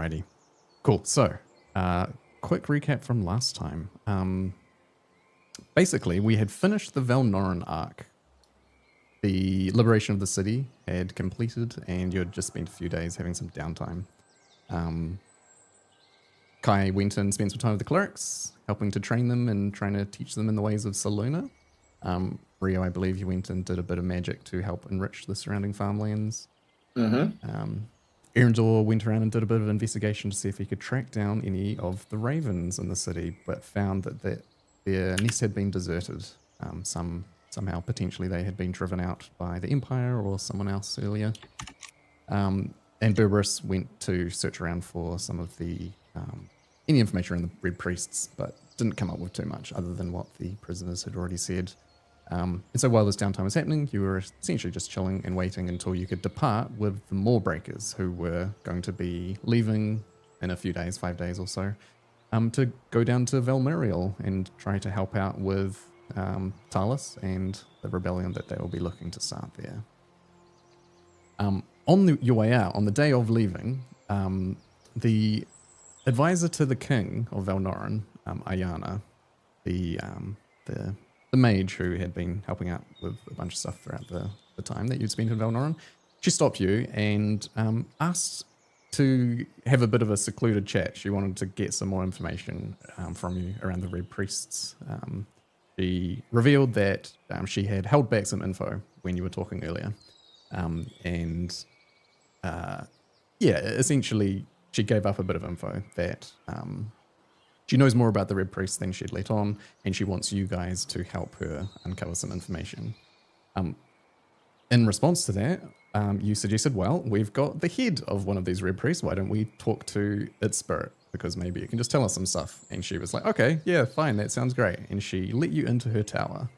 Alrighty. Cool. So, quick recap from last time. Basically, we had finished the Valnoran arc. The liberation of the city had completed, and you had just spent a few days having some downtime. Kai went and spent some time with the clerics, helping to train them and trying to teach them in the ways of Saluna. Rio, I believe, you went and did a bit of magic to help enrich the surrounding farmlands. Erendor went around and did a bit of investigation to see if he could track down any of the ravens in the city, but found that their nest had been deserted. Somehow, potentially, they had been driven out by the Empire or someone else earlier. And Berberus went to search around for some of the any information around the Red Priests, but didn't come up with too much other than what the prisoners had already said. And so while this downtime was happening, you were essentially just chilling and waiting until you could depart with the Moorbreakers, who were going to be leaving in a few days, 5 days or so, to go down to Valmerial and try to help out with Talus and the rebellion that they will be looking to start there. On your way out, on the day of leaving, the advisor to the king of Valnoran, Ayana, the mage who had been helping out with a bunch of stuff throughout the time that you'd spent in Valnoran, she stopped you and asked to have a bit of a secluded chat. She wanted to get some more information from you around the Red Priests. She revealed that she had held back some info when you were talking earlier. Essentially, she gave up a bit of info that she knows more about the Red Priests than she'd let on, and she wants you guys to help her uncover some information. In response to that, you suggested, well, we've got the head of one of these Red Priests. Why don't we talk to its spirit? Because maybe it can just tell us some stuff. And she was like, okay, yeah, fine, that sounds great. And she let you into her tower.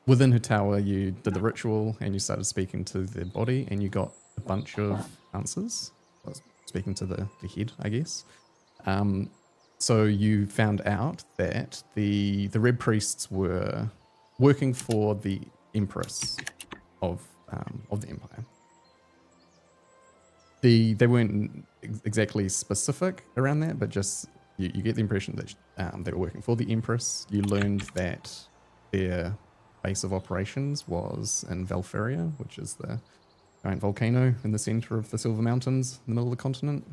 Within her tower, you did the ritual and you started speaking to the body, and you got a bunch of answers. Well, speaking to the head, I guess. So you found out that the Red Priests were working for the Empress of the Empire. They weren't exactly specific around that, but just you get the impression that they were working for the Empress. You learned that their base of operations was in Valferia, which is the giant volcano in the center of the Silver Mountains in the middle of the continent.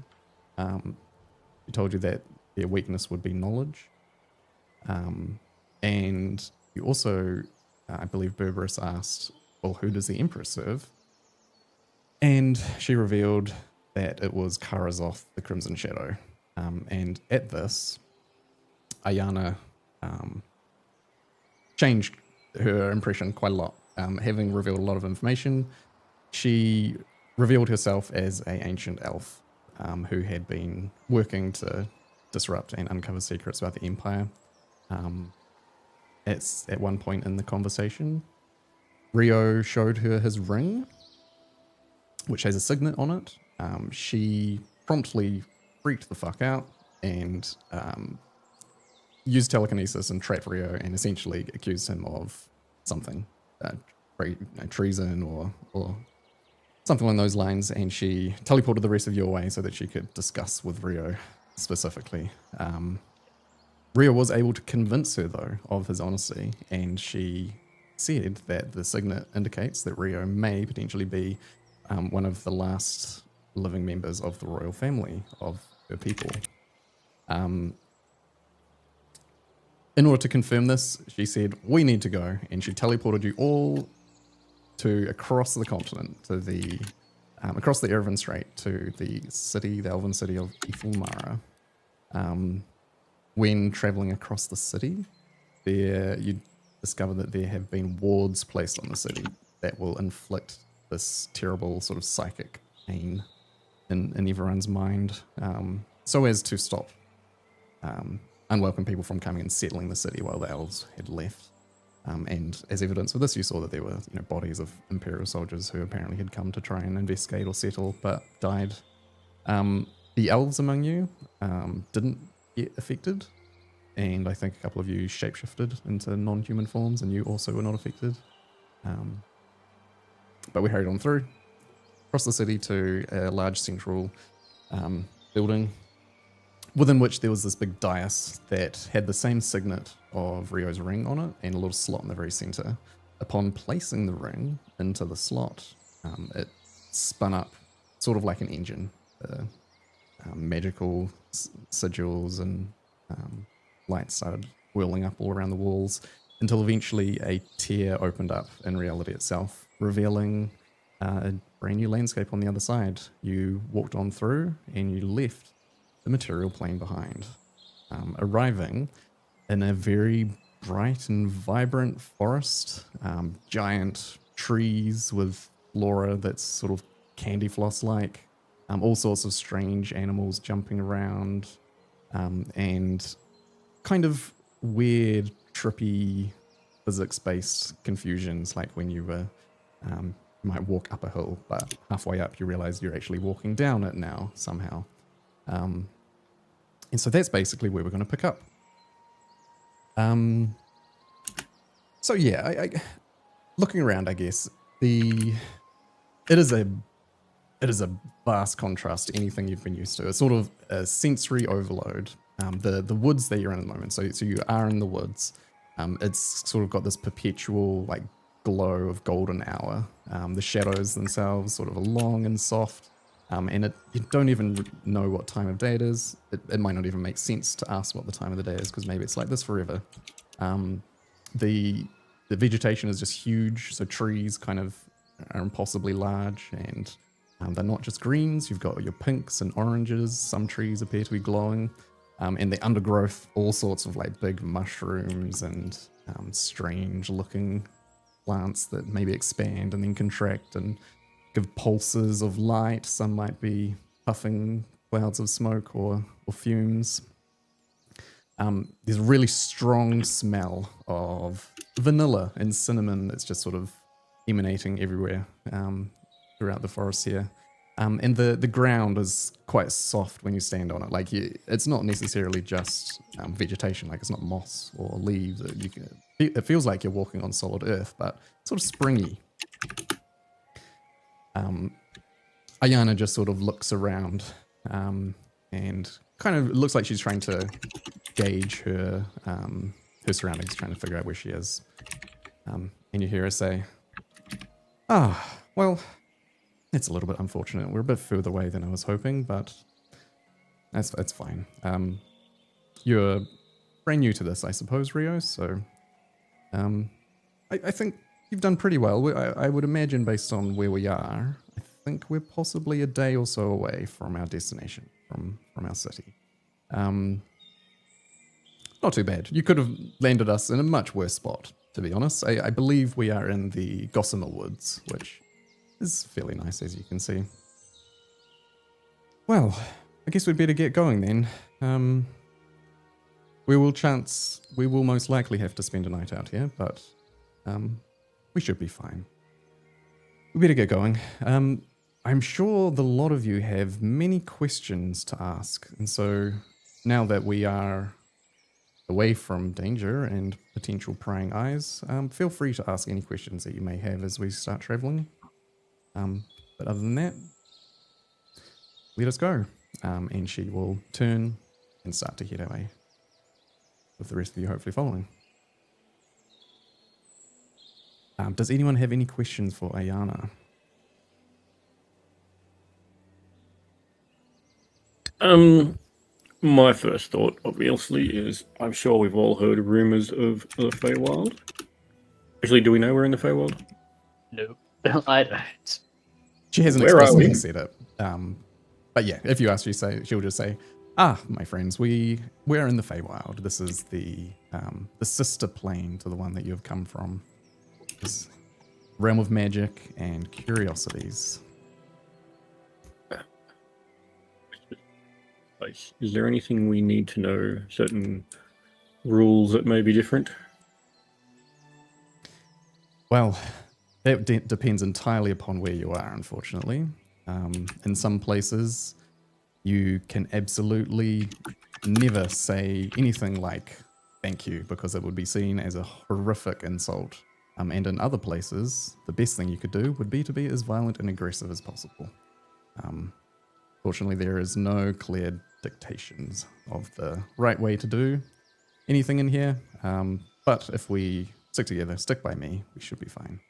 She told you that their weakness would be knowledge. And you also, I believe Berberus asked, well, who does the Empress serve? And she revealed that it was Karazoth, the Crimson Shadow. And at this, Ayana changed her impression quite a lot. Having revealed a lot of information, she revealed herself as an ancient elf who had been working to disrupt and uncover secrets about the Empire. At one point in the conversation, Rio showed her his ring, which has a signet on it. She promptly freaked the fuck out and used telekinesis and trapped Rio and essentially accused him of something, treason or something along those lines, and she teleported the rest of you away so that she could discuss with Rio specifically. Rio was able to convince her, though, of his honesty, and she said that the signet indicates that Rio may potentially be one of the last living members of the royal family of her people. In order to confirm this, she said, we need to go, and she teleported you all to across the continent, to the across the Erevan Strait, to the elven city of Ifulmara. When traveling across the city, you discover that there have been wards placed on the city that will inflict this terrible sort of psychic pain in everyone's mind, so as to stop unwelcome people from coming and settling the city while the elves had left. And as evidence of this, you saw that there were bodies of Imperial soldiers who apparently had come to try and investigate or settle, but died. The elves among you didn't get affected, and I think a couple of you shapeshifted into non-human forms, and you also were not affected. But we hurried on through, across the city to a large central building, within which there was this big dais that had the same signet of Rio's ring on it and a little slot in the very center. Upon placing the ring into the slot, it spun up sort of like an engine. Magical sigils and lights started whirling up all around the walls until eventually a tear opened up in reality itself, revealing a brand new landscape on the other side. You walked on through and you left the material plane behind, arriving in a very bright and vibrant forest, giant trees with flora that's sort of candy floss like, all sorts of strange animals jumping around, and kind of weird, trippy, physics-based confusions, like when you were, you might walk up a hill, but halfway up you realize you're actually walking down it now, somehow. And so that's basically where we're going to pick up. So yeah, I looking around, I guess, it is a vast contrast to anything you've been used to. It's sort of a sensory overload. The woods that you're in at the moment, so you are in the woods. It's sort of got this perpetual like glow of golden hour. The shadows themselves sort of are long and soft, and you don't even know what time of day it is. It might not even make sense to ask what the time of the day is, because maybe it's like this forever. The vegetation is just huge, so trees kind of are impossibly large, and they're not just greens. You've got your pinks and oranges. Some trees appear to be glowing, and the undergrowth, all sorts of like big mushrooms and strange looking plants that maybe expand and then contract and give pulses of light. Some might be puffing clouds of smoke or fumes. There's a really strong smell of vanilla and cinnamon that's just sort of emanating everywhere throughout the forest here. And the ground is quite soft when you stand on it. Like it's not necessarily just vegetation, like it's not moss or leaves. It feels like you're walking on solid earth, but sort of springy. Ayana just sort of looks around and kind of looks like she's trying to gauge her surroundings, trying to figure out where she is. And you hear her say, well, it's a little bit unfortunate. We're a bit further away than I was hoping, but that's fine. You're brand new to this, I suppose, Rio, so I think you've done pretty well. I would imagine, based on where we are, I think we're possibly a day or so away from our destination, from our city. Not too bad. You could have landed us in a much worse spot, to be honest. I believe we are in the Gossamer Woods, which is fairly nice, as you can see. Well, I guess we'd better get going then. We will most likely have to spend a night out here, but we should be fine. We better get going. I'm sure the lot of you have many questions to ask, and so now that we are away from danger and potential prying eyes, feel free to ask any questions that you may have as we start traveling. But other than that, let us go. And she will turn and start to head away, with the rest of you hopefully following. Does anyone have any questions for Ayana? My first thought, obviously, is I'm sure we've all heard rumors of the Feywild. Actually, do we know we're in the Feywild? No, I don't. She hasn't explicitly said it. But yeah, if you ask, she'll just say, my friends, we're in the Feywild. This is the sister plane to the one that you have come from. This realm of magic and curiosities. Is there anything we need to know? Certain rules that may be different? Well, that depends entirely upon where you are, unfortunately. In some places, you can absolutely never say anything like thank you, because it would be seen as a horrific insult. And in other places, the best thing you could do would be to be as violent and aggressive as possible. Fortunately, there is no clear dictations of the right way to do anything in here. But if we stick together, stick by me, we should be fine.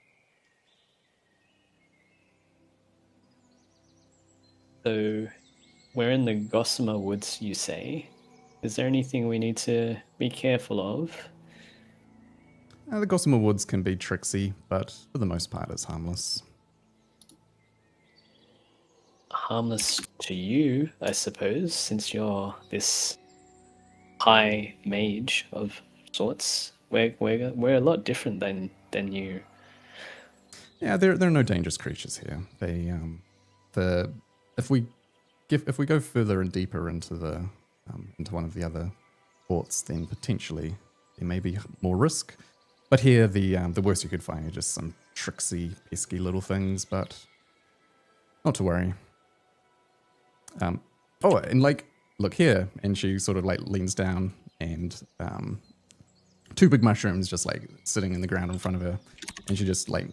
So, we're in the Gossamer Woods, you say. Is there anything we need to be careful of? The Gossamer Woods can be tricksy, but for the most part, it's harmless. Harmless to you, I suppose, since you're this high mage of sorts. We're a lot different than you. Yeah, there are no dangerous creatures here. They if we go further and deeper into the into one of the other ports, then potentially there may be more risk. But here, the worst you could find are just some tricksy, pesky little things. But not to worry. Oh, and like, look here, and she sort of like leans down, and two big mushrooms just like sitting in the ground in front of her, and she just like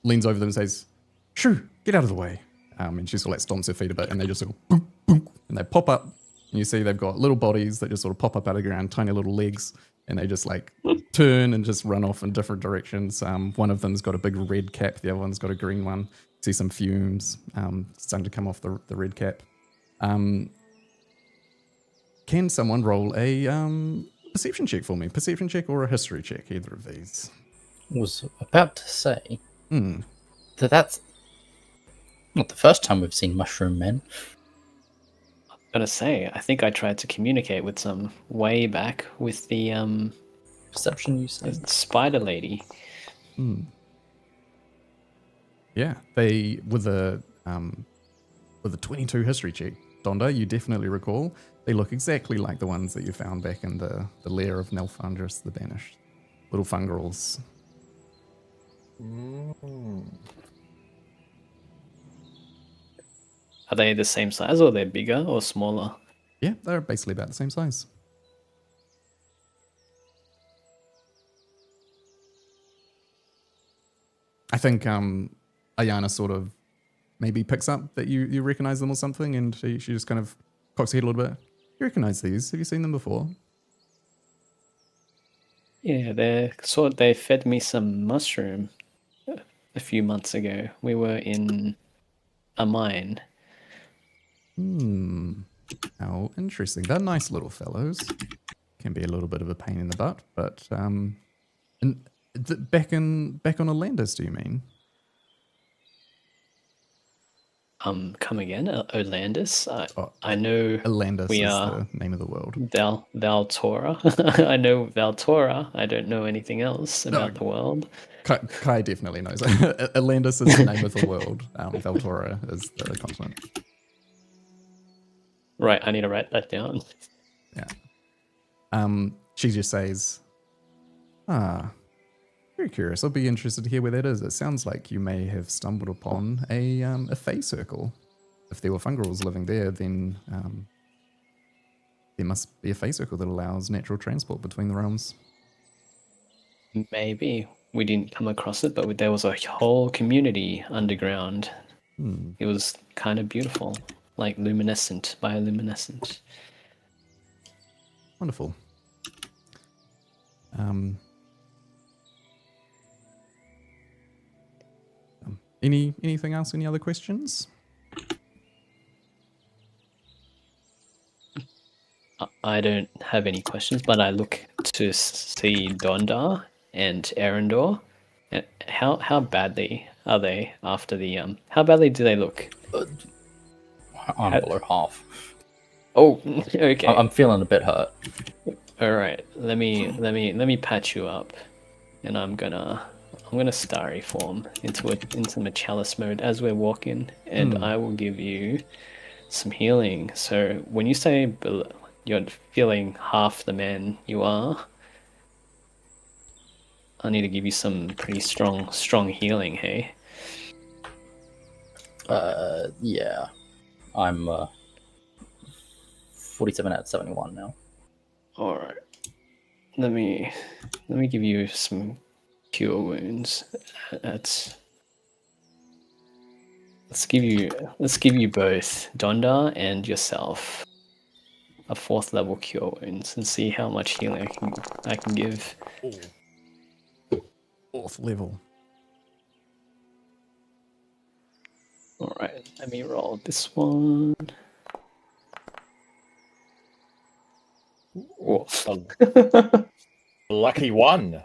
leans over them and says, "Shoo, get out of the way." And she sort of like stomps her feet a bit, and they just sort of boom, boom, and they pop up, and you see they've got little bodies that just sort of pop up out of the ground, tiny little legs, and they just like turn and just run off in different directions. One of them's got a big red cap, the other one's got a green one. See some fumes starting to come off the red cap. Can someone roll a perception check for me? Perception check or a history check, either of these. Was about to say Hmm. that's not the first time we've seen mushroom men. I'm gonna say, I think I tried to communicate with some way back with the Perception, you said? spider lady. Yeah, they with a 22 history check, Donda, you definitely recall they look exactly like the ones that you found back in the lair of Nelfandris the Banished. Little fungrels. Are they the same size, or they're bigger or smaller? Yeah, they're basically about the same size. I think Ayana sort of maybe picks up that you recognize them or something, and she just kind of cocks her head a little bit. You recognize these? Have you seen them before? Yeah, they fed me some mushroom a few months ago. We were in a mine. How interesting. They're nice little fellows. Can be a little bit of a pain in the butt, but back on Atlantis, do you mean? Come again, Olandis? I know Atlantis we is are the name of the world. Valtora. I know Valtora. I don't know anything else about the world. Kai definitely knows. Atlantis is the name of the world. Valtora is the continent. Right, I need to write that down. Yeah. She just says, very curious. I'll be interested to hear where that is. It sounds like you may have stumbled upon a Fey circle. If there were fungrels living there, then there must be a Fey circle that allows natural transport between the realms. Maybe we didn't come across it, but there was a whole community underground. It was kind of beautiful, like luminescent, bioluminescent. Wonderful. Anything else? Any other questions? I don't have any questions, but I look to see Dondar and Erendor. How badly are they after the How badly do they look? I'm below half. Oh, okay. I'm feeling a bit hurt. All right. Let me patch you up, and I'm gonna starry form into my chalice mode as we're walking, and I will give you some healing. So when you say you're feeling half the man you are, I need to give you some pretty strong healing. Hey. Yeah. I'm 47 out of 71 now. All right. Let me give you some cure wounds. That's let's give you both Donda and yourself a 4th level cure wounds and see how much healing I can give. Oh. 4th level. All right, let me roll this one. Oh. Lucky one.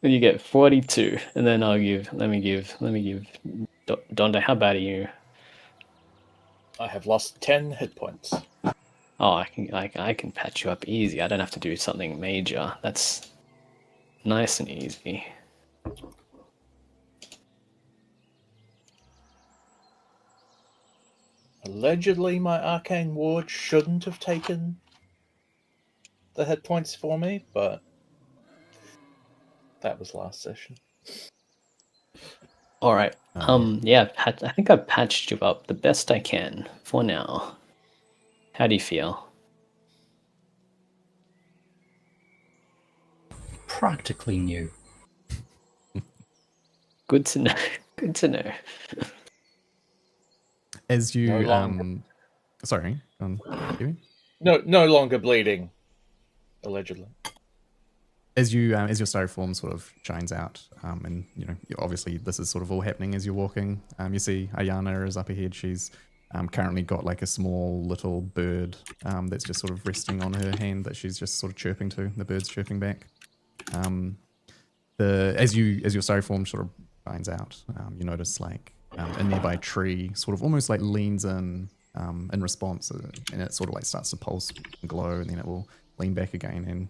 You get 42, and then let me give Donda. How bad are you? I have lost 10 hit points. Oh, I can patch you up easy. I don't have to do something major. That's nice and easy. Allegedly, my arcane ward shouldn't have taken the hit points for me, but that was last session. All right. Yeah, I think I patched you up the best I can for now. How do you feel? Practically new. Good to know. Good to know. As you, No longer. sorry, Kiwi? No longer bleeding, allegedly. As your styrofoam sort of shines out, and obviously this is sort of all happening as you're walking. You see Ayana is up ahead. She's currently got like a small little bird that's just sort of resting on her hand that she's just sort of chirping to. The bird's chirping back. As your styrofoam sort of shines out, you notice like a nearby tree sort of almost like leans in response, and it sort of like starts to pulse and glow, and then it will lean back again. And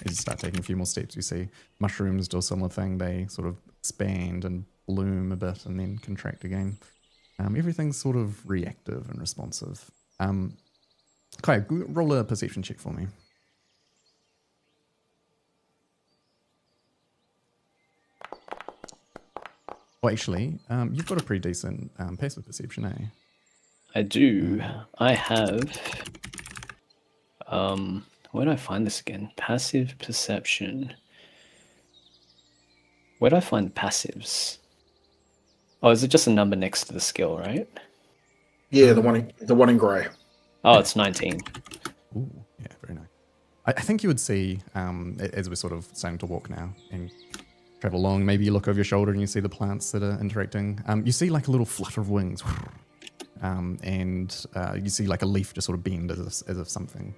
as you start taking a few more steps, you see mushrooms do a similar thing. They sort of expand and bloom a bit and then contract again. Everything's sort of reactive and responsive. Okay, roll a perception check for me. Well, actually, you've got a pretty decent passive perception, eh? I do. I have. Where do I find this again? Passive perception. Where do I find passives? Oh, is it just a number next to the skill, right? Yeah, the one in grey. Oh, it's 19. Ooh, yeah, very nice. I think you would see, as we're sort of starting to walk now and travel along, maybe you look over your shoulder and you see the plants that are interacting. You see like a little flutter of wings, and you see like a leaf just sort of bend as if something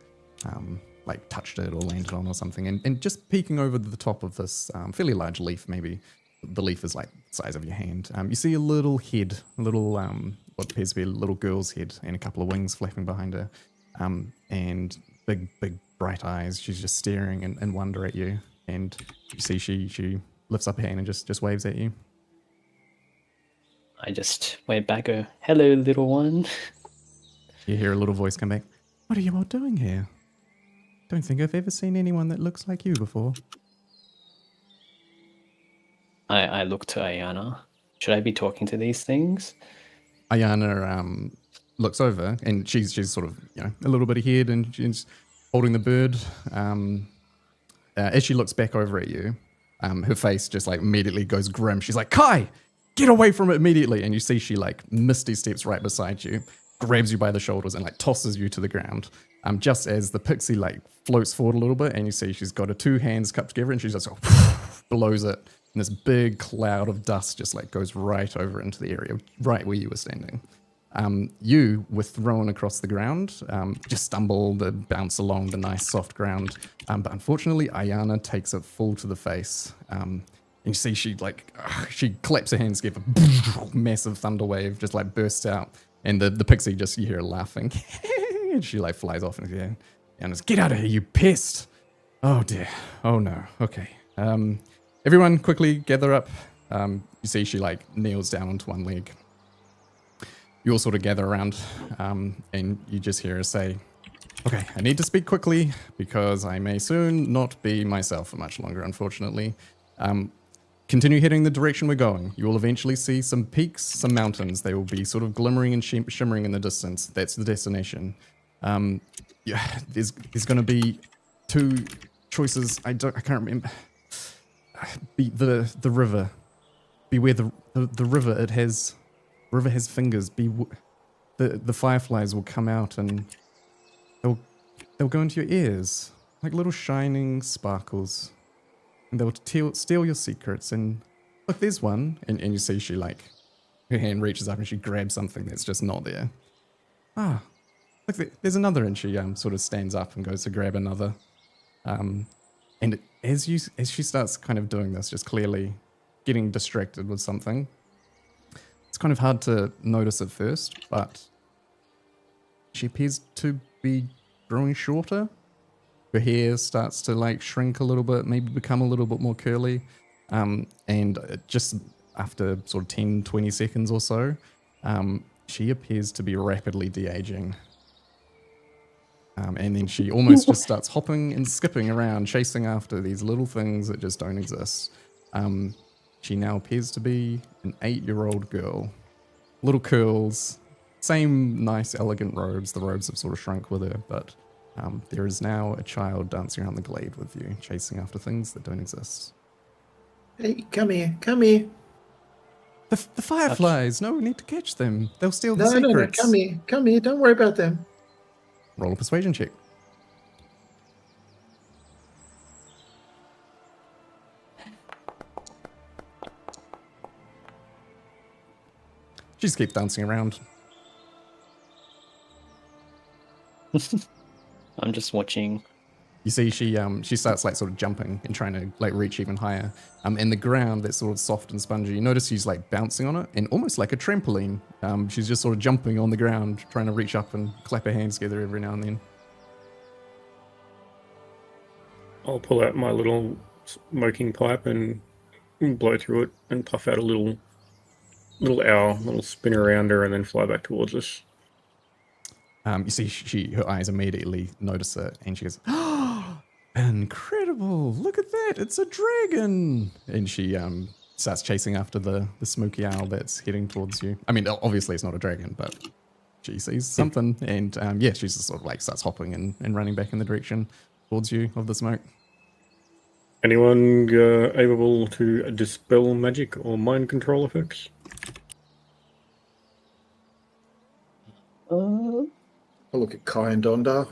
like touched it or landed on or something. And just peeking over the top of this fairly large leaf, maybe the leaf is like the size of your hand. You see a little head, what appears to be a little girl's head, and a couple of wings flapping behind her, and big bright eyes. She's just staring in wonder at you, and you see she lifts up her hand and just waves at you. I just wave back, go, hello, little one. You hear a little voice come back. What are you all doing here? Don't think I've ever seen anyone that looks like you before. I look to Ayana. Should I be talking to these things? Ayana looks over, and she's sort of a little bit ahead, and she's holding the bird. As she looks back over at you, her face just like immediately goes grim. She's like, Kai, get away from it immediately. And you see she like misty steps right beside you, grabs you by the shoulders and like tosses you to the ground. Just as the pixie like floats forward a little bit, and you see she's got her two hands cupped together, and she just blows it. And this big cloud of dust just like goes right over into the area, right where you were standing. You were thrown across the ground, just stumbled and bounced along the nice soft ground. But unfortunately, Ayana takes it full to the face. And you see she claps her hands together, massive thunder wave just like bursts out. And the pixie just, you hear her laughing. And she like flies off into the air. And just, get out of here, you pest. Oh dear. Oh no. Okay. Everyone quickly gather up. You see she like kneels down onto one leg. You all sort of gather around, and you just hear her say, okay, I need to speak quickly because I may soon not be myself for much longer, unfortunately. Continue heading the direction we're going. You will eventually see some peaks, some mountains. They will be sort of glimmering and shimmering in the distance. That's the destination. Yeah, there's going to be two choices. I can't remember. Be the river. Beware the river. It has River has fingers. The fireflies will come out and they'll go into your ears like little shining sparkles, and they'll steal your secrets. And look, there's one, and you see she like her hand reaches up and she grabs something that's just not there. Ah, look, there's another, and she sort of stands up and goes to grab another. And as she starts kind of doing this, just clearly getting distracted with something, it's kind of hard to notice at first, but she appears to be growing shorter. Her hair starts to like shrink a little bit, maybe become a little bit more curly. And just after sort of 10, 20 seconds or so, she appears to be rapidly de-aging. And then she almost just starts hopping and skipping around, chasing after these little things that just don't exist. She now appears to be an 8-year-old girl. Little curls, same nice, elegant robes. The robes have sort of shrunk with her, but there is now a child dancing around the glade with you, chasing after things that don't exist. Hey, come here, come here. The fireflies! No, we need to catch them. They'll steal the No, secrets. come here. Don't worry about them. Roll a persuasion check. She just keeps dancing around. I'm just watching. You see, she starts like sort of jumping and trying to like reach even higher. And the ground that's sort of soft and spongy. You notice she's like bouncing on it, and almost like a trampoline. She's just sort of jumping on the ground, trying to reach up and clap her hands together every now and then. I'll pull out my little smoking pipe and blow through it and puff out a little owl, little spin around her, and then fly back towards us. You see, her eyes immediately notice it, and she goes, "Oh, incredible! Look at that! It's a dragon!" And she starts chasing after the smoky owl that's heading towards you. I mean, obviously it's not a dragon, but she sees something, and yeah, she just sort of like starts hopping and running back in the direction towards you of the smoke. Anyone able to dispel magic or mind control effects? I'll look at Kai and Dondar.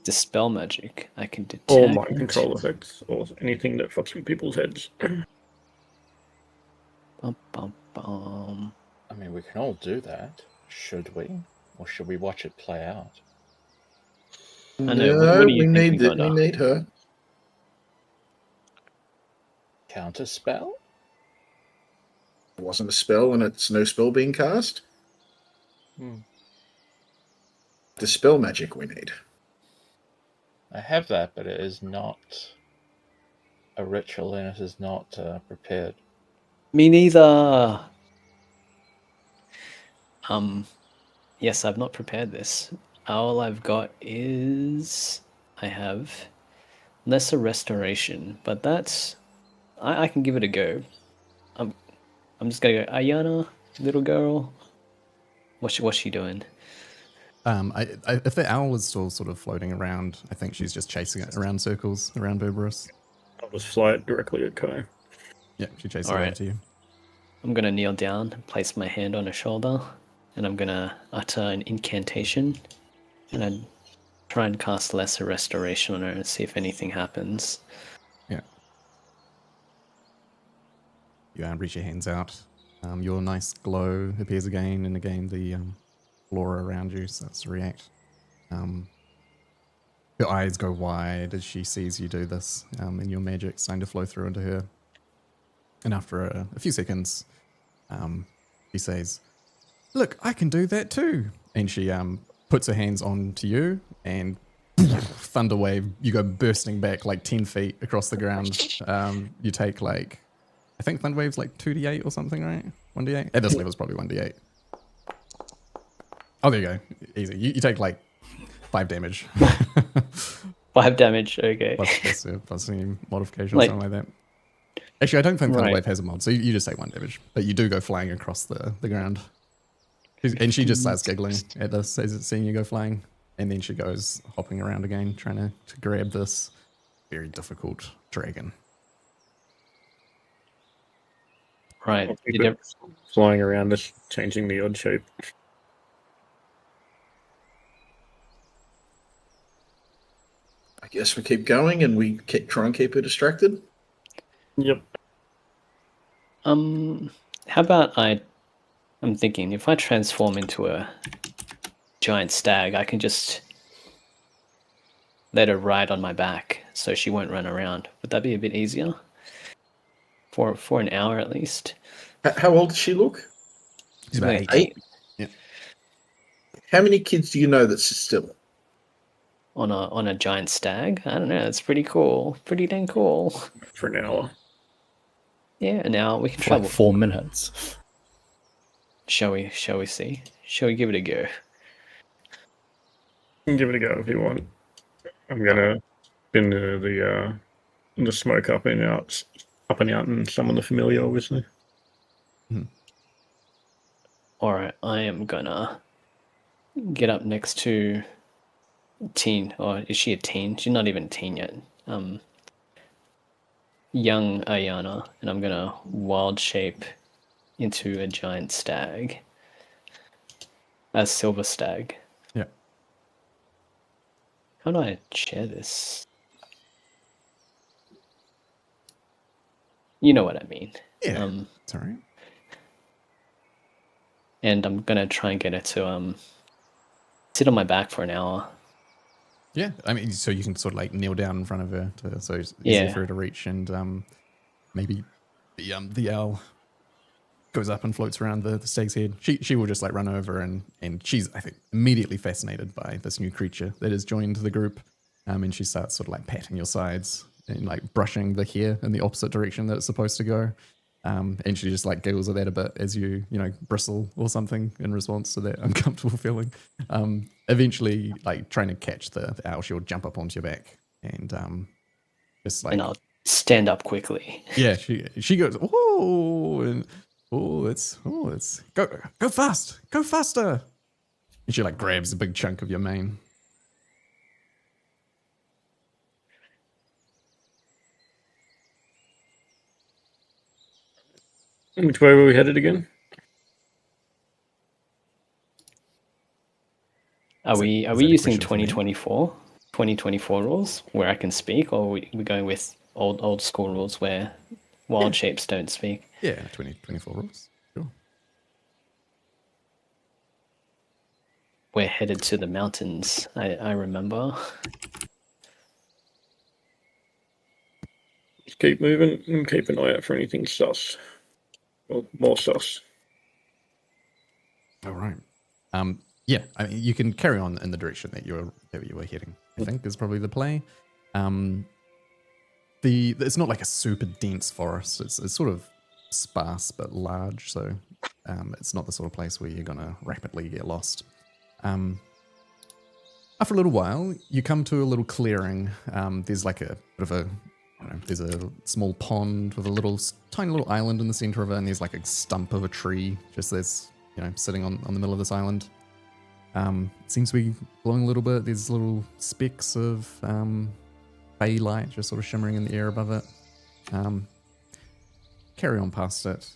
Dispel magic. I can detect. Or mind control effects, or anything that fucks with people's heads. Bum, bum, bum. I mean, we can all do that. Should we? Or should we watch it play out? I know. No, What do you we think, need it. We Dondar? need her. Counter spell? It wasn't a spell, and it's no spell being cast. Dispel magic we need. I have that, but it is not a ritual and it is not prepared. Me neither. Yes, I've not prepared this. All I've got is I have lesser restoration, but that's I can give it a go. I'm just gonna go, Ayana, little girl. What's she doing? If the owl is still sort of floating around, I think she's just chasing it around circles around Berberus. I'll just fly it directly at Kai. Yeah, she chases All it right. over to you. I'm gonna kneel down and place my hand on her shoulder, and I'm gonna utter an incantation, and I try and cast lesser restoration on her and see if anything happens. Yeah. You reach your hands out. Your nice glow appears again, and again the flora around you starts to react. Her eyes go wide as she sees you do this, and your magic's starting to flow through into her. And after a few seconds, she says, "Look, I can do that too." And she puts her hands onto you, and thunder wave, you go bursting back like 10 feet across the ground. You take like, I think thunder wave's like 2d8 or something, right? 1d8? At this level, it's probably 1d8. Oh, there you go. Easy. You take like 5 damage. 5 damage, okay. plus any modification Like- or something like that. Actually, I don't think thunder Right. wave has a mod, so you just take 1 damage. But you do go flying across the ground. And she just starts giggling at this as it's seeing you go flying. And then she goes hopping around again, trying to grab this very difficult dragon. Right. I'll keep Did it flying around, just changing the odd shape. I guess we keep going and we try and keep her distracted. Yep. How about I'm thinking if I transform into a giant stag, I can just let her ride on my back so she won't run around. Would that be a bit easier? For an hour at least. How old does she look? He's about Like 8. How many kids do you know that's still? on a giant stag. I don't know. It's pretty cool. Pretty dang cool. For an hour. Yeah. Now we can For travel. like 4 minutes. Shall we see? Shall we give it a go? You can give it a go if you want. I'm gonna spin the smoke up and out, and summon the familiar, obviously. All right. I am gonna get up next to teen, or is she a teen? She's not even a teen yet. Young Ayana, and I'm gonna wild shape into a giant stag. A silver stag. Yeah. How do I share this? You know what I mean. Yeah. Sorry. And I'm gonna try and get her to sit on my back for an hour. Yeah, I mean, so you can sort of like kneel down in front of her, so it's easier for her to reach, and maybe the owl goes up and floats around the stag's head. She will just like run over, and she's, I think, immediately fascinated by this new creature that has joined the group, and she starts sort of like patting your sides and like brushing the hair in the opposite direction that it's supposed to go. And she just like giggles at that a bit as you bristle or something in response to that uncomfortable feeling. Eventually, like trying to catch the owl, she'll jump up onto your back and just like. And I'll stand up quickly. Yeah, she goes, oh, and it's go fast, go faster. And she like grabs a big chunk of your mane. Which way were we headed again? Are we that a using question for me? 2024 rules where I can speak, or are we going with old school rules where wild shapes don't speak? Yeah, 2024 rules. Sure. We're headed to the mountains. I remember. Just keep moving and keep an eye out for anything sus. Well, more sus. All right. Yeah, I mean, you can carry on in the direction that you were heading. I think is probably the play. It's not like a super dense forest. It's sort of sparse but large, so it's not the sort of place where you're gonna rapidly get lost. After a little while, you come to a little clearing. There's like a bit of a, there's a small pond with a tiny little island in the center of it, and there's like a stump of a tree just there's sitting on the middle of this island. It seems to be glowing a little bit. There's little specks of bay light just sort of shimmering in the air above it. Carry on past it.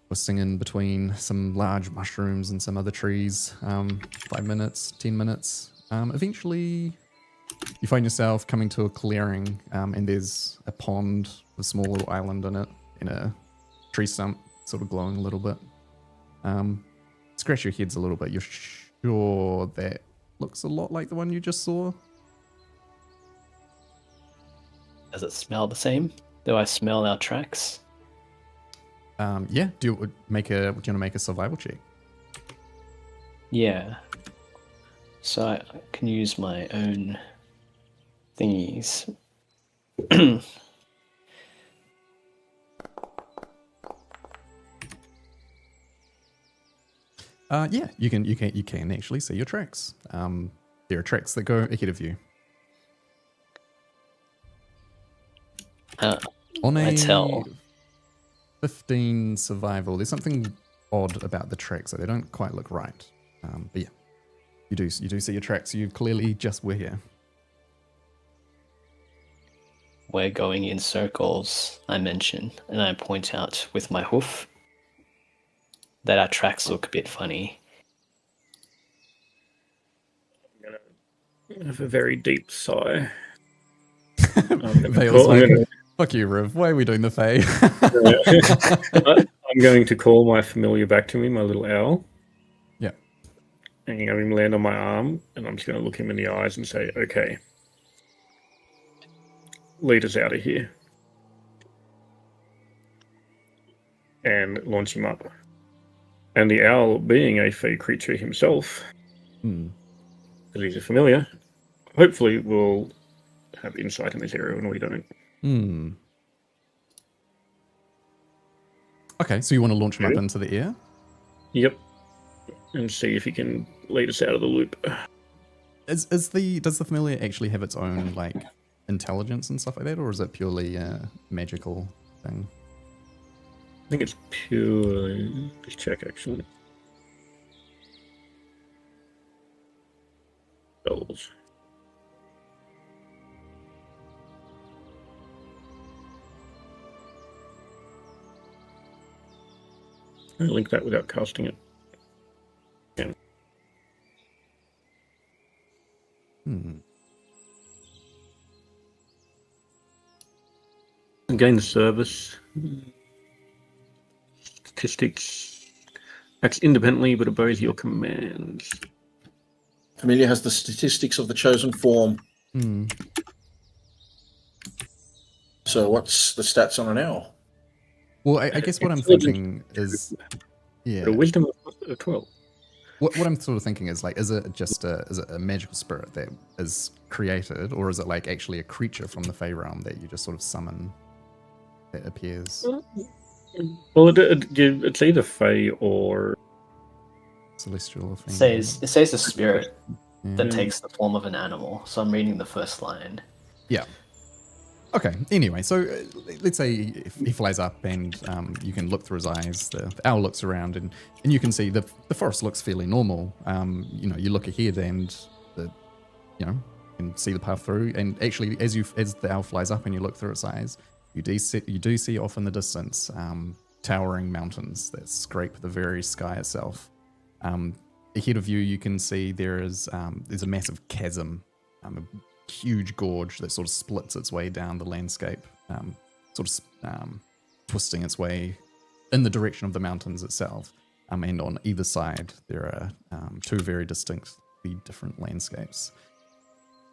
Twisting in between some large mushrooms and some other trees. 5 minutes, 10 minutes. Eventually, you find yourself coming to a clearing, and there's a pond with a small little island in it, in a tree stump, sort of glowing a little bit. Scratch your heads a little bit. You're sure that looks a lot like the one you just saw? Does it smell the same? Do I smell our tracks? Yeah. Do you want to make a survival check? Yeah. So I can use my own thingies. Yeah, you can actually see your tracks. There are tracks that go ahead of you. On I a tell. 15 survival, there's something odd about the tracks, so they don't quite look right. But yeah, you do see your tracks. You clearly just were here. we're going in circles, I mention, and I point out with my hoof that our tracks look a bit funny. I'm gonna have a very deep sigh. Vale's like, fuck you, Riv. Why are we doing the Fae? I'm going to call my familiar back to me, my little owl. Yeah. And have him land on my arm, and I'm just going to look him in the eyes and say, okay, lead us out of here. And launch him up. And the owl, being a Fae creature himself, because he's a familiar, hopefully will have insight in this area when we don't. Okay, so you want to launch him up into the air? Yep. And see if he can lead us out of the loop. Does the familiar actually have its own like intelligence and stuff like that, or is it purely a magical thing? I think it's purely... Just check, actually. Spells. I'll link that without casting it. Yeah. Gain the service. Statistics. Acts independently but obeys your commands. Familiar has the statistics of the chosen form. So what's the stats on an owl? Well, I guess what I'm thinking is, A wisdom of 12. What I'm sort of thinking is like, is it a magical spirit that is created, or is it like actually a creature from the Fae realm that you just sort of summon that appears? Well, it's either Fae or celestial thing. It says a spirit that takes the form of an animal. So I'm reading the first line. Yeah. Okay. Anyway, so let's say if he flies up and you can look through his eyes. The owl looks around and you can see the forest looks fairly normal. You look ahead and you can see the path through. And actually, as the owl flies up and you look through its eyes, you do see off in the distance towering mountains that scrape the very sky itself. Ahead of you, you can see there's a massive chasm, a huge gorge that sort of splits its way down the landscape, twisting its way in the direction of the mountains itself. And on either side, there are two very distinctly different landscapes.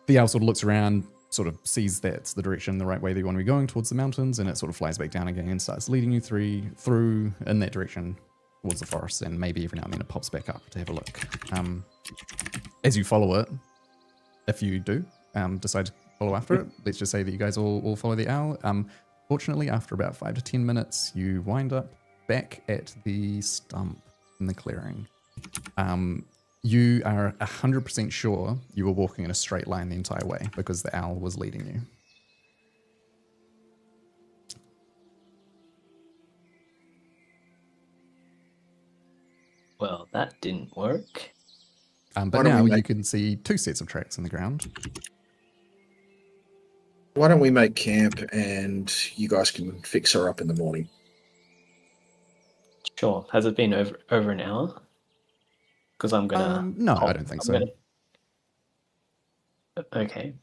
The owl sort of looks around, sort of sees that's the direction, the right way that you want to be going towards the mountains, and it sort of flies back down again and starts leading you through in that direction towards the forest, and maybe every now and then it pops back up to have a look. As you follow it, if you do decide to follow after it, let's just say that you guys all follow the owl. Fortunately, after about 5 to 10 minutes, you wind up back at the stump in the clearing. You are 100% sure you were walking in a straight line the entire way because the owl was leading you. Well, that didn't work. But now you can see 2 sets of tracks in the ground. Why don't we make camp and you guys can fix her up in the morning? Sure. Has it been over an hour? Because I'm gonna. No, I don't think so. Okay.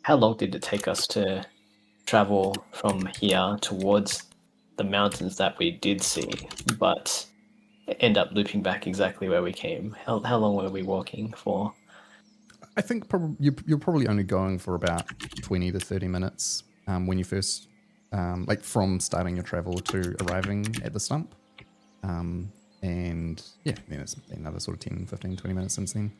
How long did it take us to travel from here towards the mountains that we did see, but end up looping back exactly where we came? How long were we walking for? I think you're probably only going for about 20 to 30 minutes when you first, from starting your travel to arriving at the stump. And yeah, then it's another sort of 10, 15, 20 minutes since then.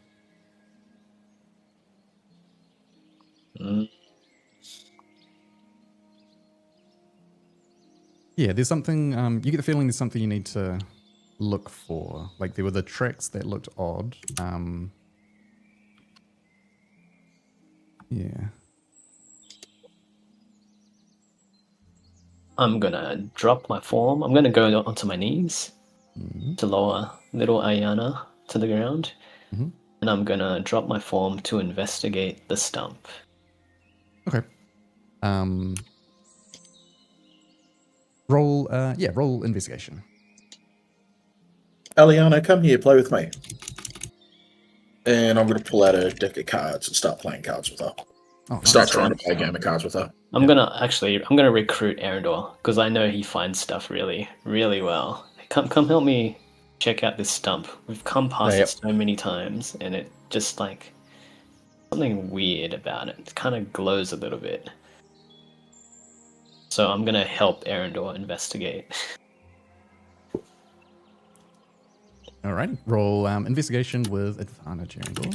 Yeah, there's something, you get the feeling there's something you need to look for. Like there were the tracks that looked odd. Yeah. I'm gonna drop my form. I'm gonna go onto my knees to lower little Ayana to the ground. And and I'm gonna drop my form to investigate the stump. Okay. Roll investigation. Eliana, come here, play with me. And I'm going to pull out a deck of cards and start playing cards with her. Oh, Start nice. trying to play a game of cards with her. I'm gonna recruit Erendor because I know he finds stuff really, really well. Come help me check out this stump. We've come past it so many times, and it just like something weird about it. It kind of glows a little bit. So I'm gonna help Erendor investigate. Alrighty. Roll investigation with advantage, Erendor.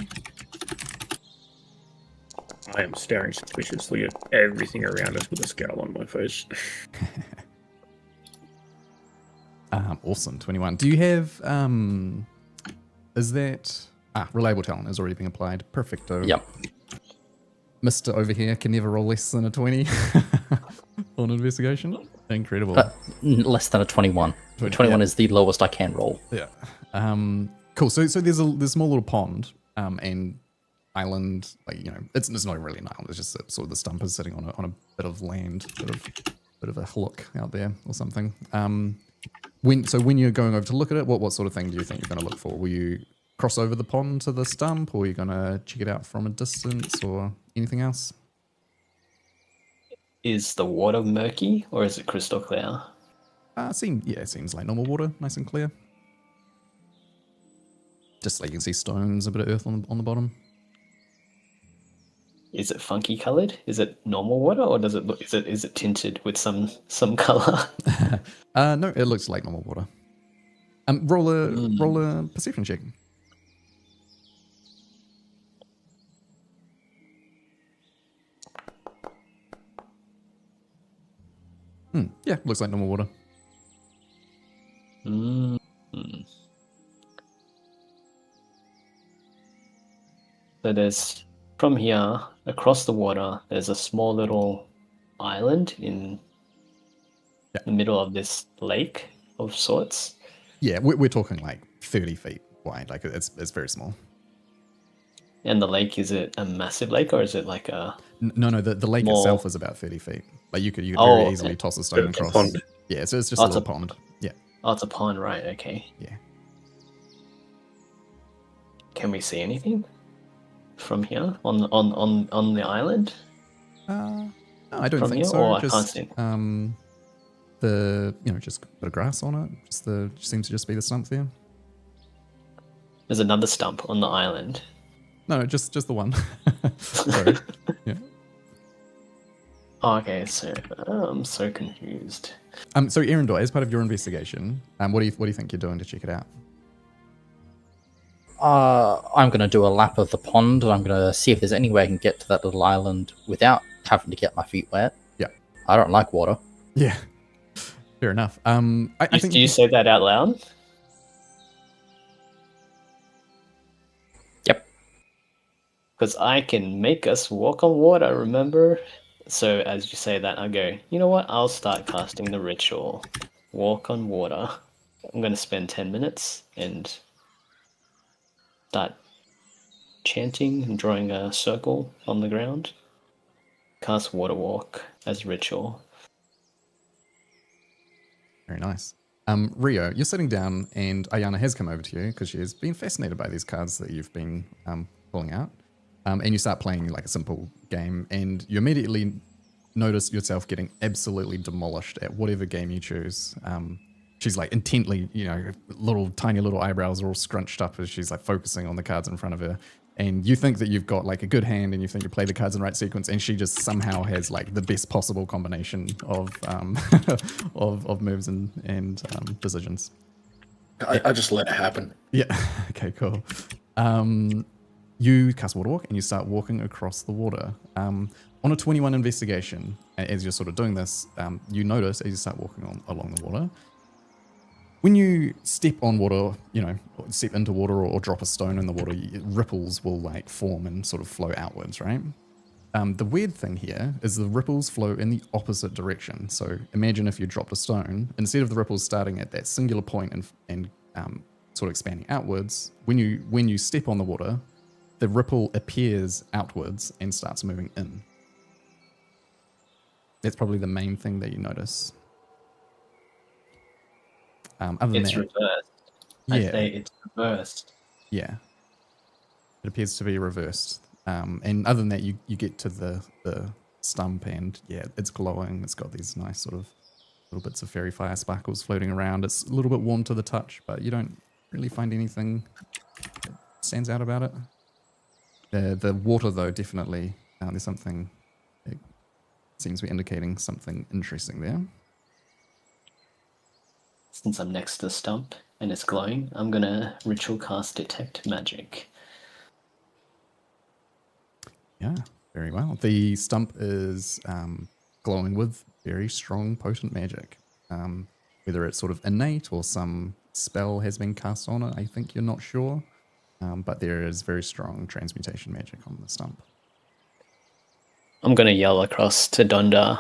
I am staring suspiciously at everything around us with a scowl on my face. Awesome. 21. Do you have is that reliable talent has already been applied? Perfecto. Yep. Mr. over here can never roll less than a 20 on investigation. Incredible. Less than a 21. 21 is the lowest I can roll. Yeah. Cool. So there's a small little pond and island, like, you know, it's not really an island. It's just sort of the stump is sitting on a bit of land, bit of a hillock out there or something. When you're going over to look at it, what sort of thing do you think you're going to look for? Will you cross over the pond to the stump, or are you going to check it out from a distance, or anything else? Is the water murky or is it crystal clear? It seems like normal water, nice and clear. Just like you can see stones, a bit of earth on the bottom. Is it funky colored? Is it normal water, or does it look? Is it tinted with some color? No, it looks like normal water. Roll a perception check. Yeah, looks like normal water. So there's, from here across the water, there's a small little island in the middle of this lake of sorts. Yeah, we're talking like 30 feet wide. Like it's very small. And the lake, is it a massive lake, or is it like a... No, the lake itself is about 30 feet. Like you could very easily toss a stone across. Pond. Yeah, so it's just a little pond. Yeah. Oh, it's a pond, right? Okay. Yeah. Can we see anything from here on the island? No, I don't From think here, so. or I Just can't see. just a bit of grass on it. Just seems to just be the stump there. There's another stump on the island. No, just the one. Sorry. Yeah. Oh, okay, so I'm so confused. So Erendor, as part of your investigation, what do you think you're doing to check it out? I'm going to do a lap of the pond, and I'm going to see if there's any way I can get to that little island without having to get my feet wet. Yeah. I don't like water. Yeah. Fair enough. I think Do you say that out loud? Yep. Because I can make us walk on water, remember? So as you say that, I go, you know what? I'll start casting the ritual. Walk on water. I'm going to spend 10 minutes and start chanting and drawing a circle on the ground. Cast water walk as ritual. Very nice. Rio, you're sitting down, and Ayana has come over to you because she has been fascinated by these cards that you've been pulling out. And you start playing like a simple game, and you immediately notice yourself getting absolutely demolished at whatever game you choose. She's like intently, tiny little eyebrows are all scrunched up as she's like focusing on the cards in front of her. And you think that you've got like a good hand, and you think you play the cards in the right sequence, and she just somehow has like the best possible combination of of moves and decisions. I just let it happen. Yeah. Okay. Cool. You cast Water Walk, and you start walking across the water. On a 21 investigation, as you're sort of doing this, you notice as you start walking along the water, when you step on water, step into water or drop a stone in the water, ripples will like form and sort of flow outwards, right? The weird thing here is the ripples flow in the opposite direction. So imagine if you dropped a stone, instead of the ripples starting at that singular point and sort of expanding outwards, when you step on the water, the ripples will flow the ripple appears outwards and starts moving in. That's probably the main thing that you notice. Other than It's that, reversed. yeah, I say it's reversed. yeah, it appears to be reversed. And other than that, you get to the stump, and yeah, it's glowing. It's got these nice sort of little bits of fairy fire sparkles floating around. It's a little bit warm to the touch, but you don't really find anything that stands out about it. The water, though, definitely there's something. It seems to be indicating something interesting there. Since I'm next to the stump and it's glowing, I'm gonna ritual cast detect magic. Yeah, very well. The stump is glowing with very strong, potent magic. Whether it's sort of innate or some spell has been cast on it, I think you're not sure. But there is very strong transmutation magic on the stump. I'm gonna yell across to Donda.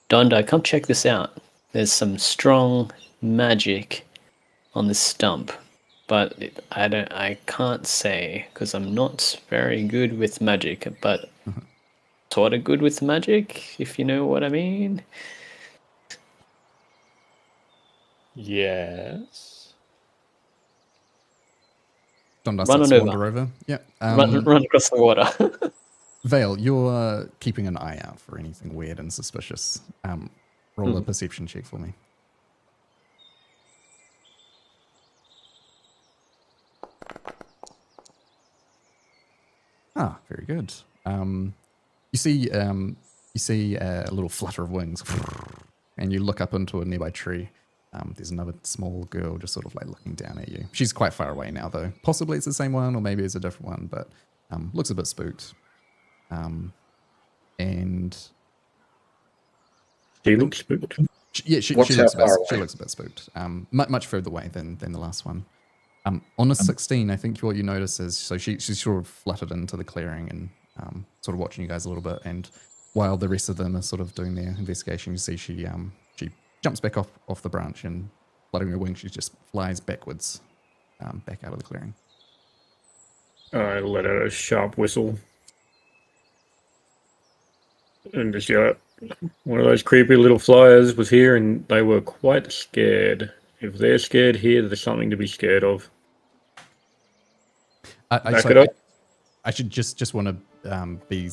Donda, come check this out. There's some strong magic on this stump, but I can't say because I'm not very good with magic, but sort of good with magic, if you know what I mean. Yes. Donda Run starts on to wander over. Yeah. Run across the water. Vale, you're keeping an eye out for anything weird and suspicious. Roll a perception check for me. Ah, very good. You see a little flutter of wings, and you look up into a nearby tree. There's another small girl just sort of like looking down at you. She's quite far away now, though. Possibly it's the same one, or maybe it's a different one, but looks a bit spooked. And She looks spooked. yeah, she What's looks how far she away? looks a bit spooked. Much further away than the last one. On a 16, I think what you notice is so she's sort of fluttered into the clearing and sort of watching you guys a little bit. And while the rest of them are sort of doing their investigation, you see she jumps back off the branch and fluttering her wings, she just flies backwards, back out of the clearing. I let out a sharp whistle. And just yell out, one of those creepy little flyers was here and they were quite scared. If they're scared here, there's something to be scared of. Back it up. I should just want to be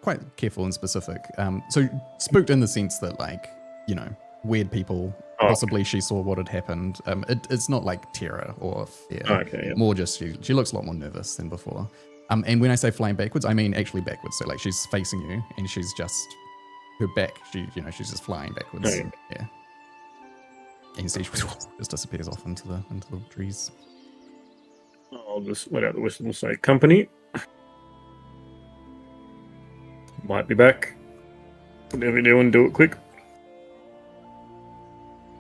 quite careful and specific. So spooked in the sense that, like, you know, weird people. Oh. Possibly she saw what had happened. It's not like terror or fear. Okay, yeah. More just she looks a lot more nervous than before. And when I say flying backwards, I mean actually backwards. So like she's facing you and she's just her back. She's just flying backwards. Okay. Yeah. And you see she just disappears off into the trees. I'll just let out the whistle and say, company. Might be back. Whatever you're doing, do it quick.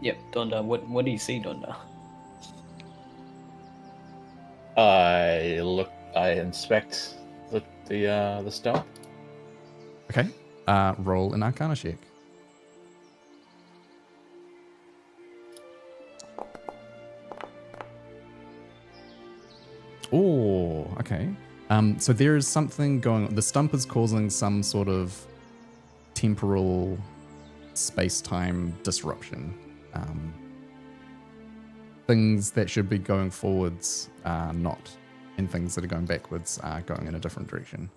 Yep, Donda. What do you see, Donda? I inspect the stump. Okay. Roll an Arcana check. Oh, okay. So there is something going on. The stump is causing some sort of temporal space-time disruption. Things that should be going forwards are not, and things that are going backwards are going in a different direction.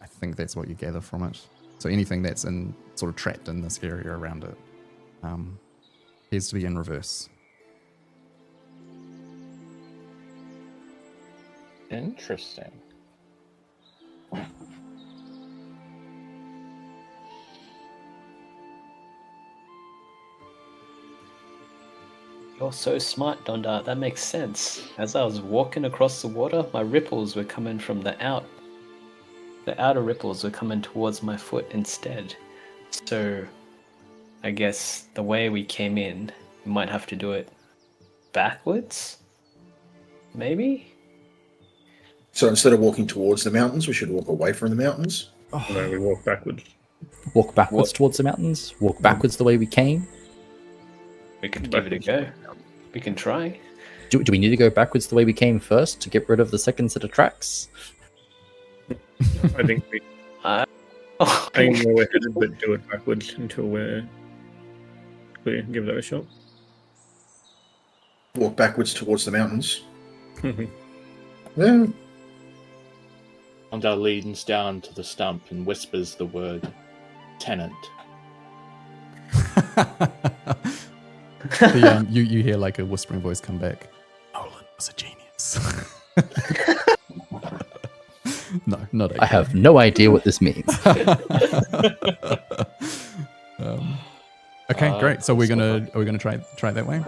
I think that's what you gather from it. So anything that's sort of trapped in this area around it appears to be in reverse. Interesting. You're so smart, Donda. That makes sense. As I was walking across the water, my ripples were coming from the outer ripples were coming towards my foot instead. So I guess the way we came in, we might have to do it backwards? Maybe? So instead of walking towards the mountains, we should walk away from the mountains. No, we walk backwards. Walk backwards towards the mountains. Walk backwards the way we came. We could give it a go. We can try. Do we need to go backwards the way we came first to get rid of the second set of tracks? I think we Oh, aim where we're headed, but do it backwards until we're clear. Give that a shot. Walk backwards towards the mountains. Mhm. Yeah. Andal leans down to the stump and whispers the word tenant. You hear like a whispering voice come back. Nolan was a genius. No, not I have no idea what this means. Okay, great. So are we gonna try it that way?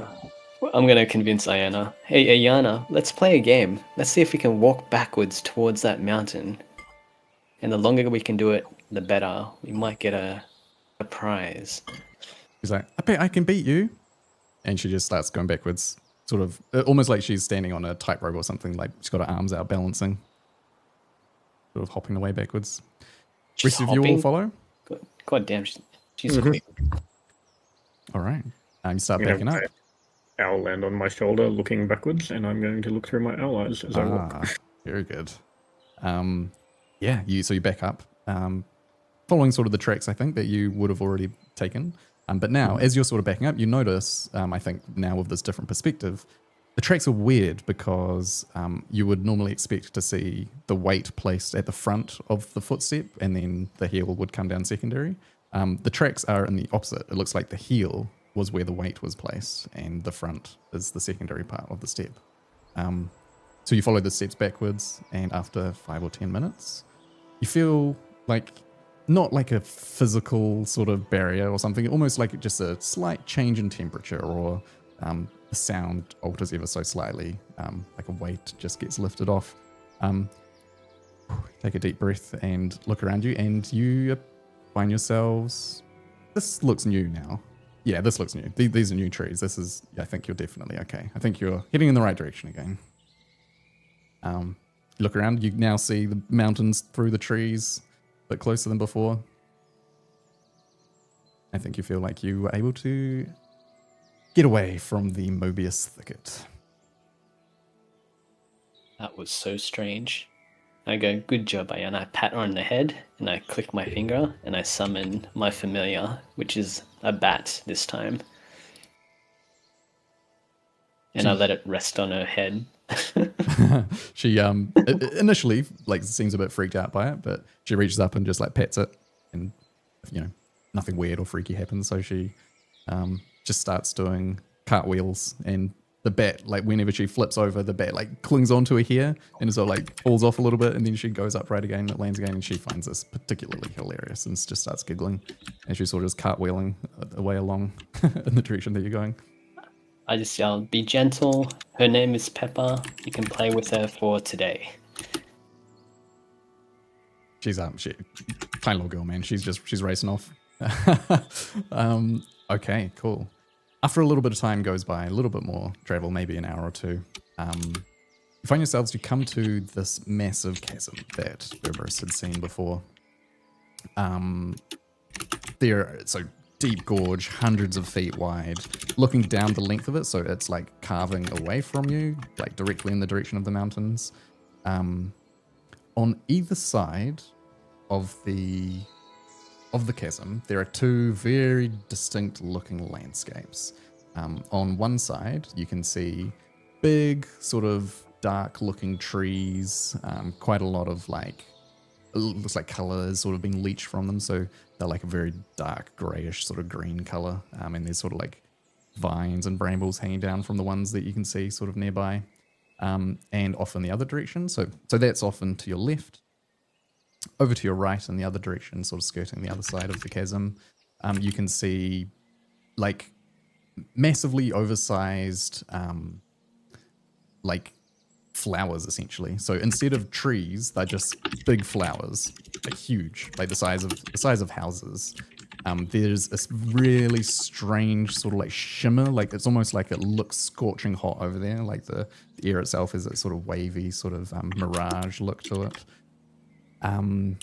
I'm gonna convince Ayana. Hey, Ayana, let's play a game. Let's see if we can walk backwards towards that mountain. And the longer we can do it, the better. We might get a prize. She's like, I bet I can beat you. And she just starts going backwards, sort of almost like she's standing on a tightrope or something. Like she's got her arms out balancing, sort of hopping away backwards. She's Rest of you all hopping? follow? God damn, she's quick. All right. You start I'm gonna backing up. have my owl land on my shoulder, looking backwards, and I'm going to look through my owl eyes as I walk. Very good. Yeah, you back up, following sort of the tracks I think that you would have already taken. But now, as you're sort of backing up, you notice, I think now with this different perspective, the tracks are weird because you would normally expect to see the weight placed at the front of the footstep and then the heel would come down secondary. The tracks are in the opposite. It looks like the heel was where the weight was placed and the front is the secondary part of the step. So you follow the steps backwards, and after 5 or 10 minutes, you feel like not like a physical sort of barrier or something, almost like just a slight change in temperature, or the sound alters ever so slightly, like a weight just gets lifted off. Take a deep breath and look around you, and you find yourselves. This looks new now. Yeah, this looks new. These are new trees. This is. I think you're definitely okay. I think you're heading in the right direction again. You look around. You now see the mountains through the trees, a bit closer than before. I think you feel like you were able to get away from the Mobius thicket. That was so strange. I go, good job, Ayana. I pat her on the head, and I click my finger, and I summon my familiar, which is a bat this time. And I let it rest on her head. She initially like seems a bit freaked out by it, but she reaches up and just like pets it, and nothing weird or freaky happens. So she just starts doing cartwheels, and the bat, like whenever she flips over, the bat like clings onto her hair and sort of like falls off a little bit, and then she goes upright again, it lands again, and she finds this particularly hilarious and just starts giggling as she's sort of just cartwheeling away along in the direction that you're going. I just yell, be gentle. Her name is Pepper. You can play with her for today. She's she tiny little girl, man. She's racing off. Okay, cool. After a little bit of time goes by, a little bit more travel, maybe an hour or two, you find yourselves, you come to this massive chasm that Berberis had seen before. So deep gorge, hundreds of feet wide, looking down the length of it, so it's like carving away from you, like directly in the direction of the mountains. On either side of the chasm, there are two very distinct looking landscapes. On one side, you can see big, sort of dark looking trees, quite a lot of like, it looks like color is sort of being leached from them, so they're like a very dark grayish sort of green color, and there's sort of like vines and brambles hanging down from the ones that you can see sort of nearby, and off in the other direction. So that's often to your left. Over to your right in the other direction, sort of skirting the other side of the chasm, you can see like massively oversized like flowers essentially. So instead of trees, they're just big flowers, like huge, like the size of houses. There's this really strange sort of like shimmer, like it's almost like it looks scorching hot over there. Like the air itself is a sort of wavy sort of mirage look to it. And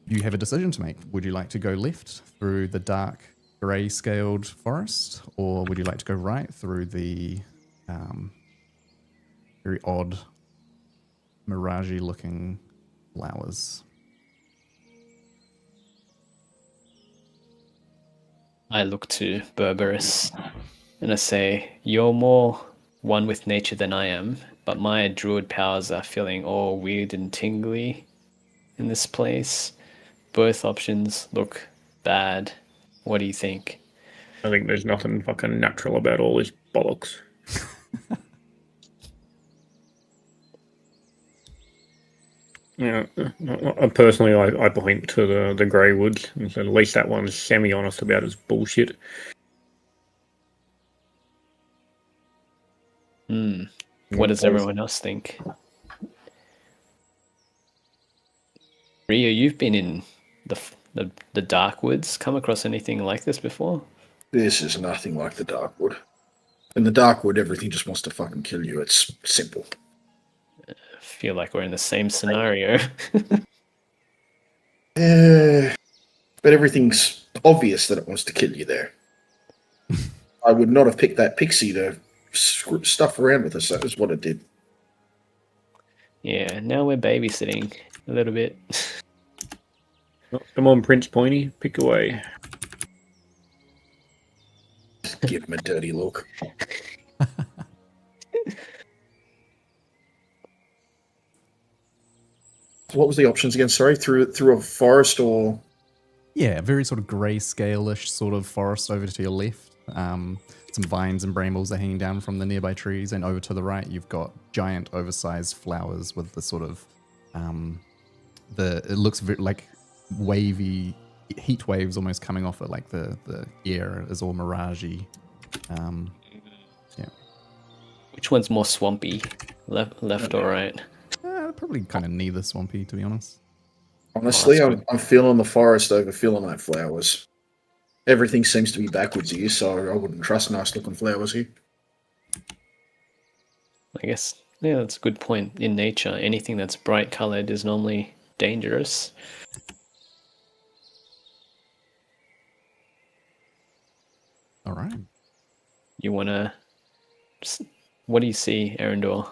you have a decision to make. Would you like to go left through the dark grey scaled forest, or would you like to go right through the very odd mirage-looking flowers. I look to Berberus and I say, "You're more one with nature than I am, but my druid powers are feeling all weird and tingly in this place. Both options look bad. What do you think?" I think there's nothing fucking natural about all this bollocks. Yeah, personally, I point to the grey woods and said, at least that one's semi-honest about his bullshit. What does everyone else think? Rio, you've been in the dark woods. Come across anything like this before? This is nothing like the Darkwood. In the Darkwood, everything just wants to fucking kill you. It's simple. I feel like we're in the same scenario. But everything's obvious that it wants to kill you there. I would not have picked that pixie to stuff around with us. That was what it did. Yeah, now we're babysitting a little bit. Come on, Prince Pointy, pick away. Give him a dirty look. What was the options again? Sorry, through a forest or... Yeah, very sort of grayscale-ish sort of forest over to your left. Some vines and brambles are hanging down from the nearby trees, and over to the right you've got giant oversized flowers with the sort of it looks like wavy heat waves almost coming off it, like the air is all miragey. Yeah. Which one's more swampy? Left or right? Probably kind of neither swampy, to be honest. Honestly, I'm feeling the forest over feeling like flowers. Everything seems to be backwards here, so I wouldn't trust nice-looking flowers here. I guess, yeah, that's a good point. In nature, anything that's bright colored is normally dangerous. All right. You want to... What do you see, Arendor?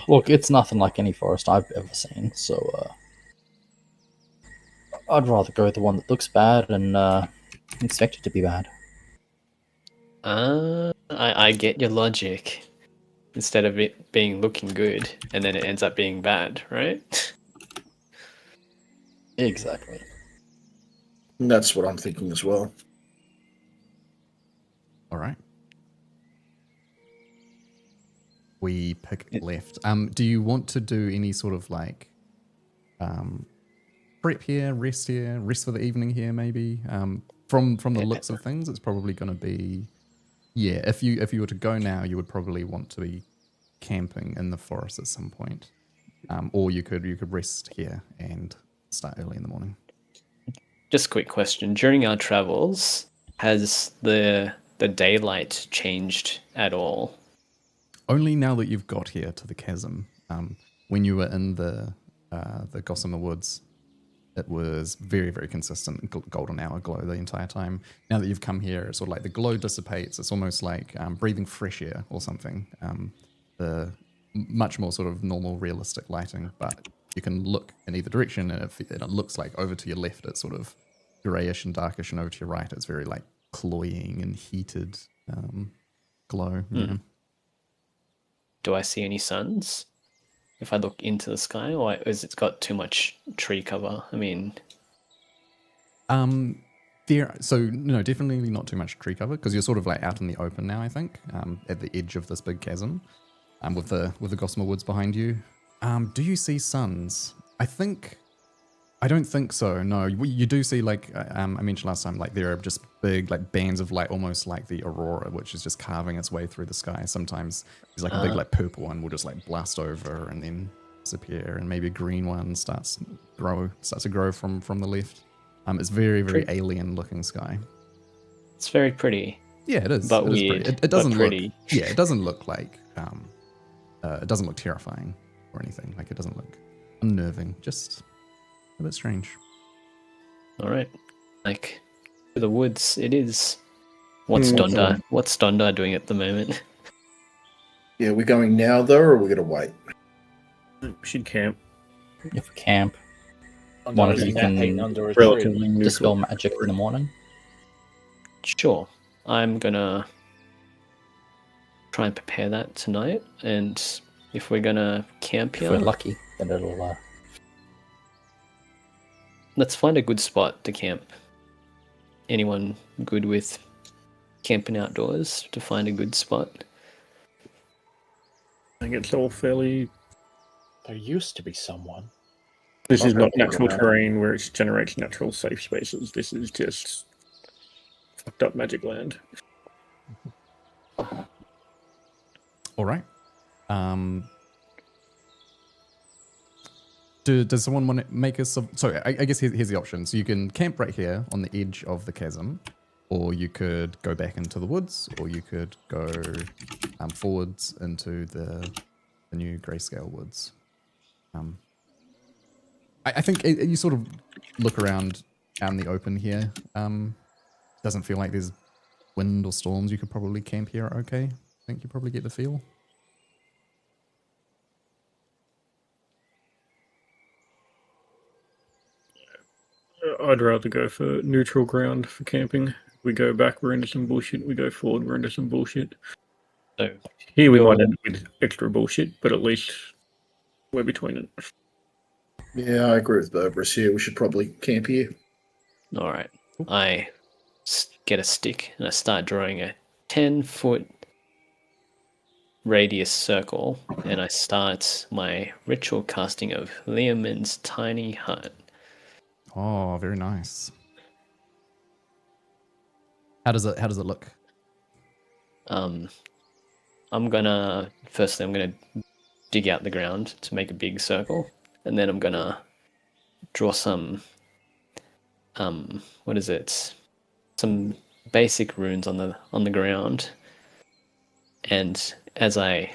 Look, it's nothing like any forest I've ever seen, so I'd rather go with the one that looks bad and expect it to be bad. I get your logic. Instead of it being looking good, and then it ends up being bad, right? Exactly. And that's what I'm thinking as well. All right. We pick left. Do you want to do any sort of like prep here, rest for the evening here, maybe? From the looks of things, it's probably going to be, yeah. If you were to go now, you would probably want to be camping in the forest at some point, or you could rest here and start early in the morning. Just a quick question: during our travels, has the daylight changed at all? Only now that you've got here to the chasm. When you were in the Gossamer Woods, it was very, very consistent golden hour glow the entire time. Now that you've come here, it's sort of like the glow dissipates. It's almost like breathing fresh air or something. The much more sort of normal, realistic lighting, but you can look in either direction, and it looks like over to your left, it's sort of grayish and darkish, and over to your right, it's very like cloying and heated glow. Yeah. Do I see any suns if I look into the sky, or is it got too much tree cover? I mean, no, definitely not too much tree cover, because you're sort of like out in the open now, I think, at the edge of this big chasm, with the Gossamer Woods behind you. Do you see suns? I don't think so. No, you do see, like I mentioned last time, like there are just big like bands of light, almost like the aurora, which is just carving its way through the sky. Sometimes there's like a big like purple one will just like blast over and then disappear, and maybe a green one starts to grow from the left. It's very, very alien looking sky. it's very pretty. Yeah, it is. But it is weird, pretty. It doesn't but pretty. look. Yeah, it doesn't look like. It doesn't look terrifying or anything. Like it doesn't look unnerving. Just a bit strange. All right, like the woods. It is. What's Donda doing at the moment? Yeah, we're going now though, or are we gonna wait? We should camp. If we camp, I'm one not of you napping can under a tree. Relatively neutral. dispel magic in the morning. Sure. I'm gonna try and prepare that tonight, and if we're gonna camp If here, we're lucky, then it'll. let's find a good spot to camp. Anyone good with camping outdoors to find a good spot? I think it's all fairly. There used to be someone. This is Okay, not natural yeah. terrain where it generates natural safe spaces. This is just fucked up magic land. All right. Does someone want to make us? So I guess here's the option. So you can camp right here on the edge of the chasm, or you could go back into the woods, or you could go forwards into the new grayscale woods. I think you sort of look around out in the open here. Doesn't feel like there's wind or storms. You could probably camp here. Okay, I think you probably get the feel. I'd rather go for neutral ground for camping. We go back, we're into some bullshit. We go forward, we're into some bullshit. So Here we You're- might end up with extra bullshit, but at least we're between it. Yeah, I agree with Berberus here. We should probably camp here. all right. I get a stick and I start drawing a 10-foot radius circle, and I start my ritual casting of Liamon's tiny hut. Oh, very nice. How does it look? I'm gonna dig out the ground to make a big circle, and then I'm gonna draw some what is it? Some basic runes on the ground. And as I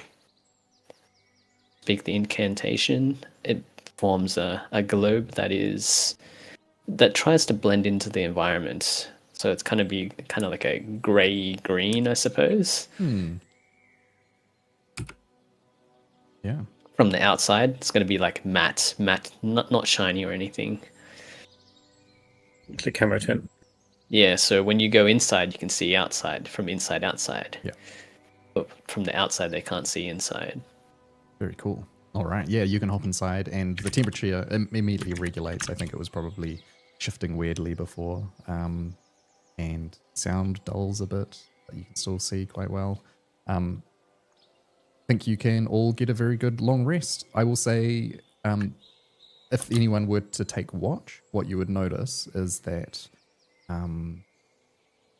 speak the incantation, it forms a globe that tries to blend into the environment. So it's kind of like a grey green, I suppose. Yeah. From the outside, it's going to be like matte, not shiny or anything. It's a camo tent. Yeah, so when you go inside, you can see outside, from inside outside. Yeah. But from the outside, they can't see inside. Very cool. All right. Yeah, you can hop inside, and the temperature immediately regulates. I think it was probably shifting weirdly before, and sound dulls a bit, but you can still see quite well. I think you can all get a very good long rest. I will say, if anyone were to take watch, what you would notice is that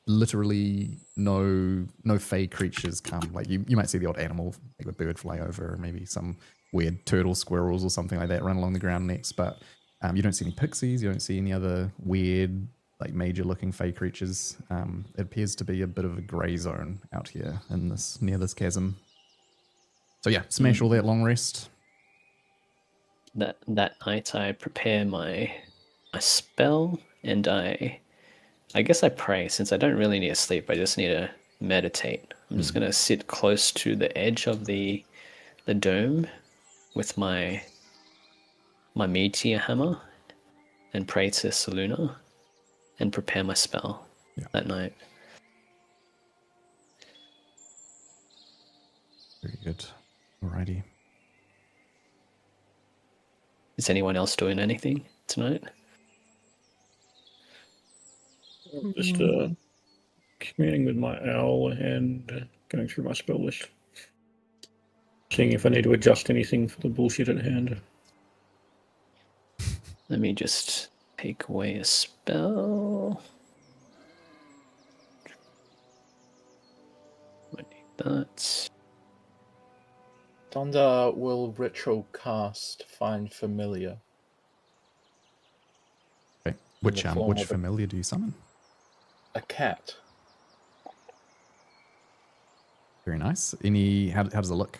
literally no fey creatures come. Like you might see the odd animal, like a bird fly over, or maybe some weird turtle, squirrels, or something like that run along the ground next. But you don't see any pixies. You don't see any other weird, like major-looking fey creatures. It appears to be a bit of a grey zone out here in near this chasm. So yeah, smash all that long rest. That night, I prepare my spell, and I guess I pray, since I don't really need to sleep. I just need to meditate. I'm just gonna sit close to the edge of the dome with my meteor hammer and pray to Saluna and prepare my spell that night. Very good. Alrighty. Is anyone else doing anything tonight? I'm just communing with my owl and going through my spell list. Seeing if I need to adjust anything for the bullshit at hand. Let me just take away a spell. I need that. Donda will ritual cast Find Familiar. Okay. Which the form which of a- familiar do you summon? A cat. Very nice. How does it look?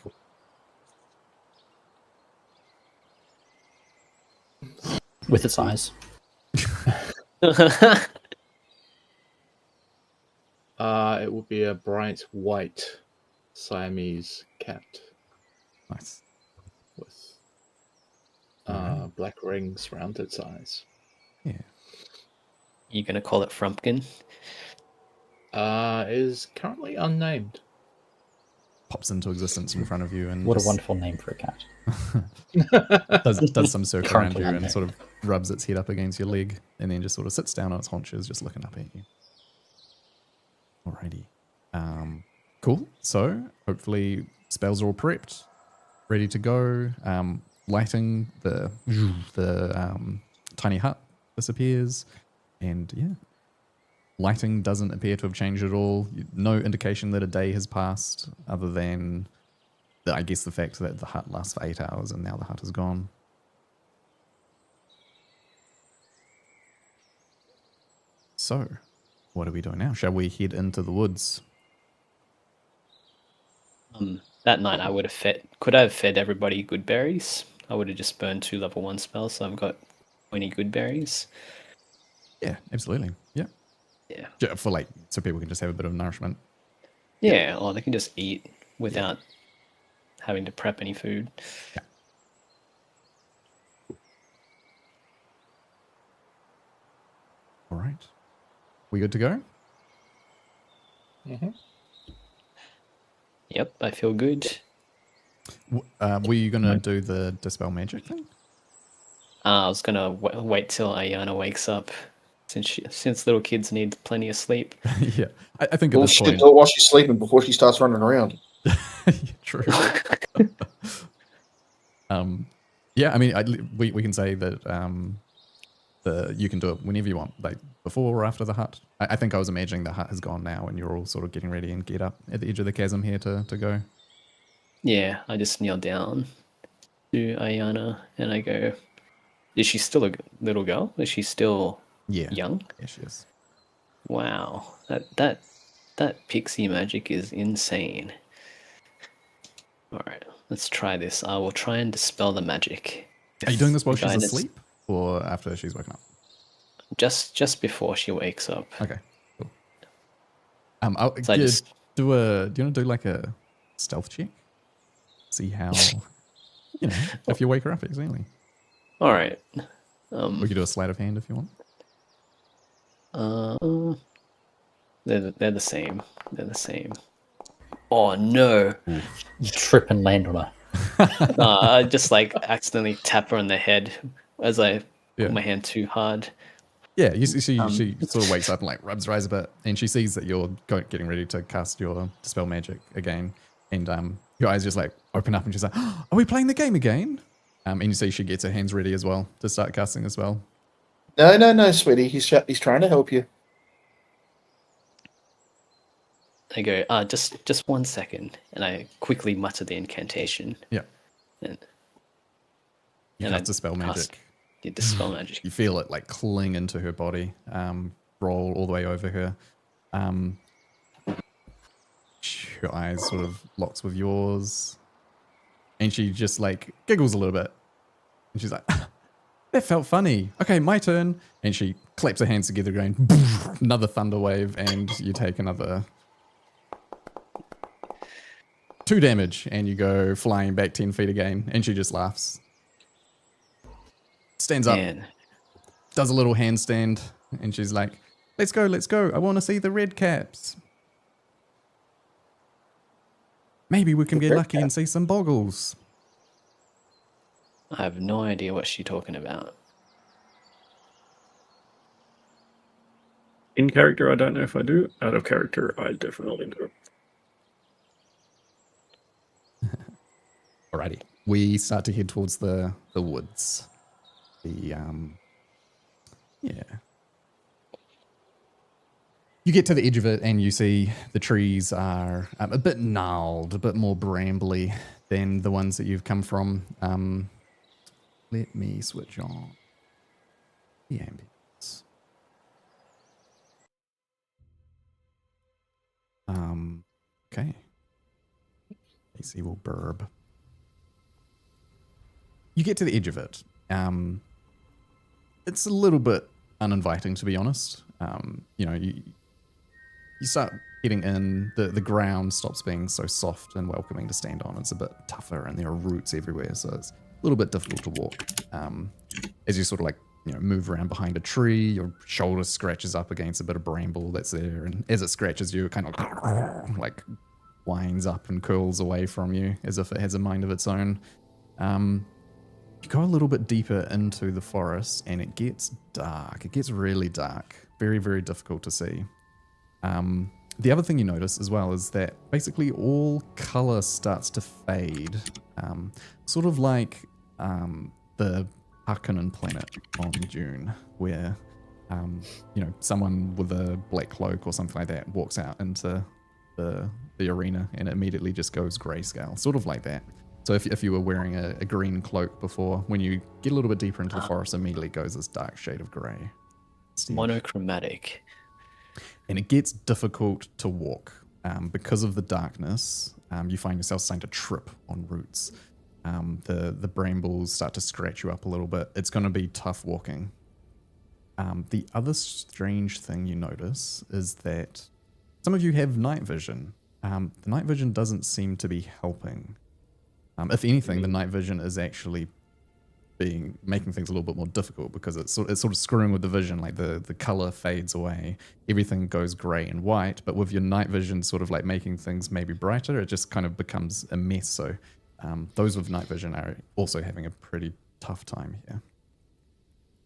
With its eyes. It would be a bright white Siamese cat Nice. with Alright. black rings around its eyes. Yeah. You gonna call it Frumpkin? Is currently unnamed. Pops into existence in front of you and What a just wonderful name for a cat. does some circle around Currently you and unnamed. sort of rubs its head up against your leg and then just sort of sits down on its haunches, just looking up at you. Alrighty. Cool. So hopefully spells are all prepped, ready to go. Lighting, the tiny hut disappears, and yeah, lighting doesn't appear to have changed at all. No indication that a day has passed, other than I guess the fact that the hut lasts for 8 hours and now the hut is gone. So, what are we doing now? Shall we head into the woods? That night I would have could I have fed everybody good berries? I would have just burned 2 level 1 spells, so I've got 20 good berries. Yeah, absolutely. Yeah. Yeah. For like, so people can just have a bit of nourishment. Yeah, or they can just eat without having to prep any food. Yeah. All right. We good to go? Mm-hmm. Yep, I feel good. Were you going to do the dispel magic thing? I was gonna wait till Ayana wakes up, since little kids need plenty of sleep. Yeah. I think at Well, this she point... should do it while she's sleeping before she starts running around. True. Yeah, I mean, we can say that you can do it whenever you want, like before or after the hut. I think I was imagining the hut has gone now and you're all sort of getting ready and get up at the edge of the chasm here to go. Yeah, I just kneel down to Ayana and I go, is she still a little girl? Is she still young? Yeah, she is. Wow, that pixie magic is insane. All right, let's try this. I will try and dispel the magic. Are you doing this while The she's guidance- asleep or after she's woken up? Just before she wakes up. Okay, cool. So I just do you want to do like a stealth check? See how, if you wake her up accidentally. all right. We could do a sleight of hand if you want. They're the same. They're the same. Oh no! You trip and land on her. I just like accidentally tap her on the head as I Yeah. put my hand too hard. Yeah, she sort of wakes up and like rubs her eyes a bit, and she sees that you're getting ready to cast your dispel magic again, and your eyes just like open up, and she's like, "Are we playing the game again?" And you see she gets her hands ready as well to start casting as well. No, sweetie. He's trying to help you. I go, just 1 second, and I quickly mutter the incantation. Yeah. And You And cast I dispel cast- magic. you dispel magic. You feel it like cling into her body, roll all the way over her. Her eyes sort of locks with yours, and she just like giggles a little bit, and she's like, "That felt funny. Okay, my turn." And she claps her hands together, going, another thunder wave, and you take another 2 damage, and you go flying back 10 feet again. And she just laughs, stands up, Man, does a little handstand, and she's like, let's go, I want to see the red caps. Maybe we can The get red lucky and see some boggles. I have no idea what she's talking about. In character, I don't know if I do. Out of character, I definitely do. Alrighty, we start to head towards the woods. Yeah. You get to the edge of it and you see the trees are a bit gnarled, a bit more brambly than the ones that you've come from. Let me switch on the ambience. Okay. AC will burb. You get to the edge of it. It's a little bit uninviting, to be honest. You start heading in, the ground stops being so soft and welcoming to stand on. It's a bit tougher, and there are roots everywhere, so it's a little bit difficult to walk. As you sort of like, move around behind a tree, your shoulder scratches up against a bit of bramble that's there, and as it scratches you, it kind of like winds up and curls away from you as if it has a mind of its own. You go a little bit deeper into the forest, and it gets dark. It gets really dark. Very, very difficult to see. The other thing you notice as well is that basically all color starts to fade. Sort of like the Harkonnen planet on Dune, where someone with a black cloak or something like that walks out into the arena and it immediately just goes grayscale, sort of like that. So if you were wearing a green cloak before, when you get a little bit deeper into the forest, immediately goes this dark shade of gray. Monochromatic. And it gets difficult to walk because of the darkness. You find yourself starting to trip on roots. The brambles start to scratch you up a little bit. It's going to be tough walking. The other strange thing you notice is that some of you have night vision. The night vision doesn't seem to be helping. If anything, the night vision is actually making things a little bit more difficult, because it's sort of screwing with the vision. Like the color fades away, everything goes gray and white, but with your night vision sort of like making things maybe brighter, it just kind of becomes a mess. So those with night vision are also having a pretty tough time here.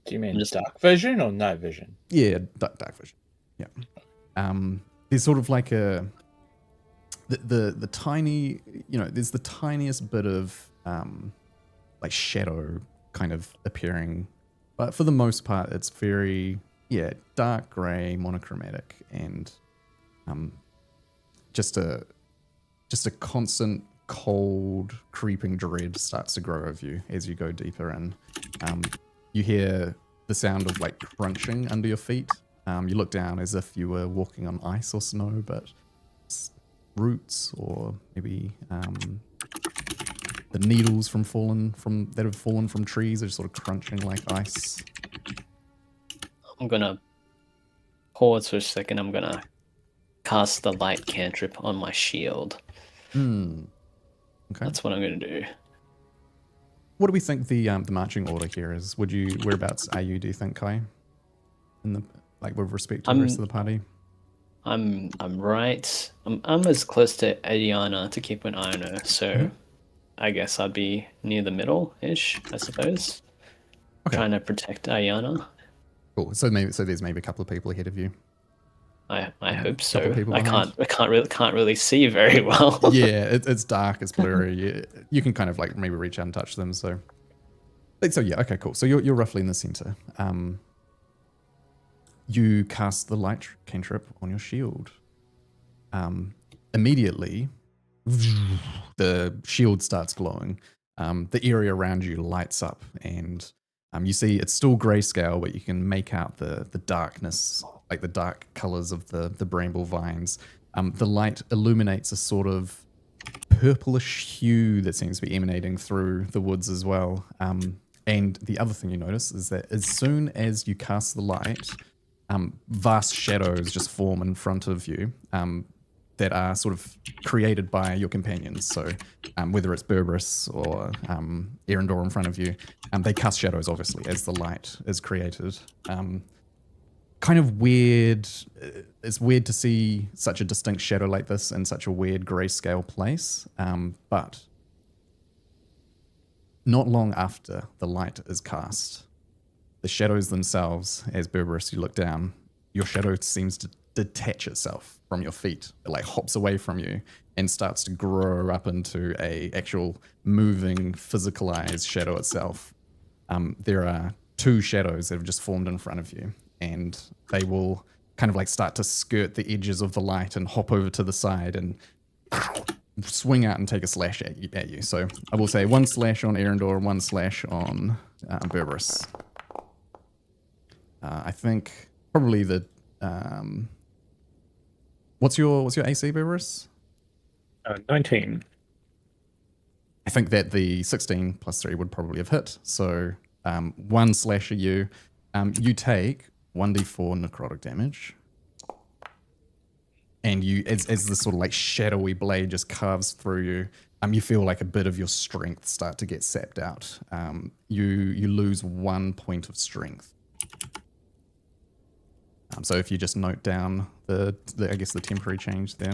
Do you mean just dark vision or night vision? Yeah, dark vision. Yeah. There's sort of like the tiny, there's the tiniest bit of like shadow kind of appearing, but for the most part it's very dark gray, monochromatic, and just a constant cold creeping dread starts to grow over you as you go deeper in. You hear the sound of like crunching under your feet. You look down as if you were walking on ice or snow, but it's roots, or maybe the needles that have fallen from trees are just sort of crunching like ice. I'm gonna pause for a second. I'm gonna cast the light cantrip on my shield. Okay. That's what I'm gonna do. What do we think the marching order here is? Whereabouts are you, do you think, Kai? With respect to the rest of the party? I'm right. I'm as close to Adiana to keep an eye on her, so I guess I'd be near the middle-ish, I suppose. Okay. Trying to protect Ayana. Cool. So there's maybe a couple of people ahead of you. I hope so. I can't really see very well. Yeah, it's dark, it's blurry. You can kind of like maybe reach out and touch them. So yeah, okay, cool. So you're roughly in the center. You cast the light cantrip on your shield. Immediately, the shield starts glowing. The area around you lights up, and you see it's still grayscale, but you can make out the darkness, like the dark colors of the bramble vines. The light illuminates a sort of purplish hue that seems to be emanating through the woods as well. And the other thing you notice is that as soon as you cast the light, vast shadows just form in front of you that are sort of created by your companions. So whether it's Berberis or Erendor in front of you, they cast shadows, obviously, as the light is created. Kind of weird. It's weird to see such a distinct shadow like this in such a weird grayscale place. But not long after the light is cast, the shadows themselves, as Berberis, you look down, your shadow seems to detach itself from your feet. It like hops away from you and starts to grow up into a actual moving, physicalized shadow itself. There are two shadows that have just formed in front of you, and they will kind of like start to skirt the edges of the light and hop over to the side and swing out and take a slash at you. So I will say 1 slash on Erendor, 1 slash on Berberis. I think probably the what's your AC, Berberis? 19. I think that the 16 plus 3 would probably have hit. So 1 slash at you. You take 1d4 necrotic damage. and you, as this sort of like shadowy blade just carves through you, you feel like a bit of your strength start to get sapped out. You lose 1 point of strength. So if you just note down the I guess the temporary change there.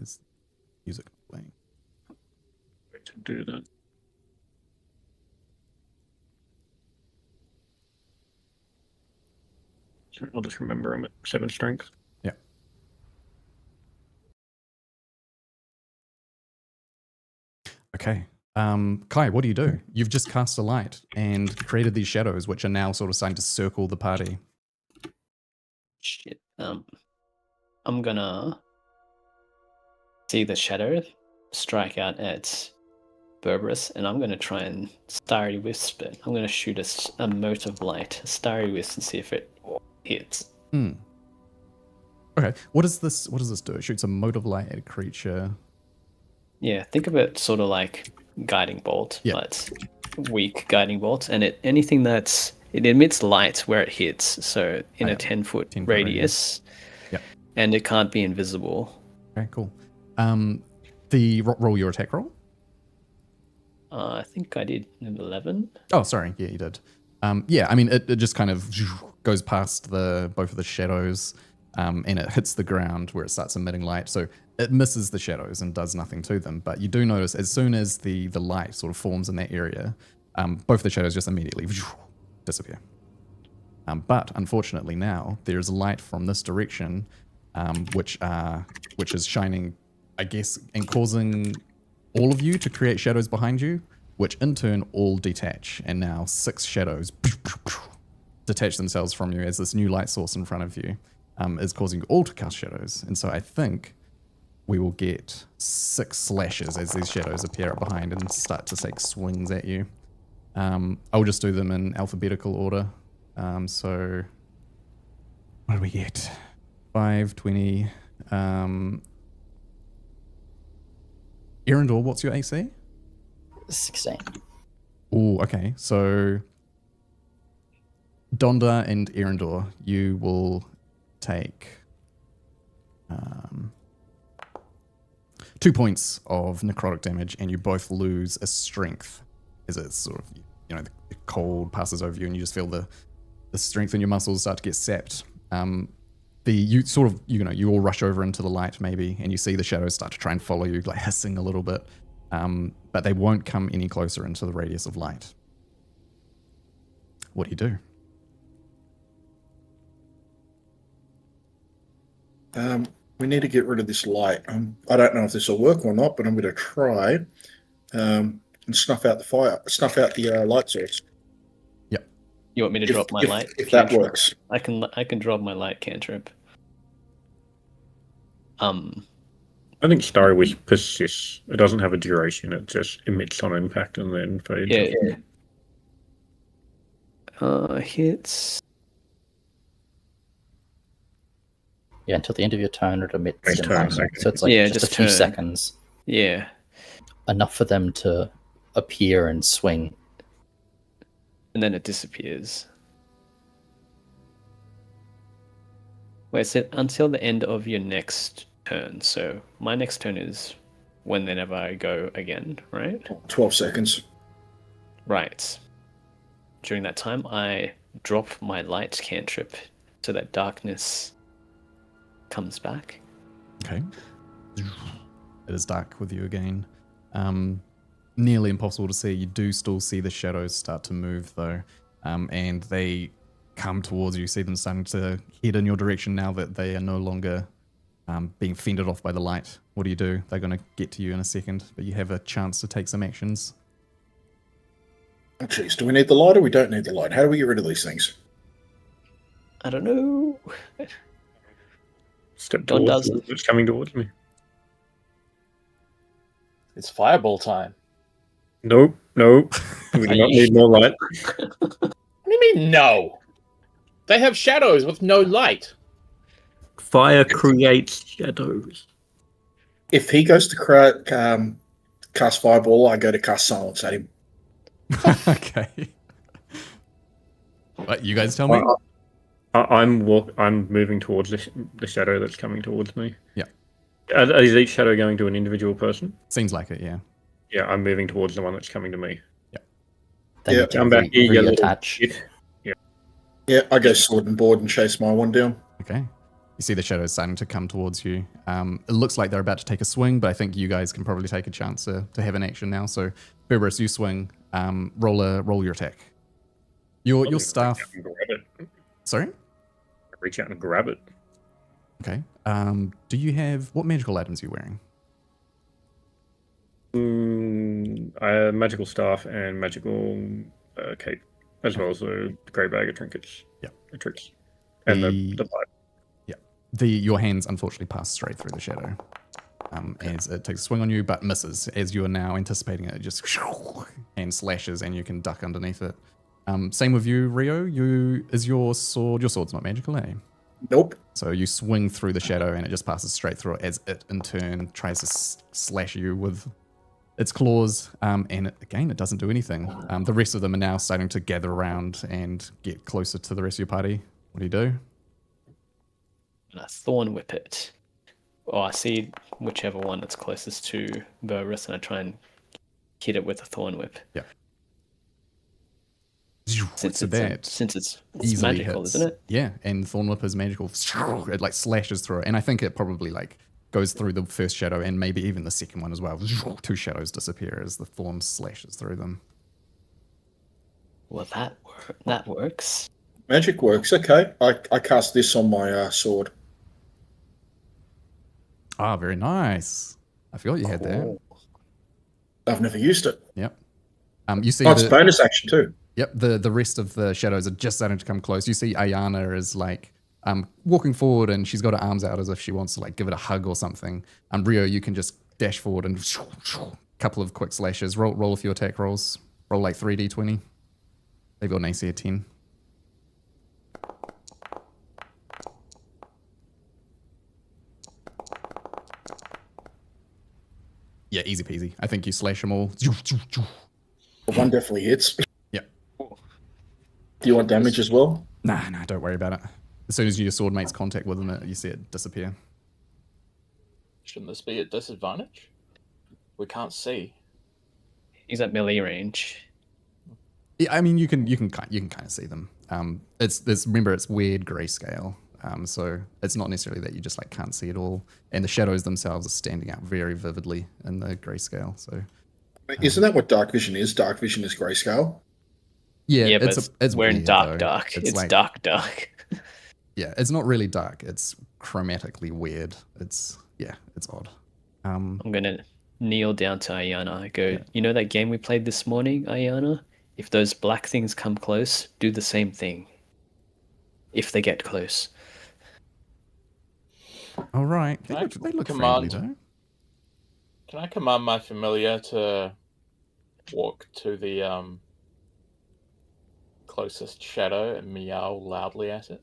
Is music playing? To do that. I'll just remember I'm at 7 strength. Yeah. Okay. Kai, what do you do? You've just cast a light and created these shadows, which are now sort of starting to circle the party. Shit. I'm gonna see the shadow strike out at Berberus, and I'm gonna try and starry wisp it. I'm gonna shoot a mote of light, a starry wisp, and see if it hits. Okay. What does this do? It shoots a mote of light at a creature. Yeah, think of it sort of like guiding bolt, Yeah. but weak guiding bolt, and it emits light where it hits, so in a 10-foot 10-foot radius. Yep. And it can't be invisible. Okay, cool. Roll your attack roll. I think I did 11. Oh, sorry. Yeah, you did. Yeah, I mean, it just kind of goes past both of the shadows, and it hits the ground where it starts emitting light. So it misses the shadows and does nothing to them. But you do notice as soon as the light sort of forms in that area, both the shadows just immediately disappear. But unfortunately now there's light from this direction, which is shining, I guess, and causing all of you to create shadows behind you, which in turn all detach, and now 6 shadows detach themselves from you as this new light source in front of you is causing you all to cast shadows. And so I think we will get 6 slashes as these shadows appear up behind and start to take swings at you. I'll just do them in alphabetical order. So what do we get? 5, 20. Erendor, what's your AC? 16. Oh, okay. So Donda and Erendor, you will take 2 points of necrotic damage, and you both lose a strength as it's sort of, the cold passes over you, and you just feel the strength in your muscles start to get sapped. You all rush over into the light maybe, and you see the shadows start to try and follow you, like hissing a little bit, but they won't come any closer into the radius of light. What do you do? We need to get rid of this light. I don't know if this will work or not, but I'm going to try and snuff out the light source. Yep. You want me to drop my light? If that cantrip? works. I can drop my light cantrip. I think Starry Wisp persists. It doesn't have a duration. It just emits on impact and then fades. Yeah. Hits. Yeah, until the end of your turn, it emits Next turn, impact. okay. So it's like Yeah, just a just few turn. seconds. Yeah. Enough for them to appear and swing. And then it disappears. Wait, so until the end of your next turn. So my next turn is whenever I go again, right? 12 seconds. Right. During that time, I drop my light cantrip so that darkness comes back. Okay. It is dark with you again. Nearly impossible to see. You do still see the shadows start to move though, and they come towards you. You see them starting to head in your direction now that they are no longer being fended off by the light. What do you do? They're going to get to you in a second, but you have a chance to take some actions. Oh, jeez, do we need the light or we don't need the light? How do we get rid of these things? I don't know. Step Don towards does it. It's coming towards me. It's fireball time. Nope. We do not need more light. What do you mean, no? They have shadows with no light. Fire creates shadows. If he goes to cast fireball, I go to cast silence at him. Okay. What, you guys tell me? I'm moving towards the shadow that's coming towards me. Yeah. Is each shadow going to an individual person? Seems like it, yeah. Yeah, I'm moving towards the one that's coming to me. They Yeah, need to I'm back here, you little reattach. shit. Yeah, I go sword and board and chase my one down. Okay. You see the shadows starting to come towards you. It looks like they're about to take a swing, but I think you guys can probably take a chance to have an action now. So, Berberus, you swing. Roll your attack. Your staff. Reach out and grab it. Sorry. Reach out and grab it. Okay. Do you have what magical items are you wearing? I have magical staff and magical cape, as well as the grey bag of trinkets. Yeah. Tricks. And the pipe. Your hands unfortunately pass straight through the shadow as it takes a swing on you, but misses as you are now anticipating it. Just and slashes, and you can duck underneath it. Same with you, Rio. Is your sword? Your sword's not magical, eh? Nope. So you swing through the shadow, and it just passes straight through it as it in turn tries to slash you with its claws. And it doesn't do anything. The rest of them are now starting to gather around and get closer to the rest of your party. What do you do? And I thorn whip it. Or I see whichever one that's closest to Berberus, and I try and hit it with a thorn whip. Yeah. Since So it's easily magical, hits. isn't it? Yeah, and Thorn Whip is magical. It like slashes through it, and I think it probably like goes through the first shadow and maybe even the second one as well. 2 shadows disappear as the thorn slashes through them. Well, that works. Magic works. Okay. I cast this on my sword. Ah, very nice. I forgot you had that. I've never used it. Yep. You see Oh, it's a bonus action too. Yep, the rest of the shadows are just starting to come close. You see Ayana is like walking forward, and she's got her arms out as if she wants to like give it a hug or something. Rio, you can just dash forward and couple of quick slashes. Roll a few attack rolls. Roll like 3d20. They've got an AC of 10. Yeah, easy peasy. I think you slash them all. One definitely hits. Yeah. Do you want damage as well? Nah, don't worry about it. As soon as your sword makes contact with it, you see it disappear. Shouldn't this be at disadvantage? We can't see. He's at melee range. Yeah, I mean you can kind of see them. Remember it's weird grayscale. So it's not necessarily that you just like can't see it all, and the shadows themselves are standing out very vividly in the grayscale. So isn't that what dark vision is? Dark vision is grayscale. Yeah, but it's we're in weird, dark, though. dark. It's like, dark. Yeah, it's not really dark. It's chromatically weird. It's odd. I'm gonna kneel down to Ayana. I go, You know that game we played this morning, Ayana? If those black things come close, do the same thing. If they get close. All right. They look friendly, though. Can I command my familiar to walk to the closest shadow and meow loudly at it?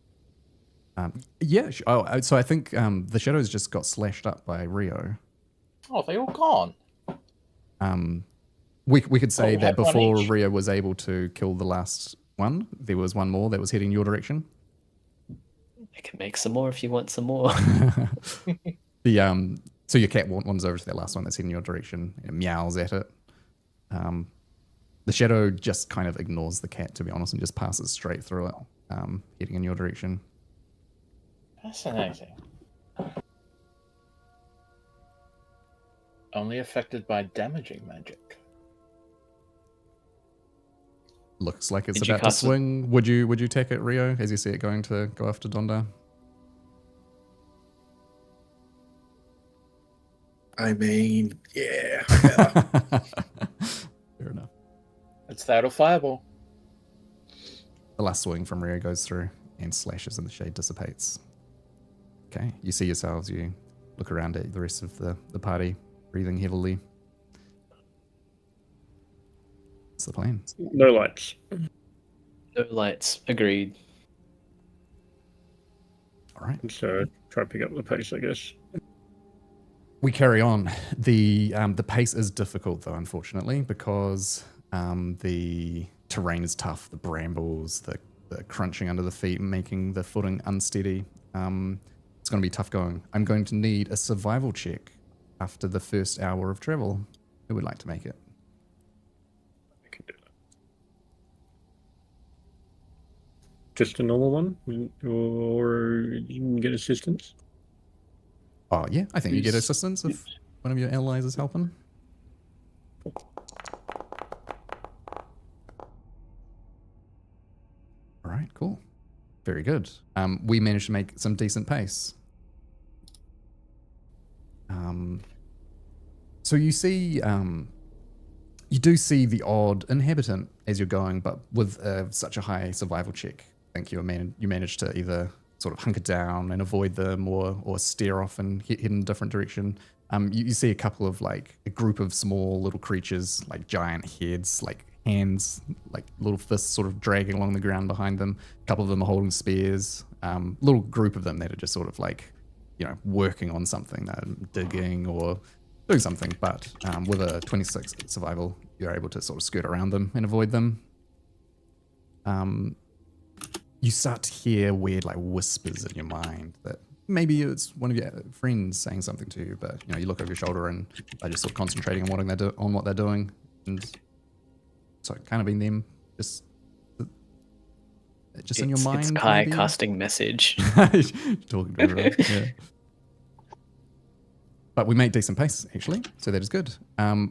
Yeah. So I think the shadows just got slashed up by Rio. Oh, they all gone. We could say that have one before each. Rio was able to kill the last one, there was one more that was heading your direction. I can make some more if you want some more. So your cat wanders over to that last one that's heading your direction and meows at it. The shadow just kind of ignores the cat, to be honest, and just passes straight through it, heading in your direction. Fascinating. Only affected by damaging magic. Looks like it's Did you about to cast it? swing. Would you attack it, Rio, as you see it going to go after Donda? I mean, yeah. Fair enough. It's that or fireball. The last swing from Rio goes through and slashes and the shade dissipates. Okay, you see yourselves, you look around at the rest of the party, breathing heavily. What's the plan? No lights. No lights. Agreed. All right. So try to pick up the pace, I guess. We carry on. The pace is difficult, though, unfortunately, because the terrain is tough. The brambles, the the crunching under the feet, making the footing unsteady. It's going to be tough going. I'm going to need a survival check after the first hour of travel. Who would like to make it? I can do that. Just a normal one, or you can get assistance. Oh, yeah, I think you get assistance if one of your allies is helping. All right, cool. Very good. We managed to make some decent pace. So you see, you do see the odd inhabitant as you're going, but with such a high survival check, I think you managed to either sort of hunker down and avoid them or steer off and head in a different direction. You see a couple of like a group of small little creatures, like giant heads, like hands, like little fists sort of dragging along the ground behind them. A couple of them are holding spears. Little group of them that are just sort of like, you know, working on something, digging or doing something. But with a 26 survival, you're able to sort of skirt around them and avoid them. You start to hear weird like whispers in your mind that maybe it's one of your friends saying something to you, but you know, you look over your shoulder and they're just sort of concentrating on what they're doing, and so it kind of been them just in your mind. It's Kai casting message. Talking to everyone. Yeah. But we made decent pace actually, so that is good.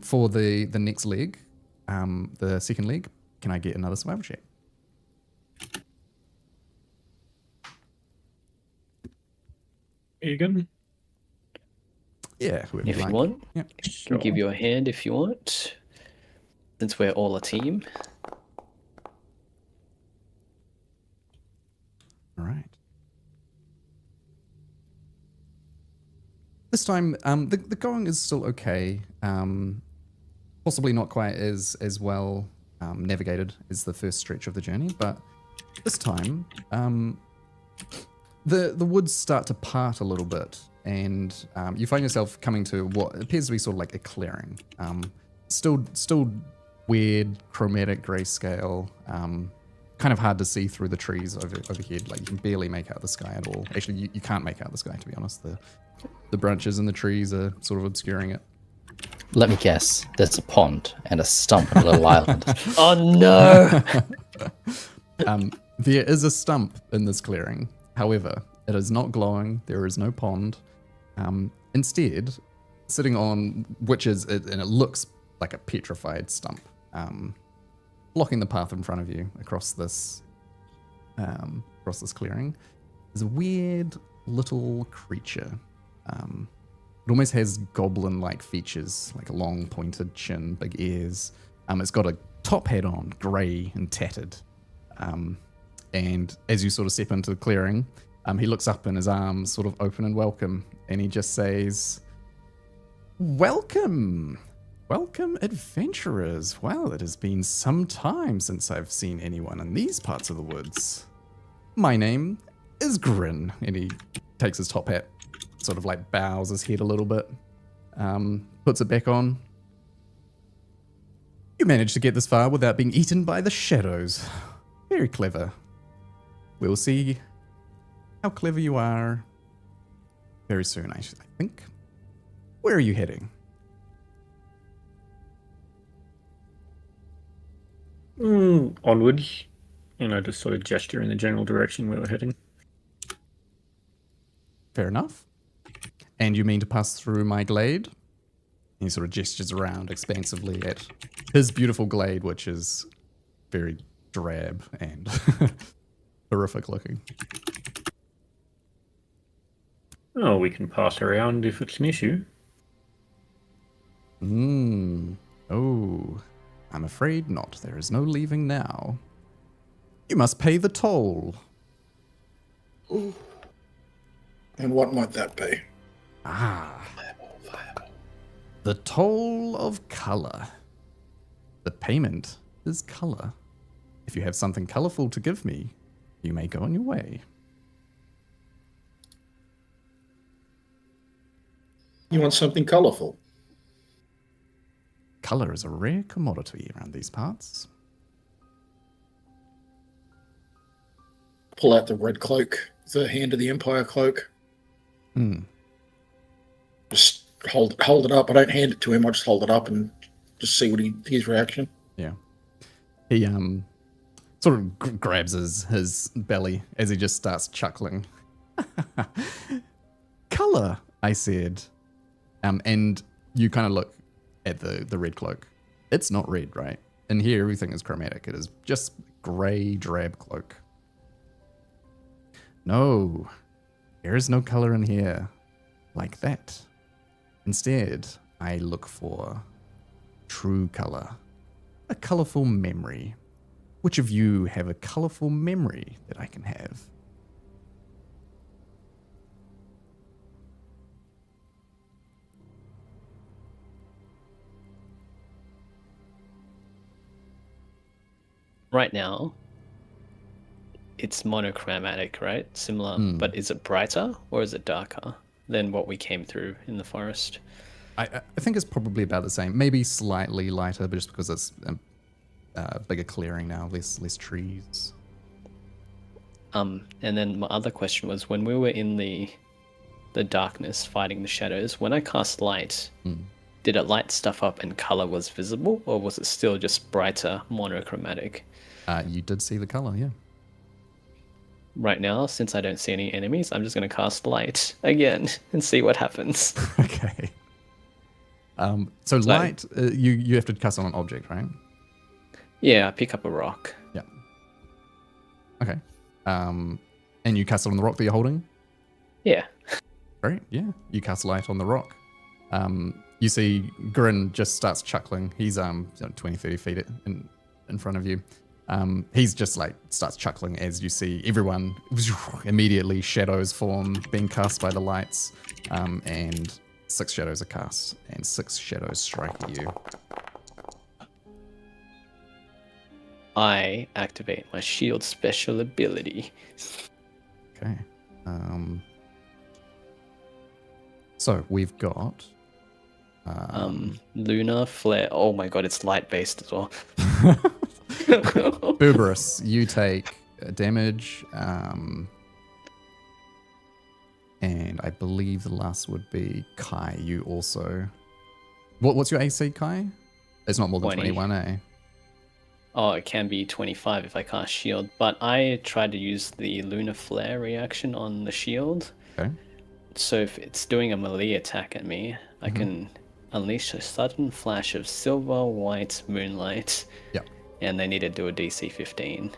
For the next leg, the second leg, can I get another survival check? You can. Yeah, if you want. Yep. I'll give you a hand if you want, since we're all a team. All right. This time, the going is still okay. Possibly not quite as well navigated as the first stretch of the journey, but this time, the woods start to part a little bit, and you find yourself coming to what appears to be sort of like a clearing. Still weird chromatic grayscale. Kind of hard to see through the trees overhead. Like you can barely make out the sky at all. Actually, you can't make out the sky, to be honest. The branches and the trees are sort of obscuring it. Let me guess. There's a pond and a stump and a little island. Oh no! There is a stump in this clearing. However, it is not glowing. There is no pond. Instead, sitting on and it looks like a petrified stump, blocking the path in front of you across this clearing, is a weird little creature. It almost has goblin-like features, like a long pointed chin, big ears. It's got a top hat on, grey and tattered. And as you sort of step into the clearing, he looks up and his arms sort of open and welcome, and he just says, "Welcome! Welcome, adventurers. Well, it has been some time since I've seen anyone in these parts of the woods. My name is Grin," and he takes his top hat, sort of like bows his head a little bit, puts it back on. "You managed to get this far without being eaten by the shadows. Very clever. We'll see how clever you are very soon, I think. Where are you heading?" Onwards. And I just sort of gesture in the general direction where we're heading. Fair enough. "And you mean to pass through my glade?" He sort of gestures around expansively at his beautiful glade, which is very drab and horrific looking. Oh, we can pass around if it's an issue. Oh, I'm afraid not. There is no leaving now. You must pay the toll. Ooh. And what might that be? The toll of color. The payment is color. If you have something colorful to give me, you may go on your way. You want something colorful? Color is a rare commodity around these parts. pull out the red cloak, the Hand of the Empire cloak. Just hold it up. I don't hand it to him. I just hold it up and just see what his reaction. Yeah. He sort of grabs his belly as he just starts chuckling. Color, I said. And you kind of look at the red cloak. It's not red, right? In here, everything is chromatic. It is just grey, drab cloak. No, there is no color in here like that. Instead, I look for true color, a colorful memory. Which of you have a colorful memory that I can have? Right now, it's monochromatic, right? Similar, but is it brighter or is it darker than what we came through in the forest? I think it's probably about the same. Maybe slightly lighter, but just because it's a bigger clearing now, less trees. And then my other question was, when we were in the darkness fighting the shadows, when I cast light, did it light stuff up and color was visible, or was it still just brighter monochromatic? You did see the color, yeah. Right now, since I don't see any enemies, I'm just going to cast light again and see what happens. Okay. So light, you have to cast on an object, right? Yeah, I pick up a rock. Yeah. Okay. And you cast it on the rock that you're holding? Yeah. Great, yeah. You cast light on the rock. You see Grin just starts chuckling. He's 20, 30 feet in front of you. He's just like starts chuckling as you see everyone immediately shadows form being cast by the lights, and 6 shadows are cast and 6 shadows strike at you. I activate my shield special ability. Okay. So we've got Lunar Flare. Oh my god, it's light based as well. Berberus, you take damage, and I believe the last would be Kai. You also. What's your AC, Kai? It's not more than 20. 21, eh? Oh, it can be 25 if I cast shield, but I tried to use the Lunar Flare reaction on the shield. Okay. So if it's doing a melee attack at me, I can unleash a sudden flash of silver, white moonlight. Yep. And they need to do a DC 15.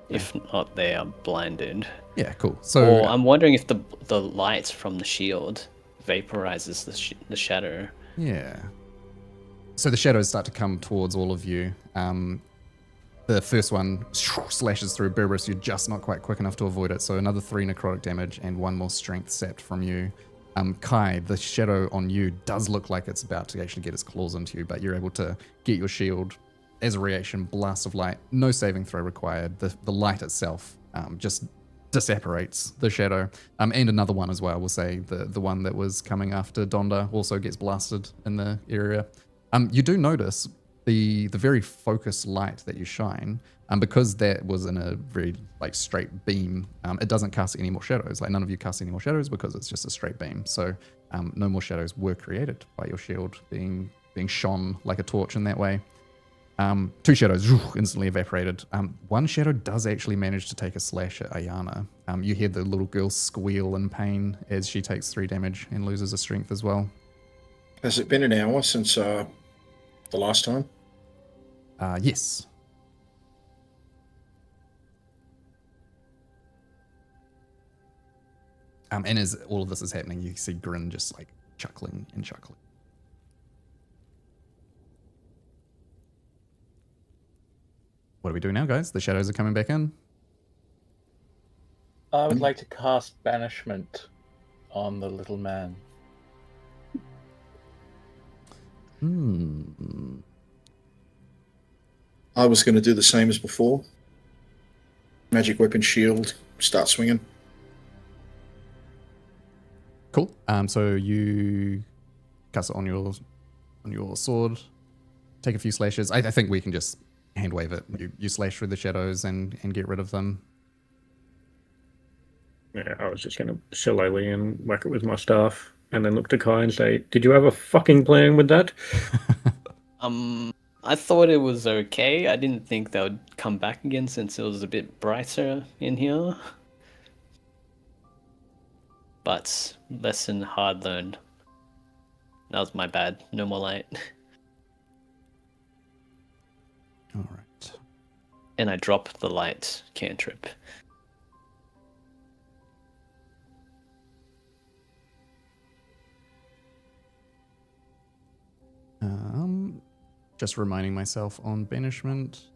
If not, they are blinded. Yeah, cool. So Or I'm wondering if the light from the shield vaporizes the shadow. yeah. So the shadows start to come towards all of you. The first one slashes through Berberus. You're just not quite quick enough to avoid it. So another 3 necrotic damage and 1 more strength sapped from you. Kai, the shadow on you does look like it's about to actually get its claws into you, but you're able to get your shield as a reaction, blast of light, no saving throw required. The light itself just disapparates the shadow. And another one as well, we'll say the one that was coming after Donda also gets blasted in the area. You do notice the very focused light that you shine, because that was in a very like straight beam, it doesn't cast any more shadows. Like none of you cast any more shadows because it's just a straight beam. So no more shadows were created by your shield being shone like a torch in that way. 2 shadows instantly evaporated. 1 shadow does actually manage to take a slash at Ayana. You hear the little girl squeal in pain as she takes 3 damage and loses a strength as well. Has it been an hour since the last time? Yes. And as all of this is happening, you see Grin just like chuckling and chuckling. What do we do now, guys? The shadows are coming back in. I would like to cast Banishment on the little man. I was going to do the same as before. Magic weapon shield, start swinging. Cool. So you cast it on your sword, take a few slashes. I think we can just hand wave it. You slash through the shadows and get rid of them. Yeah, I was just going to shillelagh and whack it with my staff, and then look to Kai and say, "Did you have a fucking plan with that?" I thought it was okay. I didn't think they would come back again since it was a bit brighter in here. But lesson hard learned. That was my bad. No more light. All right. And I dropped the light cantrip. Just reminding myself on banishment.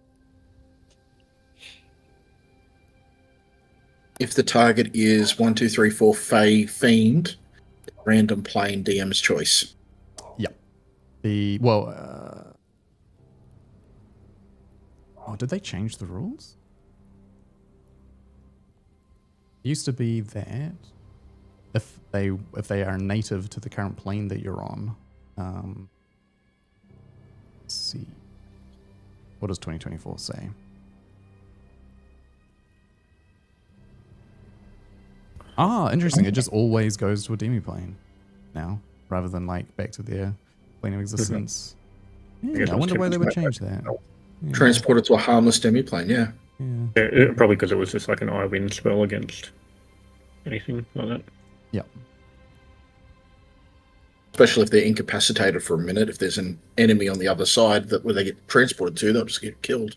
If the target is 1, 2, 3, 4 Fey Fiend, random plane DM's choice. Yep. Oh, did they change the rules? It used to be that if they are native to the current plane that you're on, let's see. What does 2024 say? Ah, interesting. It just always goes to a demiplane now, rather than like back to their plane of existence. Yeah, I wonder why they would change that. Yeah. Transported to a harmless demiplane, yeah. Yeah. Probably because it was just like an eye wind spell against anything like that. Yep. Especially if they're incapacitated for a minute. If there's an enemy on the other side that where they get transported to, they'll just get killed.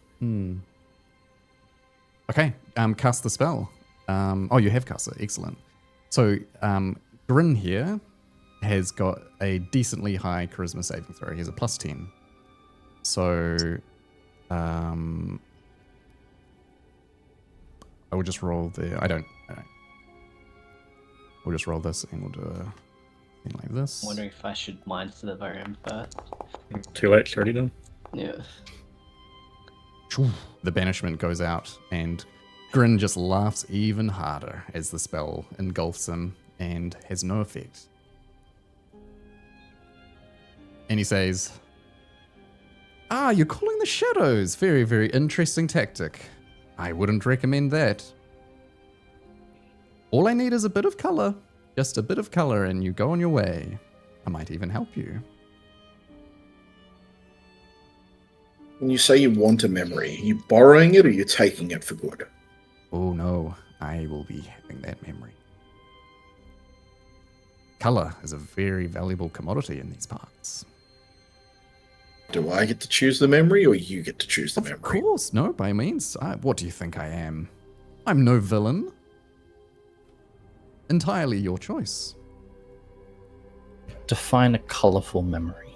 Okay, cast the spell. Oh, you have cast it. Excellent. So, Grin here has got a decently high charisma saving throw. He has a +10. So, I will just roll the... I don't. We'll just roll this and we'll do a thing like this. I'm wondering if I should mind for the variant first. Too late, it's already done. Yeah. The banishment goes out and Grin just laughs even harder as the spell engulfs him and has no effect. And he says, "Ah, you're calling the shadows. Very, very interesting tactic. I wouldn't recommend that. All I need is a bit of color. Just a bit of color and you go on your way. I might even help you." When you say you want a memory, are you borrowing it or are you taking it for good? Oh no, I will be having that memory. Color is a very valuable commodity in these parts. Do I get to choose the memory or you get to choose the memory? Of course, no, by means. What do you think I am? I'm no villain. Entirely your choice. Define a colourful memory.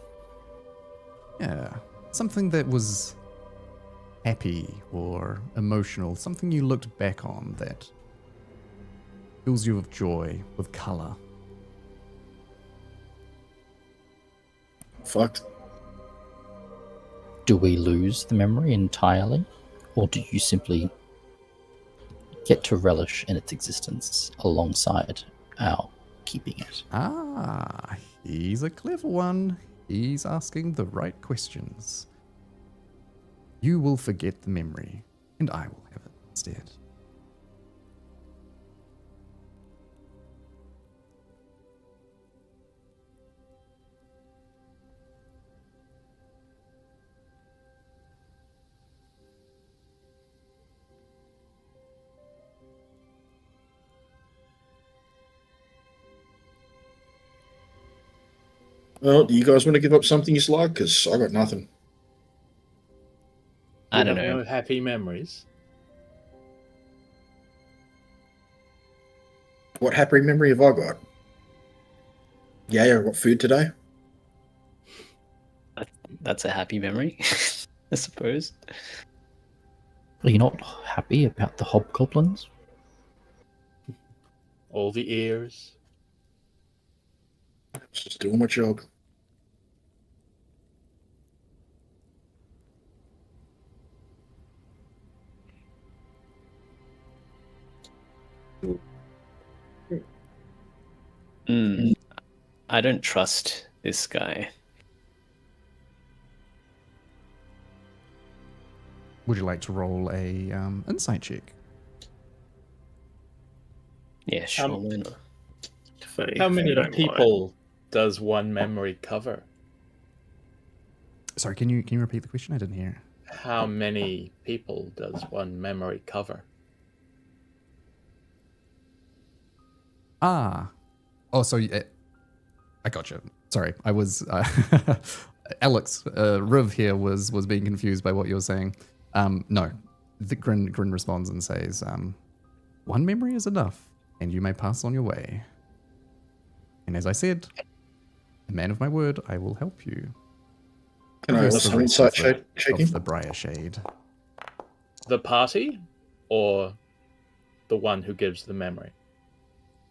Yeah, something that was happy or emotional, something you looked back on that fills you with joy, with color. Fucked. Do we lose the memory entirely, or do you simply get to relish in its existence alongside our keeping it? Ah, he's a clever one. He's asking the right questions. You will forget the memory, and I will have it instead. Well, do you guys want to give up something you like? Because I got nothing. I don't You have know. no happy memories. What happy memory have I got? Yeah, I got food today. That's a happy memory, I suppose. Are you not happy about the hobgoblins? All the ears. Just doing my job. I don't trust this guy. Would you like to roll a insight check? Yeah, sure. Why not? How many Don't people does one memory cover? Sorry, can you repeat the question? I didn't hear. How many people does one memory cover? Ah. Oh, so I gotcha. Sorry, I was Alex Riv here was being confused by what you were saying. No, the Grin responds and says, "One memory is enough, and you may pass on your way. And as I said, a man of my word, I will help you. Can I Traverse the also rest insight of checking? the Briar Shade. The party or the one who gives the memory?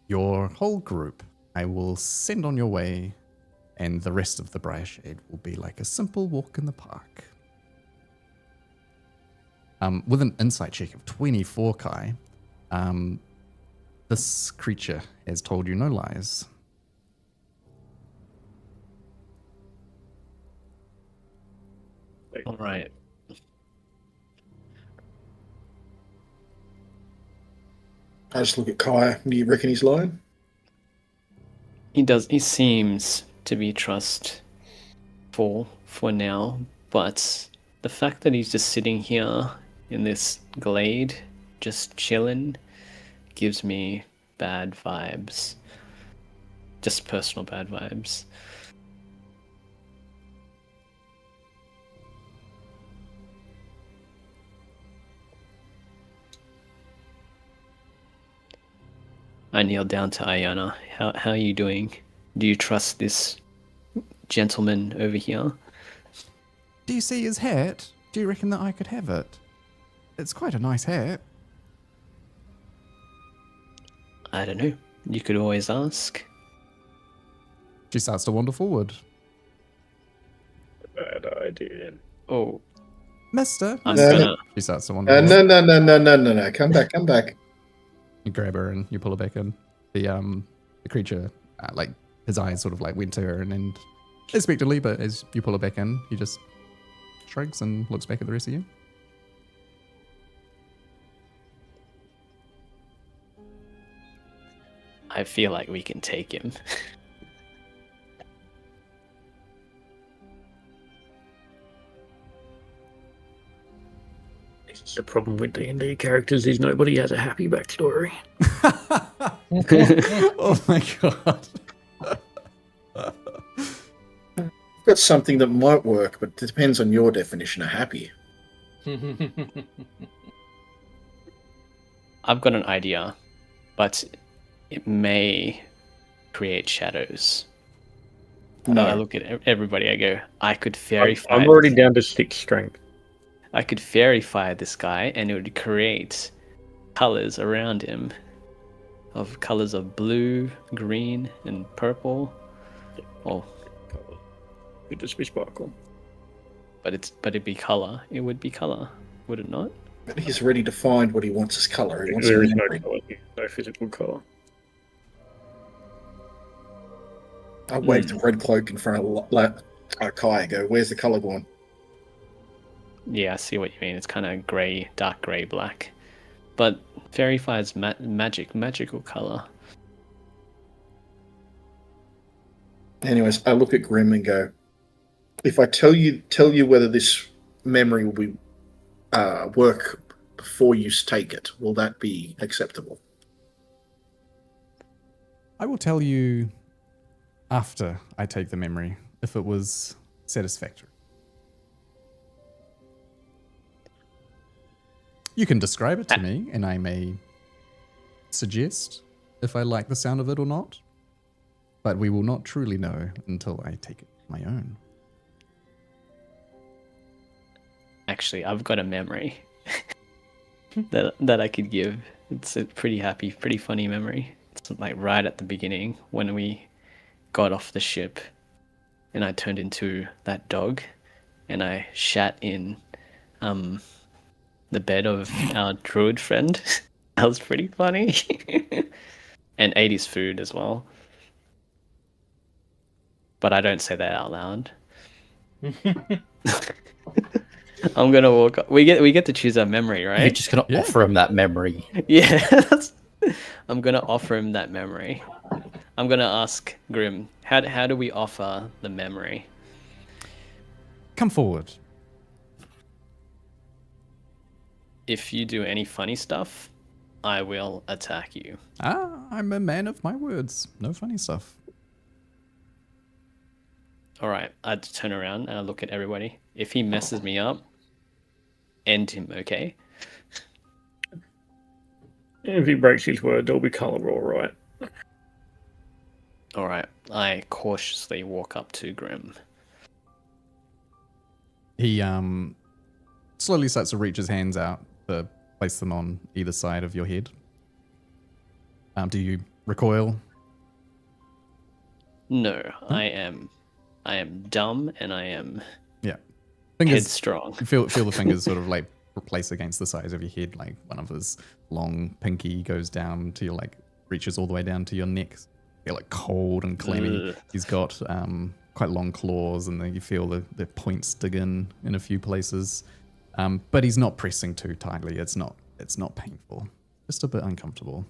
Your whole group, I will send on your way, and the rest of the Briar Shade will be like a simple walk in the park." With an insight check of 24, Kai, this creature has told you no lies. All right. I just look at Kai. Do you reckon he's lying? He does. He seems to be trustful for now, but the fact that he's just sitting here in this glade, just chilling, gives me bad vibes. Just personal bad vibes. I kneel down to Ayana. How are you doing? Do you trust this gentleman over here? Do you see his hat? Do you reckon that I could have it? It's quite a nice hat. I don't know. You could always ask. She starts to wander forward. Bad idea. Oh, Mister, I'm No, gonna. she starts to wander forward. No. Come back. You grab her and you pull her back in. The creature, like his eyes sort of like went to her and unexpectedly, but as you pull her back in, he just shrugs and looks back at the rest of you. I feel like we can take him. It's the problem with D&D characters is nobody has a happy backstory. Oh my god. I've got something that might work, but it depends on your definition of happy. I've got an idea, but it may create shadows. No. I look at everybody. I go, I could fairy fire. I'm already down to 6 strength. I could fairy fire this guy, and it would create colors around him, of colors of blue, green, and purple. Oh, It'd just be sparkle. but it'd be color. It would be color, would it not? But he's already defined what he wants as colour. He wants There a is no memory. colour here, no physical colour. I wave the red cloak in front of Kai and go, "Where's the colour gone?" Yeah, I see what you mean. It's kind of grey, dark grey, black. But fairy fire's magical color. Anyways, I look at Grim and go, "If I tell you whether this memory will be work before you take it, will that be acceptable?" I will tell you after I take the memory if it was satisfactory. You can describe it to me, and I may suggest if I like the sound of it or not. But we will not truly know until I take it my own. Actually, I've got a memory that I could give. It's a pretty funny memory. It's like right at the beginning when we got off the ship, and I turned into that dog, and I shat in the bed of our druid friend. That was pretty funny. And ate his food as well. But I don't say that out loud. I'm gonna walk up. We get to choose our memory, You're right? just gonna Yeah. offer him that memory. Yeah. I'm gonna offer him that memory. I'm gonna ask Grim, how do we offer the memory? Come forward. If you do any funny stuff, I will attack you. I'm a man of my words. No funny stuff. All right, I turn around and I look at everybody. If he messes me up, end him, okay? If he breaks his word, there'll be colour, all right. All right, I cautiously walk up to Grim. He slowly starts to reach his hands out to place them on either side of your head. Do you recoil? No, I am dumb and I am Fingers, headstrong. Feel the fingers sort of like place against the sides of your head, like one of his long pinky goes down to your like reaches all the way down to your neck. You're like cold and clammy. Ugh. He's got quite long claws, and then you feel the points dig in a few places. But he's not pressing too tightly. It's not painful. Just a bit uncomfortable.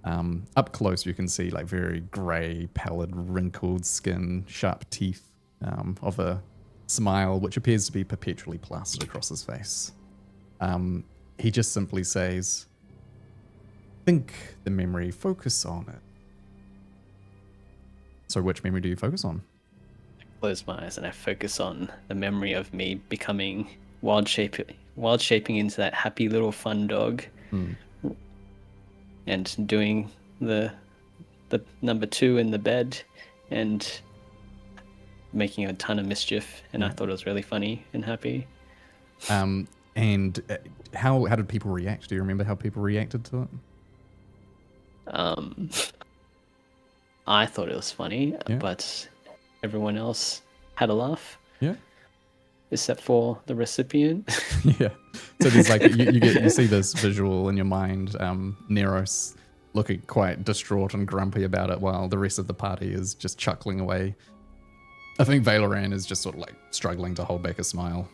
Up close, you can see like very grey, pallid, wrinkled skin, sharp teeth, of a smile which appears to be perpetually plastered across his face. He just simply says, "Think the memory, focus on it." So which memory do you focus on? I close my eyes and I focus on the memory of me becoming wild shaping into that happy little fun dog. And doing the number 2 in the bed and making a ton of mischief, and I thought it was really funny and happy. And how did people react? Do you remember how people reacted to it? I thought it was funny, but everyone else had a laugh. Yeah. Except for the recipient. Yeah. So there's like you see this visual in your mind, Neros looking quite distraught and grumpy about it while the rest of the party is just chuckling away. I think Valoran is just sort of like struggling to hold back a smile.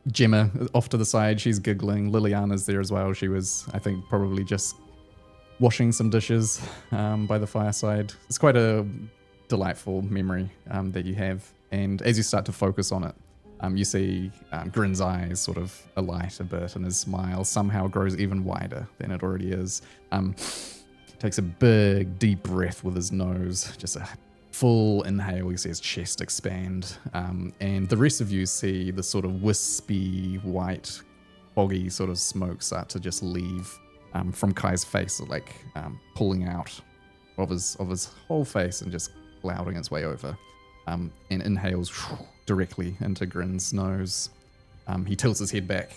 Gemma off to the side, she's giggling. Liliana's there as well. She was, I think, probably just washing some dishes by the fireside. It's quite a delightful memory that you have. And as you start to focus on it, you see Grin's eyes sort of alight a bit, and his smile somehow grows even wider than it already is. Takes a big, deep breath with his nose, just a full inhale. You see his chest expand, and the rest of you see the sort of wispy, white, foggy sort of smoke start to just leave from Kai's face, like pulling out of his whole face and just clouding its way over, and inhales directly into Grin's nose. He tilts his head back.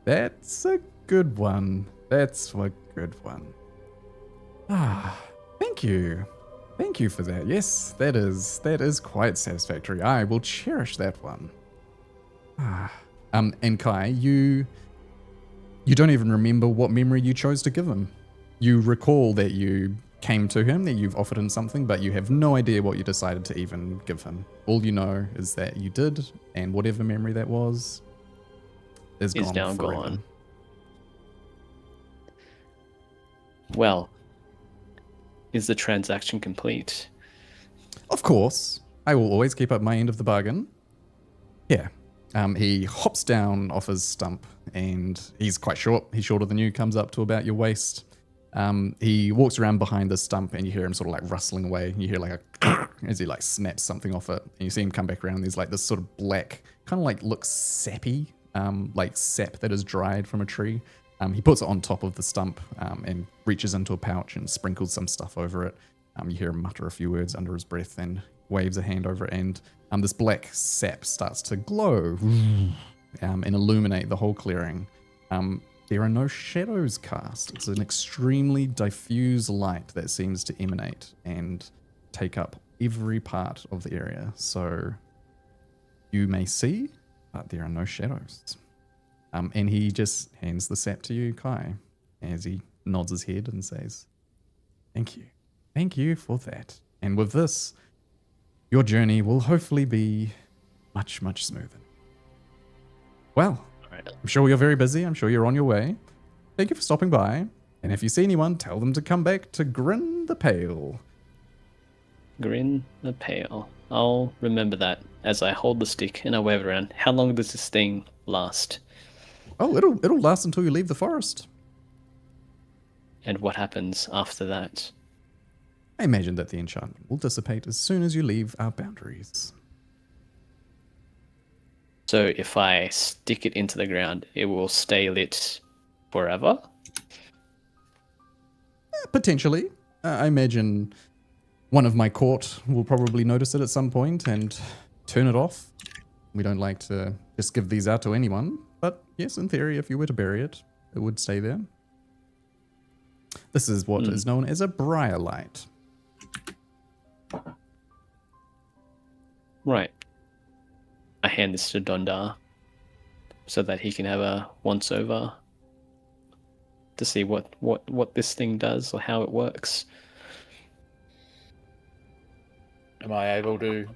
That's a good one. That's a good one. Thank you. Thank you for that. Yes, that is quite satisfactory. I will cherish that one. And Kai, you don't even remember what memory you chose to give him. You recall that you came to him, that you've offered him something, but you have no idea what you decided to even give him. All you know is that you did, and whatever memory that was is gone now forever. gone. Well, is the transaction complete? Of course. I will always keep up my end of the bargain. Yeah. He hops down off his stump, and he's quite short. He's shorter than you, comes up to about your waist. He walks around behind the stump, and you hear him sort of like rustling away. You hear like a as he like snaps something off it, and you see him come back around. There's like this sort of black, kind of like looks sappy, like sap that is dried from a tree. He puts it on top of the stump and reaches into a pouch and sprinkles some stuff over it. You hear him mutter a few words under his breath and waves a hand over it, and this black sap starts to glow and illuminate the whole clearing. There are no shadows cast. It's an extremely diffuse light that seems to emanate and take up every part of the area. So you may see, but there are no shadows. And he just hands the sap to you, Kai, as he nods his head and says, "Thank you. Thank you for that." And with this, your journey will hopefully be much, much smoother. Well, Alright. I'm sure you're very busy. I'm sure you're on your way. Thank you for stopping by. And if you see anyone, tell them to come back to Grin the Pale. Grin the Pale. I'll remember that as I hold the stick and I wave it around. How long does this thing last? Oh, it'll last until you leave the forest. And what happens after that? I imagine that the enchantment will dissipate as soon as you leave our boundaries. So if I stick it into the ground, it will stay lit forever? Potentially. I imagine one of my court will probably notice it at some point and turn it off. We don't like to just give these out to anyone. But yes, in theory, if you were to bury it, it would stay there. This is what is known as a briar light. Right. I hand this to Dondar so that he can have a once-over to see what this thing does or how it works. Am I able to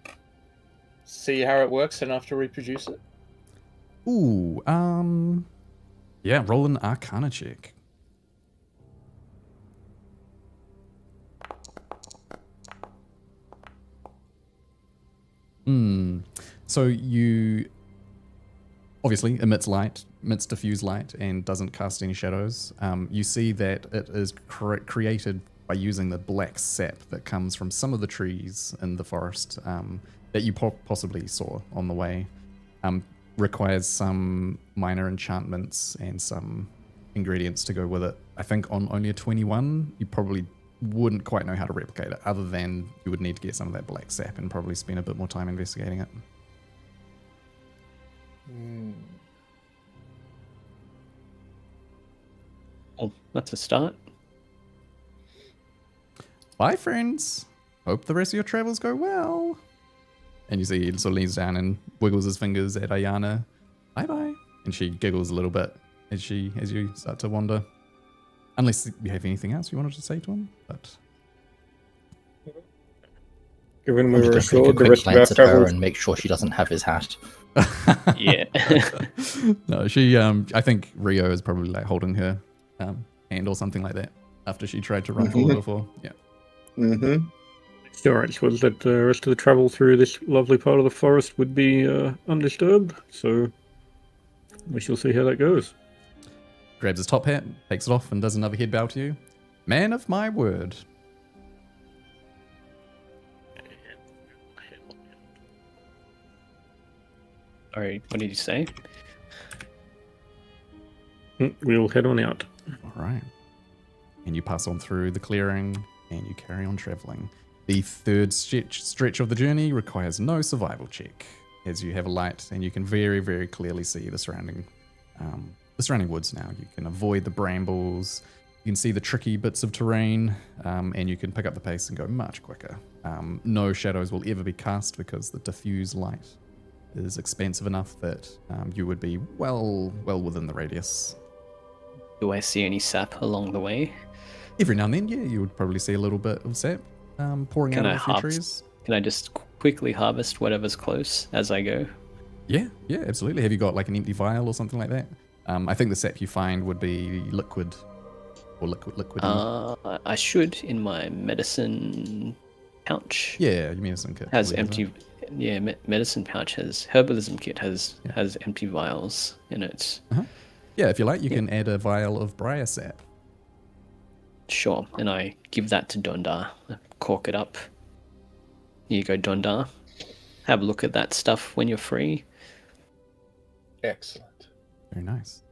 see how it works enough to reproduce it? Ooh, yeah, roll an Arcana check. So you obviously emits light, emits diffuse light, and doesn't cast any shadows. You see that it is created by using the black sap that comes from some of the trees in the forest that you possibly saw on the way. Requires some minor enchantments and some ingredients to go with it. I think on only a 21, you probably wouldn't quite know how to replicate it, other than you would need to get some of that black sap and probably spend a bit more time investigating it. Oh, that's a start. Bye, friends. Hope the rest of your travels go well. And you see he sort of leans down and wiggles his fingers at Ayana. Bye-bye. And she giggles a little bit as you start to wander. Unless you have anything else you wanted to say to him, but... Given we I'm were just going to assured the take a quick rest of our glance at her travels... and make sure she doesn't have his hat. Yeah. No, she, I think Rio is probably like holding her hand or something like that after she tried to run forward before. Yeah. Mm-hmm. Assurance was that the rest of the travel through this lovely part of the forest would be undisturbed, so we shall see how that goes. Grabs his top hat, takes it off, and does another head bow to you. Man of my word. Sorry, what did you say? We'll head on out. All right. And you pass on through the clearing, and you carry on traveling. The third stretch of the journey requires no survival check, as you have a light, and you can very, very clearly see the surrounding woods now. You can avoid the brambles, you can see the tricky bits of terrain, and you can pick up the pace and go much quicker. No shadows will ever be cast because the diffuse light is expansive enough that you would be well within the radius. Do I see any sap along the way? Every now and then, yeah, you would probably see a little bit of sap pouring out of a few trees. Can I just quickly harvest whatever's close as I go? Yeah, absolutely. Have you got like an empty vial or something like that? I think the sap you find would be liquid or liquid. I should in my medicine pouch. Yeah, your medicine kit Has probably empty. Yeah, medicine pouch has herbalism kit has empty vials in it. Yeah, if you like, you can add a vial of briar sap. Sure, and I give that to Dondar. Cork it up. Here you go, Dondar. Have a look at that stuff when you're free. Excellent. Very nice.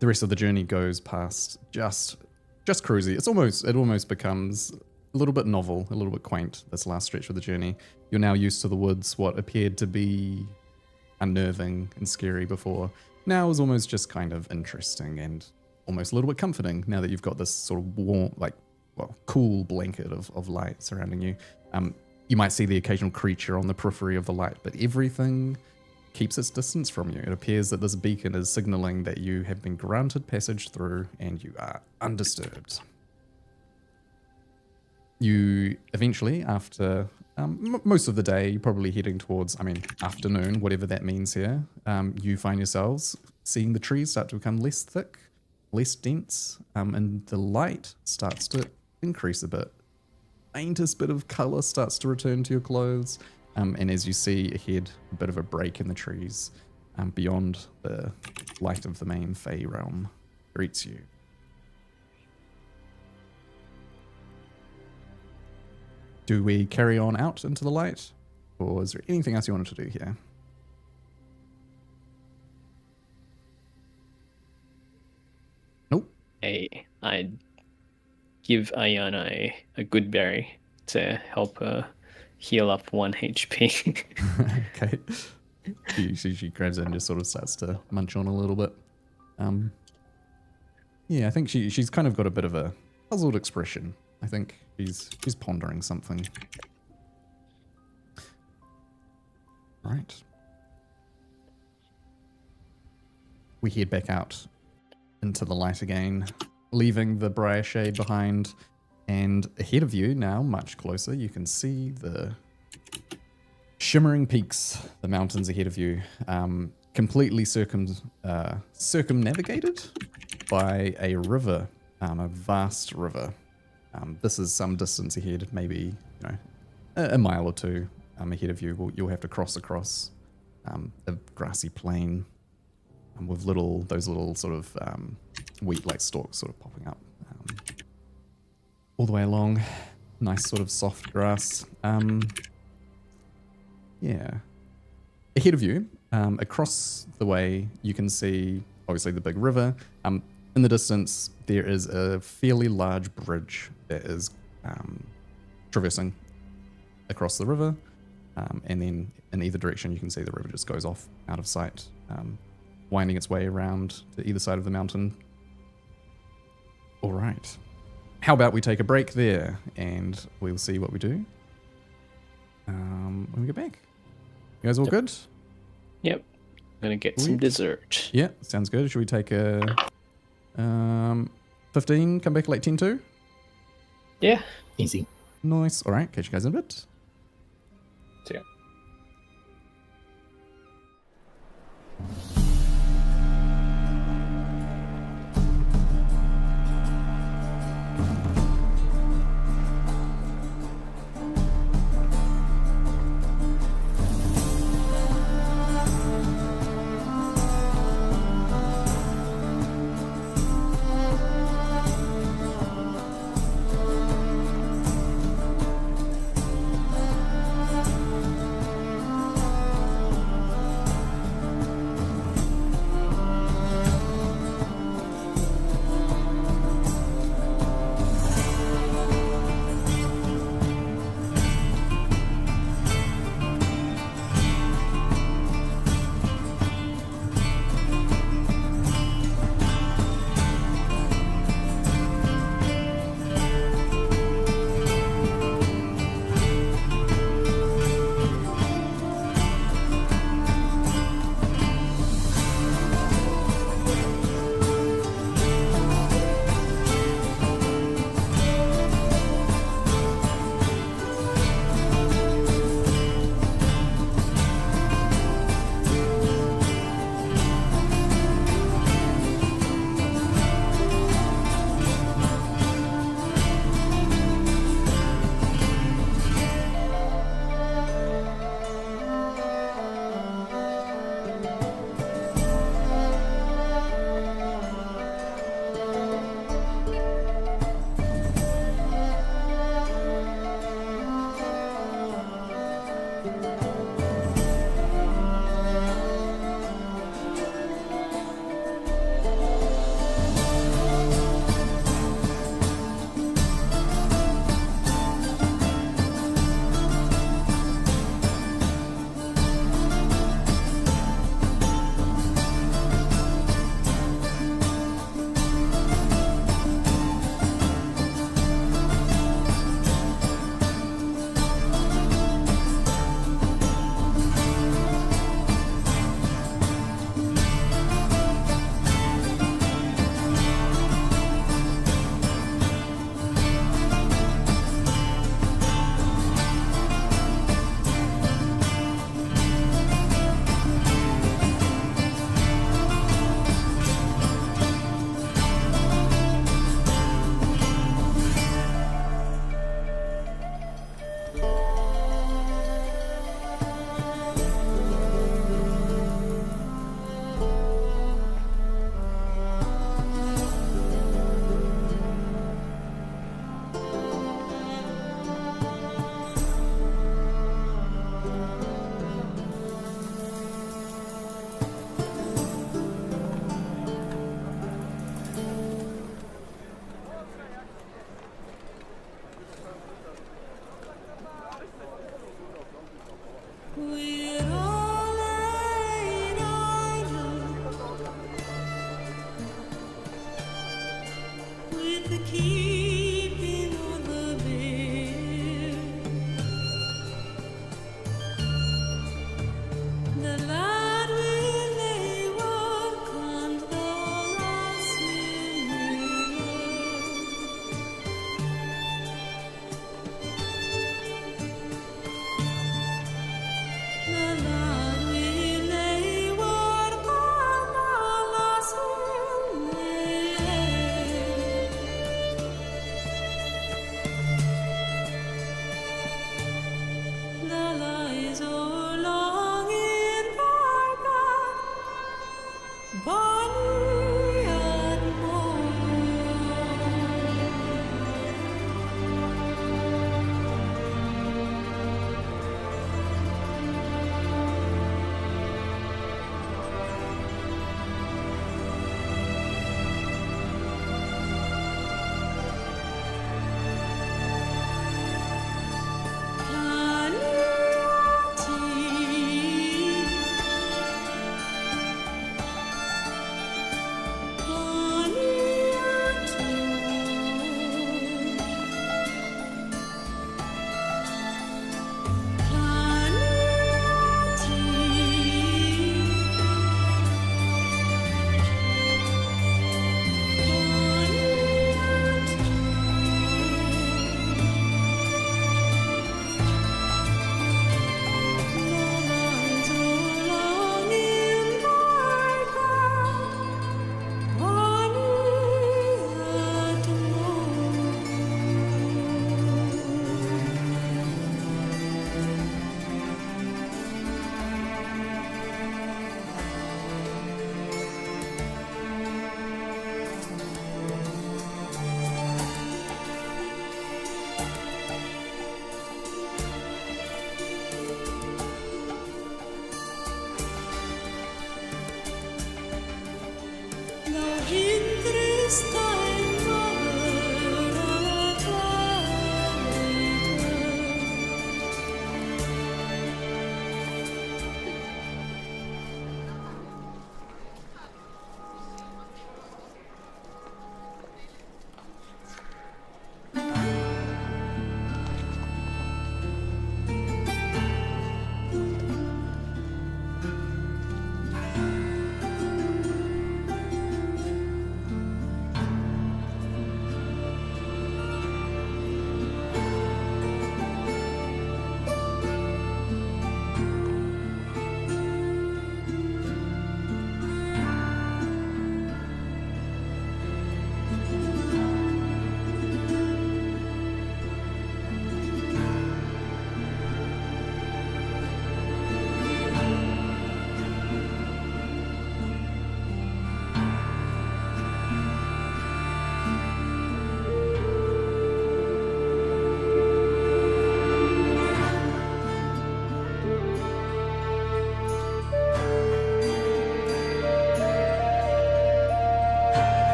The rest of the journey goes past just cruisy. It almost becomes a little bit novel, a little bit quaint, this last stretch of the journey. You're now used to the woods. What appeared to be unnerving and scary before now is almost just kind of interesting and almost a little bit comforting now that you've got this sort of warm, cool blanket of light surrounding you. You might see the occasional creature on the periphery of the light, but everything keeps its distance from you. It appears that this beacon is signaling that you have been granted passage through and you are undisturbed. You eventually, after most of the day, you're probably heading towards, afternoon, whatever that means here. You find yourselves seeing the trees start to become less thick, less dense, and the light starts to increase a bit. Faintest bit of color starts to return to your clothes, and as you see ahead, a bit of a break in the trees beyond the light of the main Fey realm greets you. Do we carry on out into the light, or is there anything else you wanted to do here? Nope. I give Ayana a good berry to help her heal up 1 HP. Okay. She grabs it and just sort of starts to munch on a little bit. Yeah, I think she's kind of got a bit of a puzzled expression. I think she's pondering something. Right. We head back out into the light again, leaving the briar shade behind, and ahead of you now, much closer, you can see the shimmering peaks, the mountains ahead of you, completely circumnavigated by a river, a vast river. This is some distance ahead, maybe a mile or two ahead of you. You'll have to cross across a grassy plain with those little sort of wheat-like stalks sort of popping up all the way along. Nice sort of soft grass. Yeah. Ahead of you, across the way, you can see obviously the big river. In the distance, there is a fairly large bridge that is traversing across the river, and then in either direction, you can see the river just goes off out of sight, winding its way around to either side of the mountain. All right. How about we take a break there, and we'll see what we do when we get back. You guys all good? Yep. Gonna get some dessert. Yeah, sounds good. Should we take a 15, come back late 10 too? Yeah. Easy. Nice. All right, catch you guys in a bit. See ya. We're all laid idle with the keeping of the beer. The lad will lay work and the lass will learn. The lad will lay work and the lass will learn. The lies are long in Barbad, bonny and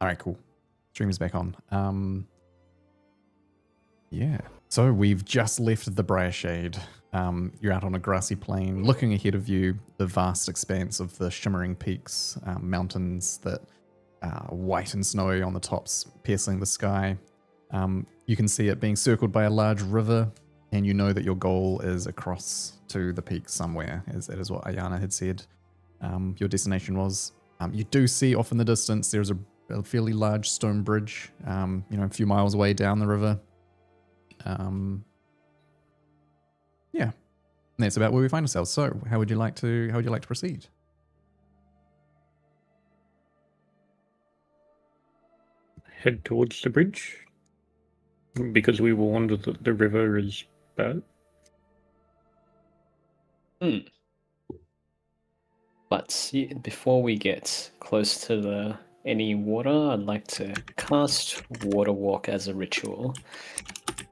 All right, cool. Stream is back on. Yeah. So we've just left the Briar Shade. You're out on a grassy plain, looking ahead of you, the vast expanse of the shimmering peaks, mountains that are white and snowy on the tops, piercing the sky. You can see it being circled by a large river, and you know that your goal is across to the peak somewhere, as that is what Ayana had said your destination was. You do see off in the distance there's a fairly large stone bridge, a few miles away down the river. Yeah, and that's about where we find ourselves. So, how would you like to proceed? Head towards the bridge because we were warned that the river is bad. But before we get close to any water, I'd like to cast Water Walk as a ritual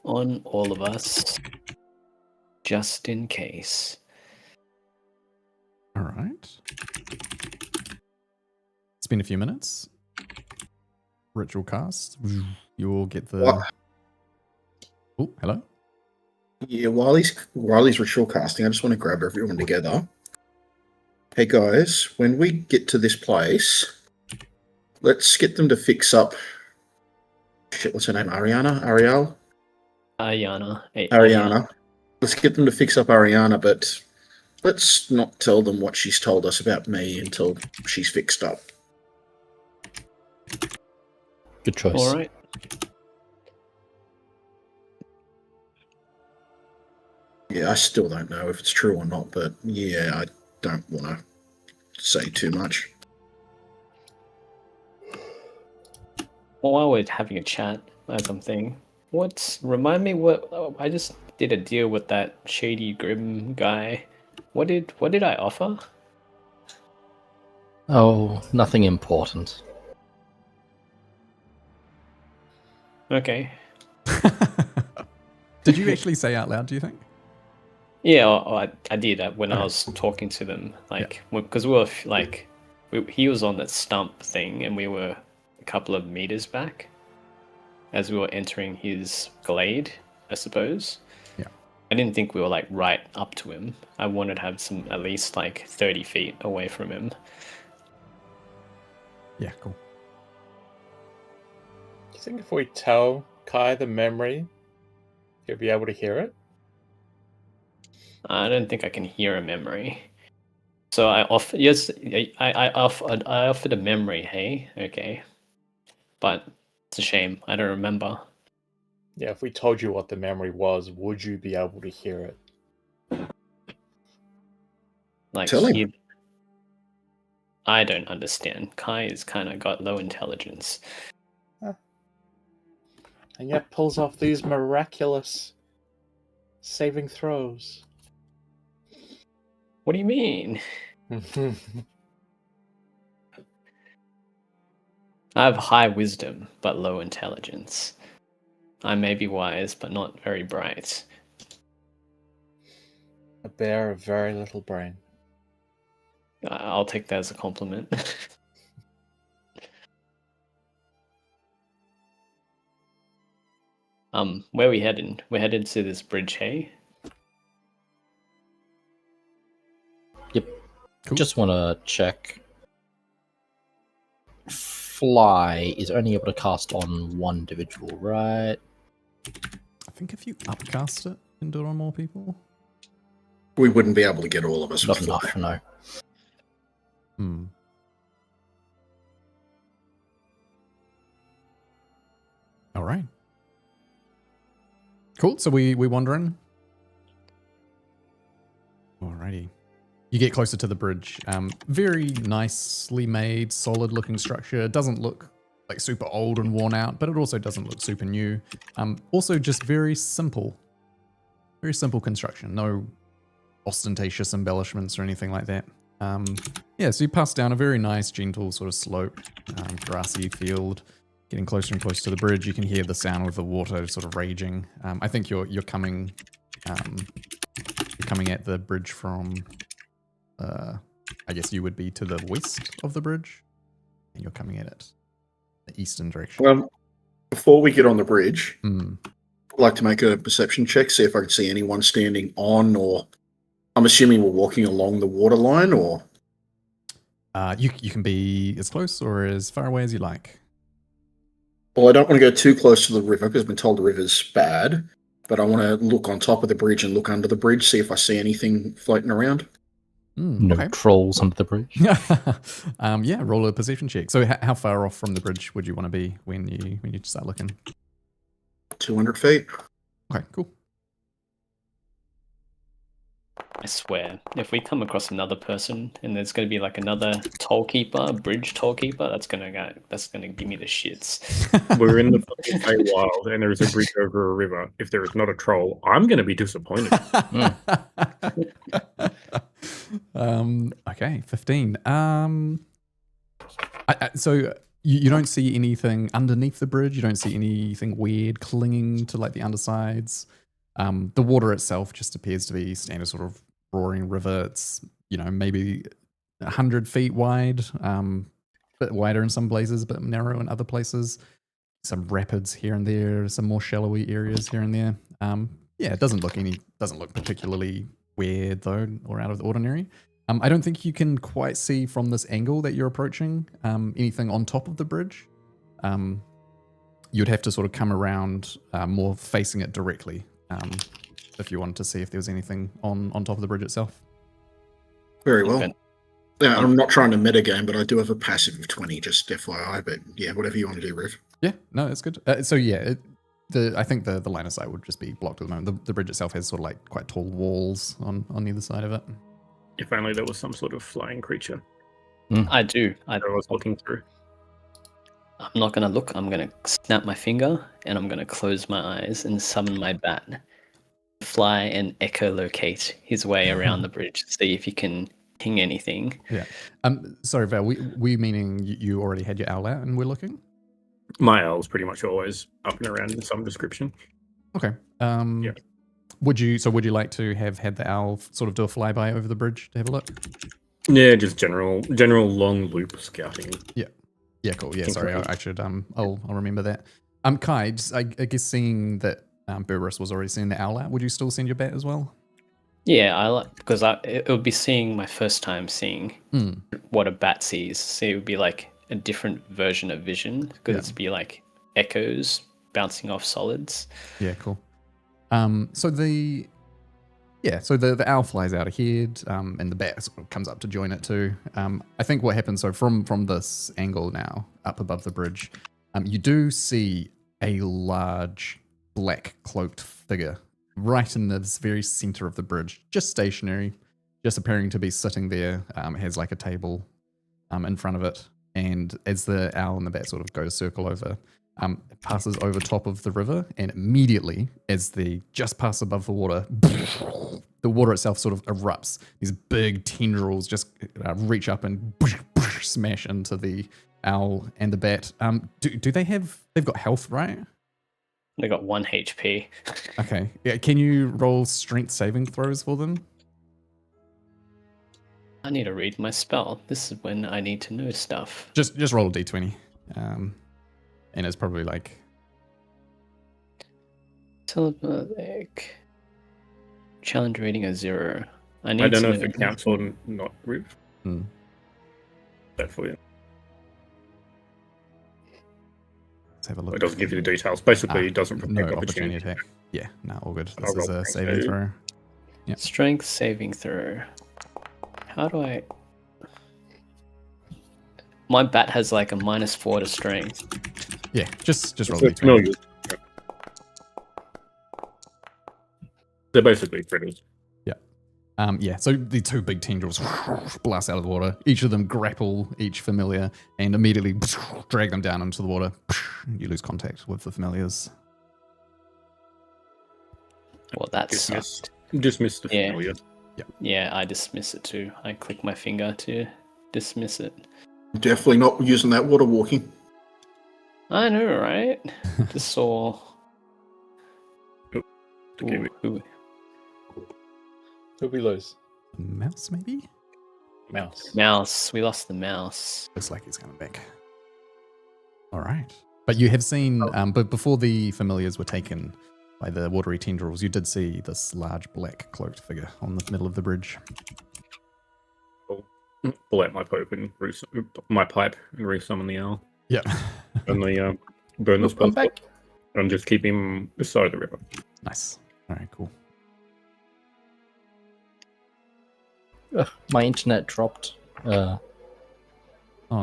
on all of us, just in case. All right. It's been a few minutes. Ritual cast. You will get the. What? Oh, hello. Yeah, while he's ritual casting, I just want to grab everyone together. Hey guys, when we get to this place, let's get them to fix up. Shit, what's her name? Ariana? Ariel? Ariana. Let's get them to fix up Ariana, but let's not tell them what she's told us about me until she's fixed up. Good choice. All right. Yeah, I still don't know if it's true or not, but yeah, I don't want to say too much. Well, while we're having a chat as I'm thinking, remind me what I just did a deal with that shady grim guy. What did I offer? Oh, nothing important. Okay. Did you actually say out loud, do you think? Yeah, I did when I was talking to them, because we were he was on that stump thing, and we were a couple of meters back as we were entering his glade, I suppose. Yeah. I didn't think we were right up to him. I wanted to have some at least 30 feet away from him. Yeah, cool. Do you think if we tell Kai the memory, he'll be able to hear it? I don't think I can hear a memory. So I offered a memory, hey? Okay. But it's a shame. I don't remember. Yeah, if we told you what the memory was, would you be able to hear it? Tell him. I don't understand. Kai has kind of got low intelligence. And yet pulls off these miraculous saving throws. What do you mean? I have high wisdom, but low intelligence. I may be wise, but not very bright. A bear of very little brain. I'll take that as a compliment. Where are we heading? We're headed to this bridge, hey? Yep. Cool. Just want to check. Fly is only able to cast on one individual, right? I think if you upcast it, you can do it on more people. We wouldn't be able to get all of us. Not with enough, fly. no. All right. Cool. So we wandering. Alrighty. You get closer to the bridge. Very nicely made, solid looking structure. It doesn't look super old and worn out, but it also doesn't look super new. Also just very simple. Very simple construction. No ostentatious embellishments or anything like that. Yeah, so you pass down a very nice, gentle sort of slope, grassy field. Getting closer and closer to the bridge, you can hear the sound of the water sort of raging. I think you're coming at the bridge from, I guess you would be to the west of the bridge, and you're coming at it the eastern direction. Before we get on the bridge, Mm. I'd like to make a perception check, see if I can see anyone standing on, or I'm assuming we're walking along the waterline, or You can be as close or as far away as you like. well, I don't want to go too close to the river because I've been told the river's bad. But I want to look on top of the bridge and look under the bridge, see if I see anything floating around. No Okay. trolls under the bridge. Yeah, roll a perception check. So how far off from the bridge would you want to be when you start looking? 200 feet. Okay, cool. I swear, if we come across another person and there's going to be like another bridge toll keeper, that's gonna give me the shits. We're in the fucking Feywild, and there is a bridge over a river. If there is not a troll, I'm going to be disappointed. Okay, 15. So you don't see anything underneath the bridge. You don't see anything weird clinging to like the undersides. The water itself just appears to be standard sort of roaring river. It's, maybe 100 feet wide, bit wider in some places, a bit narrow in other places. Some rapids here and there, some more shallowy areas here and there. Yeah, it doesn't look particularly weird though, or out of the ordinary. I don't think you can quite see from this angle that you're approaching anything on top of the bridge. You'd have to sort of come around more facing it directly if you wanted to see if there was anything on top of the bridge itself. Very well. Okay. Yeah, I'm not trying to metagame, but I do have a passive of 20, just FYI. But yeah, whatever you want to do, Riv. Yeah, no, that's good. So yeah, I think the line of sight would just be blocked at the moment. The bridge itself has sort of like quite tall walls on either side of it. If only there was some sort of flying creature I do. that I was looking through. I'm not gonna look. I'm gonna snap my finger and I'm gonna close my eyes and summon my bat. Fly and echolocate his way around the bridge. See if he can ping anything. Yeah. Sorry, Val. We meaning you already had your owl out and we're looking? My owl's pretty much always up and around in some description. Okay. Yeah. Would you like to have had the owl sort of do a flyby over the bridge to have a look? Yeah, just general long loop scouting. Yeah, cool. Yeah, sorry. I should I'll remember that. Kai, just, I guess seeing that Berberus was already seeing the owl out, would you still send your bat as well? Yeah, I like because it would be seeing my first time seeing what a bat sees. So it would be like a different version of vision because it'd be like echoes bouncing off solids. Yeah, cool. So the owl flies out ahead, and the bat sort of comes up to join it too. I think what happens, so from this angle now, up above the bridge, you do see a large black cloaked figure right in the very center of the bridge, just stationary, just appearing to be sitting there. It has like a table in front of it, and as the owl and the bat sort of go to circle over, it passes over top of the river, and immediately, as they just pass above the water, the water itself sort of erupts. These big tendrils just reach up and smash into the owl and the bat. Do they have? They've got health, right? They got 1 HP. Okay. Yeah. Can you roll strength saving throws for them? I need to read my spell. This is when I need to know stuff. Just roll a d20, and it's probably like Telepathic. Challenge rating of 0. I don't know if it counts or not, Riv. That for you. Let's have a look. It doesn't give you the details. Basically, it doesn't protect No opportunity. attack. Yeah, no, all good. This I'll is roll a strength saving save. throw. Yep. Strength saving throw. How do I... My bat has like a -4 to strength. Yeah, just roll So a it's d20. familiar. They're basically critters. So the two big tendrils blast out of the water. Each of them grapple each familiar and immediately drag them down into the water. You lose contact with the familiars. Well, that Dismiss. sucked. Dismiss the Yeah. familiar. Yeah, I dismiss it too. I click my finger to dismiss it. Definitely not using that water walking. I know, right? Just saw... Okay, Ooh. Who'd we lose? Mouse, maybe? Mouse. Mouse. We lost the mouse. Looks like he's coming back. All right. But you have seen, but before the familiars were taken by the watery tendrils, you did see this large black cloaked figure on the middle of the bridge. I'll pull out my pipe and resummon the owl. Yeah. And the burn the Look, I'm spell back. and just keep him this side of the river. Nice. All right, cool. Ugh, my internet dropped Oh,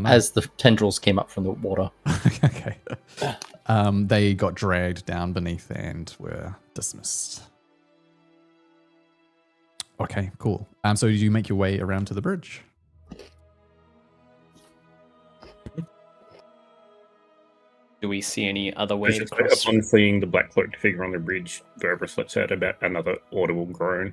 no. as the tendrils came up from the water. Okay. They got dragged down beneath and were dismissed. Okay, cool. So did you make your way around to the bridge? Do we see any other way to Just cross? upon seeing the black cloaked figure on the bridge, Vervis lets out about another audible groan.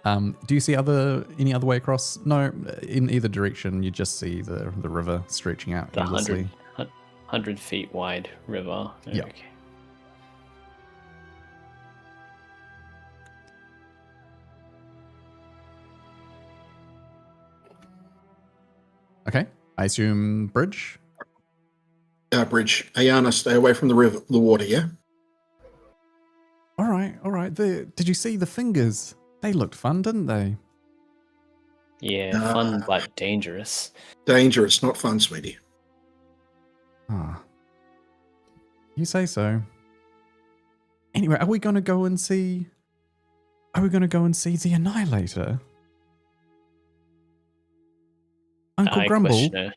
Do you see any other way across? No, in either direction. You just see the river stretching out The endlessly. 100 feet wide river. Yeah. Okay. Okay, I assume bridge. Bridge. Ayana, stay away from the river, the water. Yeah. All right, all right. Did you see the fingers? They looked fun, didn't they? Yeah, fun but dangerous. Dangerous, not fun, sweetie. Ah, you say so. Anyway, are we going to go and see? Are we going to go and see the Annihilator? Uncle I Grumble. question it.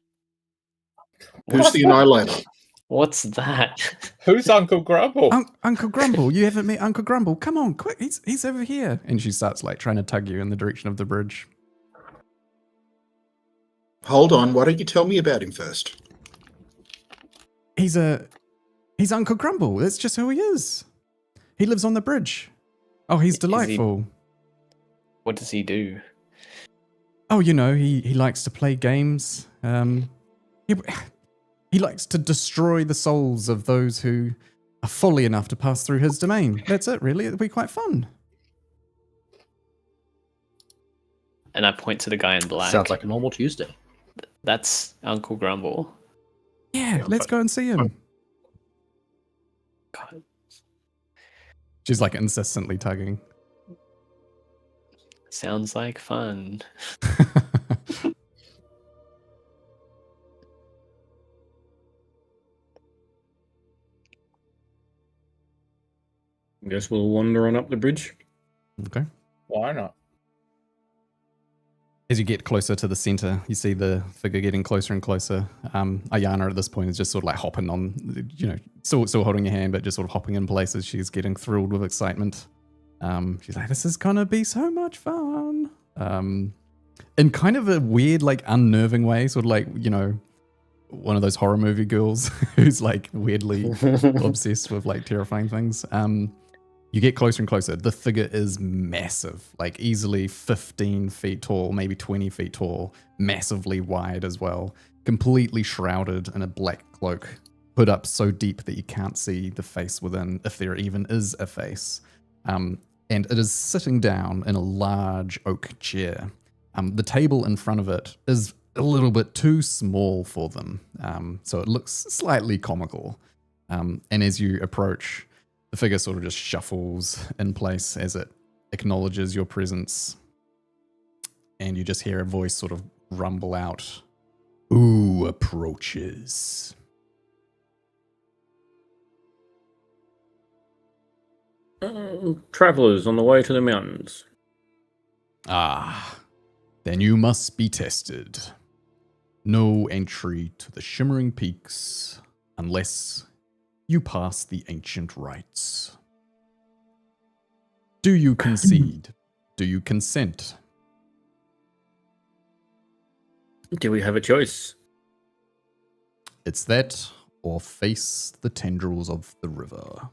Who's the Annihilator? What's that? Who's Uncle Grumble? Uncle Grumble, you haven't met Uncle Grumble. Come on, quick, he's over here. And she starts like trying to tug you in the direction of the bridge. Hold on. Why don't you tell me about him first? He's Uncle Grumble. That's just who he is. He lives on the bridge. Oh, he's delightful. What does he do? Oh, you know, he likes to play games. He likes to destroy the souls of those who are folly enough to pass through his domain. That's it, really. It'll be quite fun. And I point to the guy in black. Sounds like a normal Tuesday. That's Uncle Grumble. Yeah, let's go and see him. God. She's like insistently tugging. Sounds like fun. Guess we'll wander on up the bridge. Okay. Why not? As you get closer to the center, you see the figure getting closer and closer. Ayana at this point is just sort of like hopping on, you know, still holding your hand, but just sort of hopping in places. She's getting thrilled with excitement. She's like, this is gonna be so much fun. In kind of a weird, like unnerving way, sort of like, you know, one of those horror movie girls who's like weirdly obsessed with like terrifying things. You get closer and closer. The figure is massive, like easily 15 feet tall, maybe 20 feet tall, massively wide as well, completely shrouded in a black cloak, hood up so deep that you can't see the face within, if there even is a face. And it is sitting down in a large oak chair. The table in front of it is a little bit too small for them, so it looks slightly comical. And as you approach, the figure sort of just shuffles in place as it acknowledges your presence. And you just hear a voice sort of rumble out, "Who approaches?" Travelers on the way to the mountains. Ah, then you must be tested. No entry to the Shimmering Peaks unless you pass the ancient rites. Do you concede? Do you consent? Do we have a choice? It's that or face the tendrils of the river.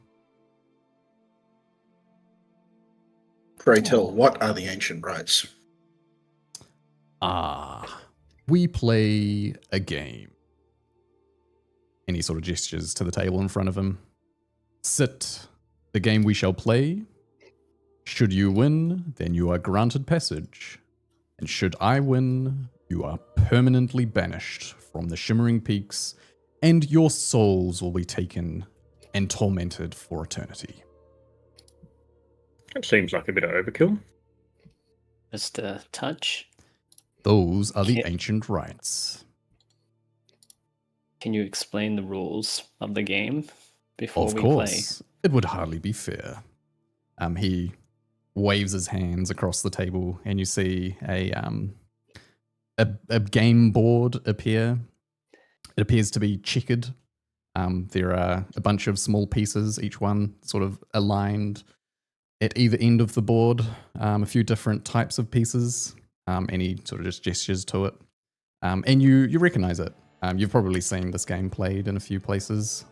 Pray tell, what are the ancient rites? Ah, we play a game. And he sort of gestures to the table in front of him. Sit. The game we shall play. Should you win, then you are granted passage. And should I win, You are permanently banished from the Shimmering Peaks, and your souls will be taken and tormented for eternity. That seems like a bit of overkill. Just a touch. Those are the Can't- ancient rites. Can you explain the rules of the game before Of we course, it would hardly be fair. He waves his hands across the table, and you see a game board appear. It appears to be checkered. There are a bunch of small pieces, each one sort of aligned at either end of the board. A few different types of pieces. And he sort of just gestures to it. And you recognize it. You've probably seen this game played in a few places,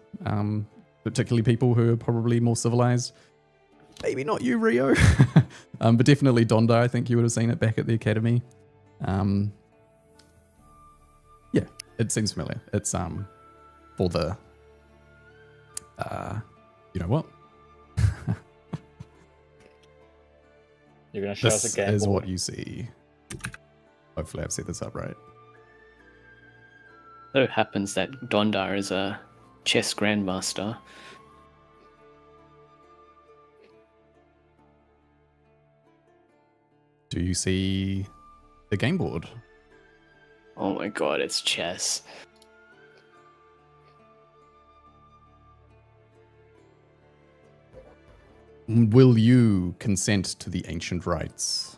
particularly people who are probably more civilized. Maybe not you, Rio, but definitely Donda. I think you would have seen it back at the academy. Yeah, it seems familiar. It's for the you know what? You're going to show us This a game is board. what you see. Hopefully, I've set this up right. So it happens that Dondar is a chess grandmaster. Do you see the game board? Oh my god, it's chess. Will you consent to the ancient rites?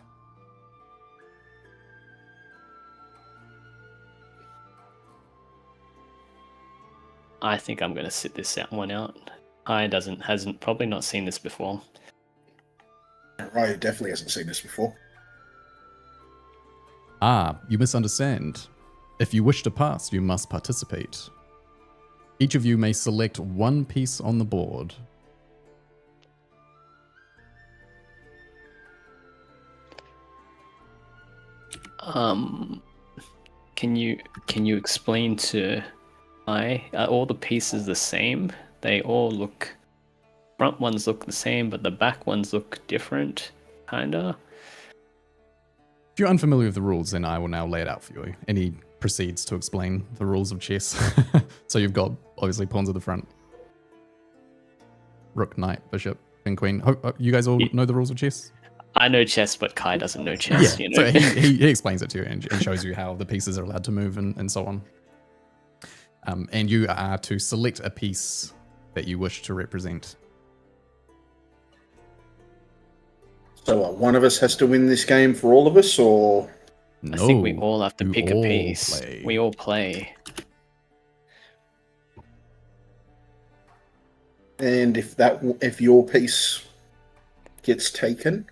I think I'm gonna sit this one out. Hasn't probably not seen this before. Ryan definitely hasn't seen this before. Ah, you misunderstand. If you wish to pass, you must participate. Each of you may select one piece on the board. Can you explain to are all the pieces the same? They all look, front ones look the same, but the back ones look different, kinda. If you're unfamiliar with the rules, then I will now lay it out for you. And he proceeds to explain the rules of chess. So you've got, obviously, pawns at the front. Rook, knight, bishop, and queen. You guys all know the rules of chess? I know chess, but Kai doesn't know chess. Yeah, You know? so he explains it to you and shows you how the pieces are allowed to move and so on. And you are to select a piece that you wish to represent. So one of us has to win this game for all of us, or I think we No, all have to you pick a all piece. play. We all play. and if your piece gets taken,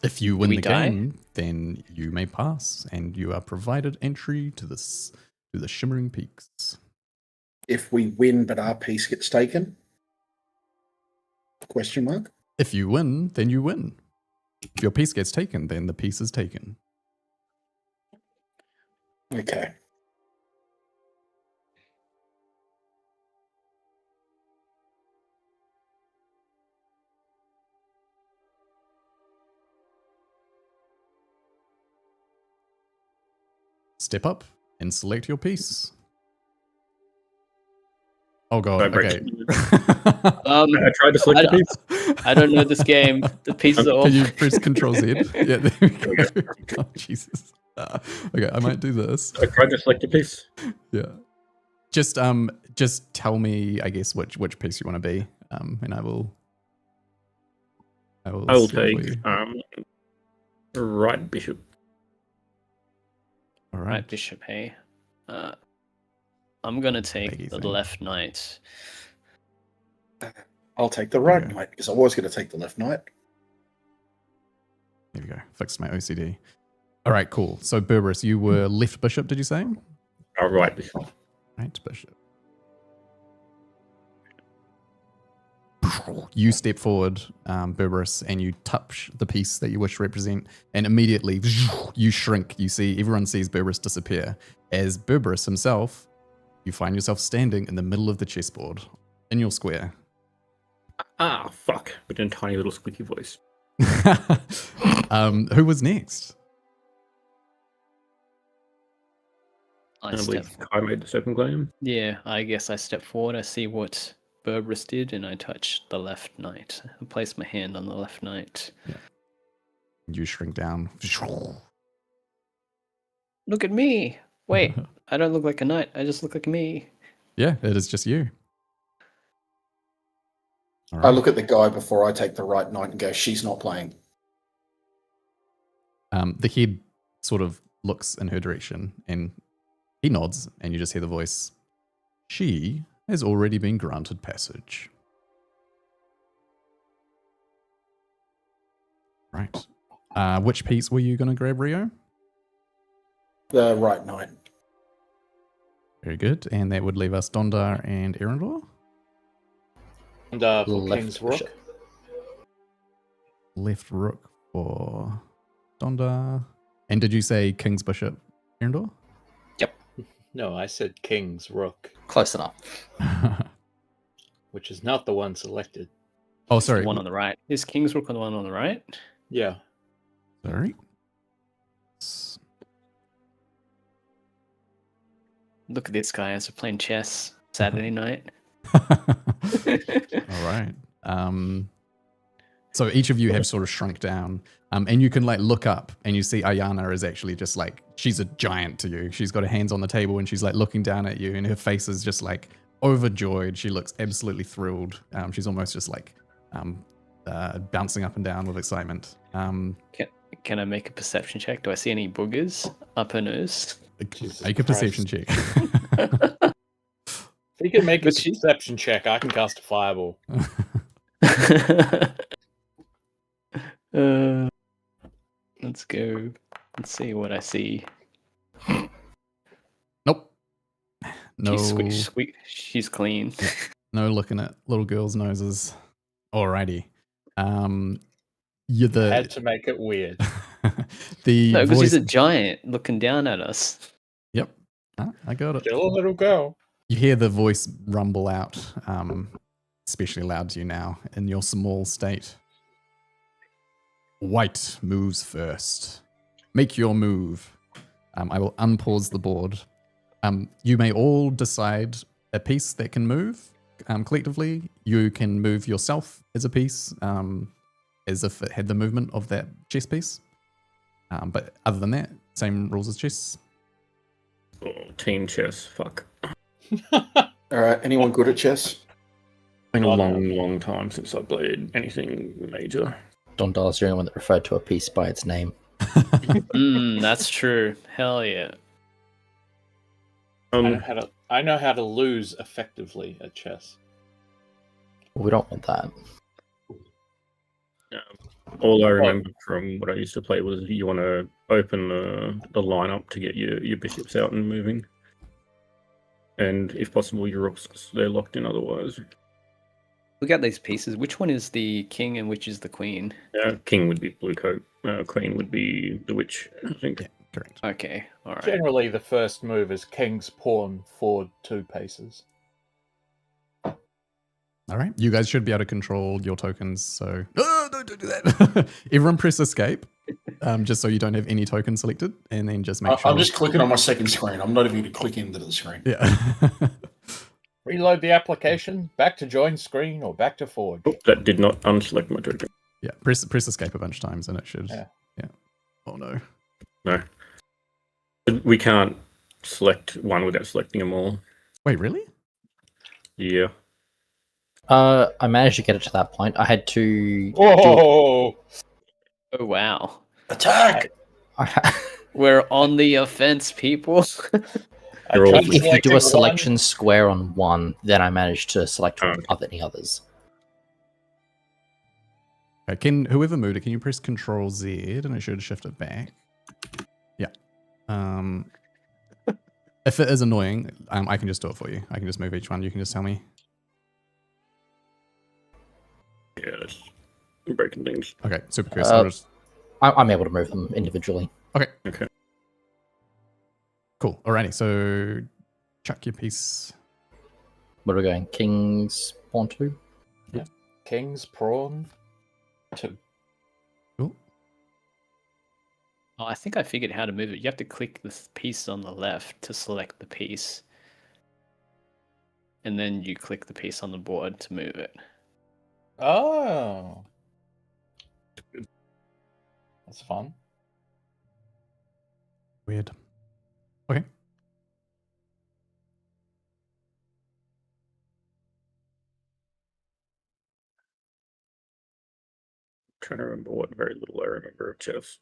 If you win we the die? game, then you may pass, and you are provided entry to the Shimmering Peaks. if we win but our piece gets taken? Question mark. If you win, then you win. If your piece gets taken, then the piece is taken. Okay. Step up and select your piece. Oh god, Sorry, okay. I tried to select a piece. I don't know this game. The pieces are all. Can you press Control Z? Yeah, there we go. Oh, Jesus. Okay, I might do this. I tried to select a piece. Yeah. Just tell me, I guess, which piece you want to be, and I will. I will slowly- take right bishop. All Right, right. bishop, hey. I'm gonna take Biggie the thing. left knight. I'll take the right Okay. knight because I was going to take the left knight. There we go. Fixed my OCD. All right, cool. So Berberus, you were left bishop, did you say? Right bishop. Right bishop. You step forward, Berberus, and you touch the piece that you wish to represent, and immediately you shrink. You see, everyone sees Berberus disappear. As Berberus himself, you find yourself standing in the middle of the chessboard, in your square. Ah, fuck. But in a tiny little squeaky voice. Who was next? I I step. believe Kai made the second claim. Yeah, I guess I step forward. I see what Berberus did, and I touch the left knight. I place my hand on the left knight. You shrink down. Look at me! Wait, I don't look like a knight. I just look like me. Yeah, it is just you. All I right. look at the guy before I take the right knight and go, she's not playing. The head sort of looks in her direction and he nods, and you just hear the voice. She has already been granted passage. Right. Which piece were you going to grab, Rio? The right knight. Very good. And that would leave us Dondar and Erendor. And for Left King's Rook. bishop. Left rook for Dondar. And did you say King's Bishop, Erendor? No, I said King's Rook, Close enough. which is not the one selected. Oh, The sorry. one on the right. Is King's Rook on the one on the right? Yeah. Sorry. Look at this guy as we're playing chess Saturday night. All right. So each of you have sort of shrunk down, and you can like look up and you see Ayana is actually just like, she's a giant to you. She's got her hands on the table and she's like looking down at you, and her face is just like overjoyed. She looks absolutely thrilled. She's almost just like bouncing up and down with excitement. Can I make a perception check? Do I see any boogers up her nose? Jesus Make a perception check. If you can make a perception check, I can cast a fireball. Let's go. Let's see what I see. Nope. No. She's clean. No looking at little girls' noses. Alrighty. You're the Had to make it weird. the No, because voice. she's a giant looking down at us. Yep. I got it. Still a little girl. You hear the voice rumble out, especially loud to you now in your small state. White moves first. Make your move. I will unpause the board. You may all decide a piece that can move collectively. You can move yourself as a piece, as if it had the movement of that chess piece. But other than that, same rules as chess. Oh, team chess, fuck. All right. Anyone good at chess? Been a long time since I played anything major. Dondar's the only one that referred to a piece by its name. That's true. Hell yeah. I know how to lose effectively at chess. We don't want that. All I remember from what I used to play was you want to open the lineup to get your bishops out and moving, and if possible your rooks, they're locked in otherwise. Look at these pieces. Which one is the king and which is the queen? King would be blue coat, queen would be the witch, I think. Yeah, correct. Okay, all right. Generally, the first move is King's Pawn forward 2 paces. All right. You guys should be able to control your tokens. So don't do that. Everyone press escape, just so you don't have any tokens selected, and then just make sure. I'm just clicking on my second screen. I'm not even going to click into the screen. Yeah. Reload the application, back to join screen, or back to forward. Oh, that did not unselect my token. Yeah. Press escape a bunch of times, and it should. Yeah. Oh no. No. We can't select one without selecting them all. Wait, really? Yeah. I managed to get it to that point. I had to. Whoa! Oh wow. Attack! We're on the offense, people. You're all- If you do Selecting a selection square on one, then I managed to select Oh. any others. Okay, can whoever moved it, can you press Control Z and it should shift it back? Yeah. If it is annoying, I can just do it for you. I can just move each one. You can just tell me. Yeah, that's breaking things. Okay, super Chris. I'll just- I'm able to move them individually. Okay. Okay. Cool. Alrighty, so chuck your piece. What are we going? King's Pawn 2? King's Pawn 2. Cool. Oh, I think I figured how to move it. You have to click the piece on the left to select the piece. And then you click the piece on the board to move it. Oh. That's fun. Weird. Okay. Trying to remember what very little I remember of chess.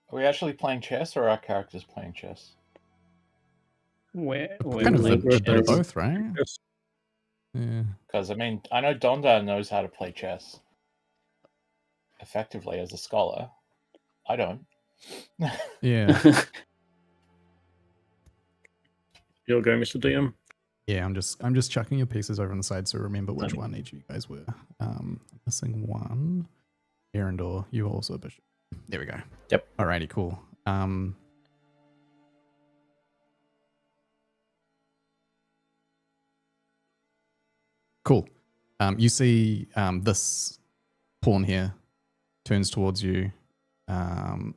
Are we actually playing chess, or are our characters playing chess? We're Kind of playing a bit of chess. both, right? Yes. Yeah. Because I mean, I know Donda knows how to play chess effectively as a scholar. I don't. Yeah. You'll go, Mr. DM. Yeah, I'm just chucking your pieces over on the side so remember which one each of you guys were. Missing one. Erendor, you were also a bishop. There we go. Yep. Alrighty, cool. Cool. You see this pawn here turns towards you, and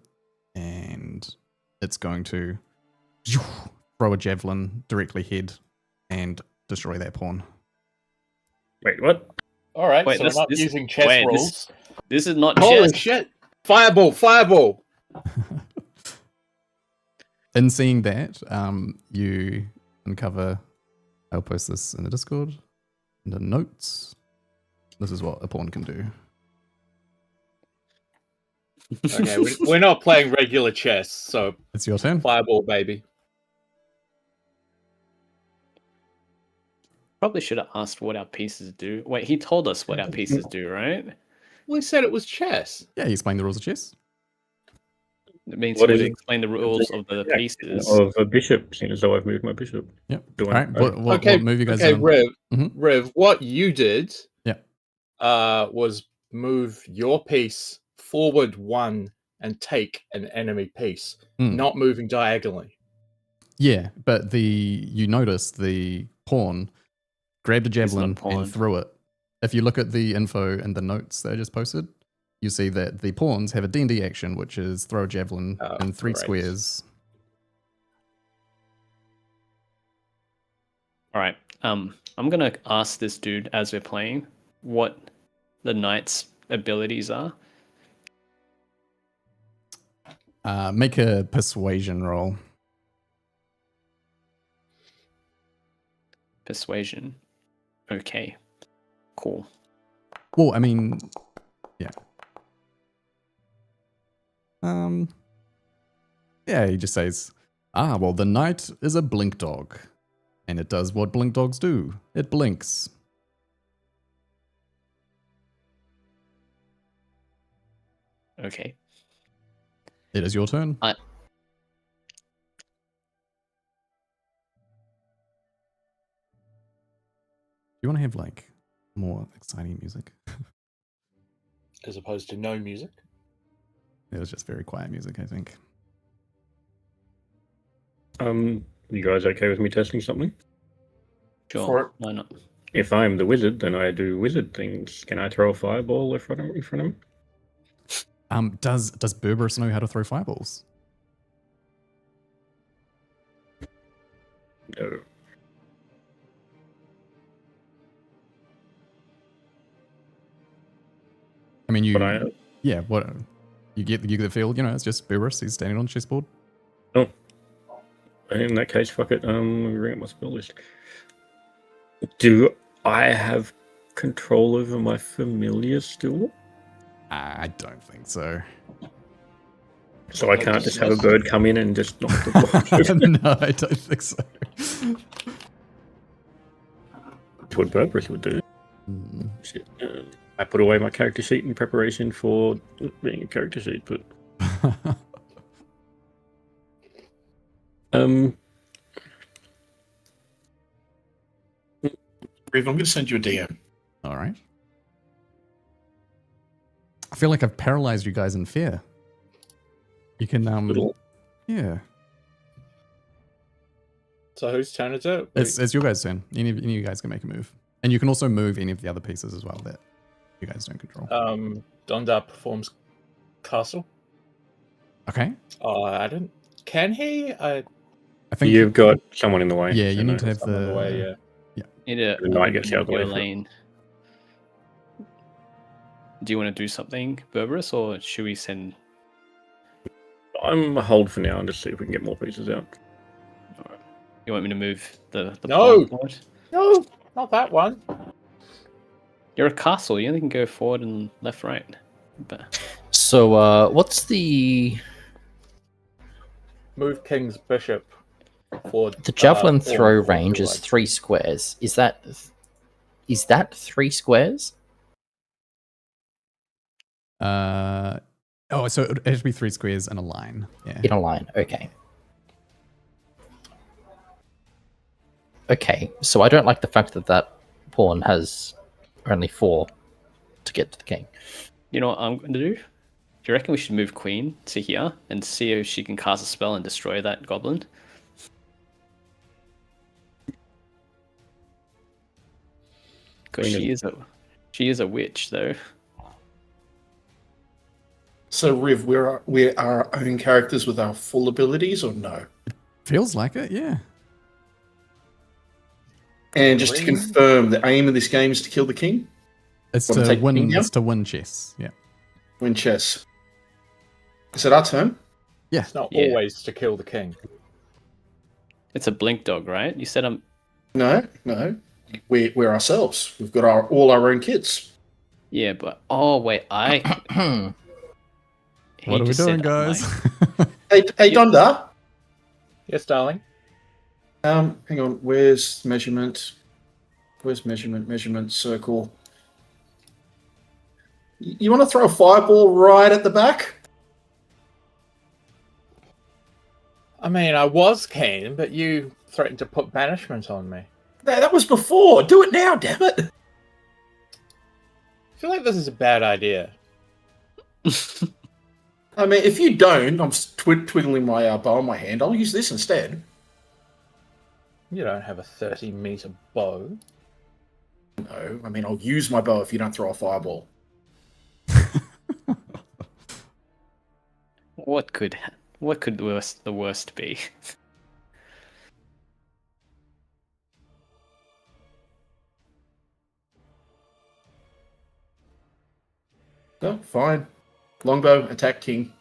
it's going to throw a javelin directly ahead and destroy that pawn. Wait, what? All right, Wait, so we're not this- using chess wait, rules. This is not Holy chess. shit! Fireball! Fireball! In seeing that, you uncover. I'll post this in the Discord, in the notes. This is what a pawn can do. Okay, we're not playing regular chess, so It's your turn. fireball, baby. Probably should have asked what our pieces do. Wait, he told us what our pieces do, right? We said it was chess. Yeah, you explain the rules of chess. It means What he is would it? explain the rules of the Yeah, pieces. Of a bishop, seeing as though I've moved my bishop. Yep. Do All I- right. What Okay, move you guys okay, on? Rev. Mhm. Rev, what you did, Yeah. was move your piece forward one and take an enemy piece, not moving diagonally. Yeah, but you notice the pawn grabbed a javelin pawn. and threw it. If you look at the info and the notes that I just posted, you see that the pawns have a D&D action, which is throw a javelin in 3 right. squares. All right. I'm gonna ask this dude as we're playing what the knight's abilities are. Make a persuasion roll. Persuasion. Okay. Cool. Well, I mean, yeah. Yeah, he just says, well, the knight is a blink dog. And it does what blink dogs do. It blinks. Okay. It is your turn. Do you want to have like more exciting music? As opposed to no music. It was just very quiet music, I think. You guys okay with me testing something? Sure. For- Why not? If I'm the wizard, then I do wizard things. Can I throw a fireball in front of him? Does Berberus know how to throw fireballs? No. I mean, But I yeah, what you get the feel, it's just Berberus, he's standing on the chessboard. oh. In that case, fuck it. Let me bring up my spell list. Do I have control over my familiar still? I don't think so. So I can't just have a bird come in and just knock the block. No, I don't think so. That's what Berberus would do. Mm. Shit. I put away my character sheet in preparation for being a character sheet, but Rev, I'm going to send you a DM. All right. I feel like I've paralyzed you guys in fear. You can little. yeah. So whose turn is it? It's your guys' turn. Any of you guys can make a move. And you can also move any of the other pieces as well that you guys don't control. Dondar performs castle. Okay. I don't. Can he? I think You've got someone in the way. Yeah, you need to have I'm on the way. Yeah. Need a The knight gets out of the way for it. lane. Do you want to do something, Berberus, or should we send? I'm a hold for now and just see if we can get more pieces out. Alright. You want me to move the No! pawn forward? No, not that one. You're a castle. You only can go forward and left, right. But So, what's the Move King's bishop forward. javelin forward, throw forward, range forward. is 3 squares. Is that 3 squares? so it has to be 3 squares in a line. Yeah. In a line, okay. Okay, so I don't like the fact that that pawn has only 4 to get to the king. you know what I'm going to do? Do you reckon we should move Queen to here and see if she can cast a spell and destroy that goblin? Because Queen she is a witch, though. So, Riv, we're our own characters with our full abilities, or no? Feels like it, yeah. And just to Green. confirm, the aim of this game is to kill the king, It's Wanna to take the king win. down? It's to win chess. Yeah. win chess. Is it our turn? Yeah. It's not Yeah. always to kill the king. It's a blink dog, right? You said I'm. No. We're ourselves. We've got all our own kids. Yeah, but oh wait, I. He What are we just said doing, I'm guys? like- Hey, Donda. Yes, darling. Hang on. Where's measurement? Measurement, circle. You want to throw a fireball right at the back? I mean, I was keen, but you threatened to put banishment on me. That was before. Do it now, damn it. I feel like this is a bad idea. I mean, if you don't, I'm twiddling my bow in my hand. I'll use this instead. You don't have a 30-meter bow. No, I mean, I'll use my bow if you don't throw a fireball. What could the worst be? Oh, fine. Longbow, attack king.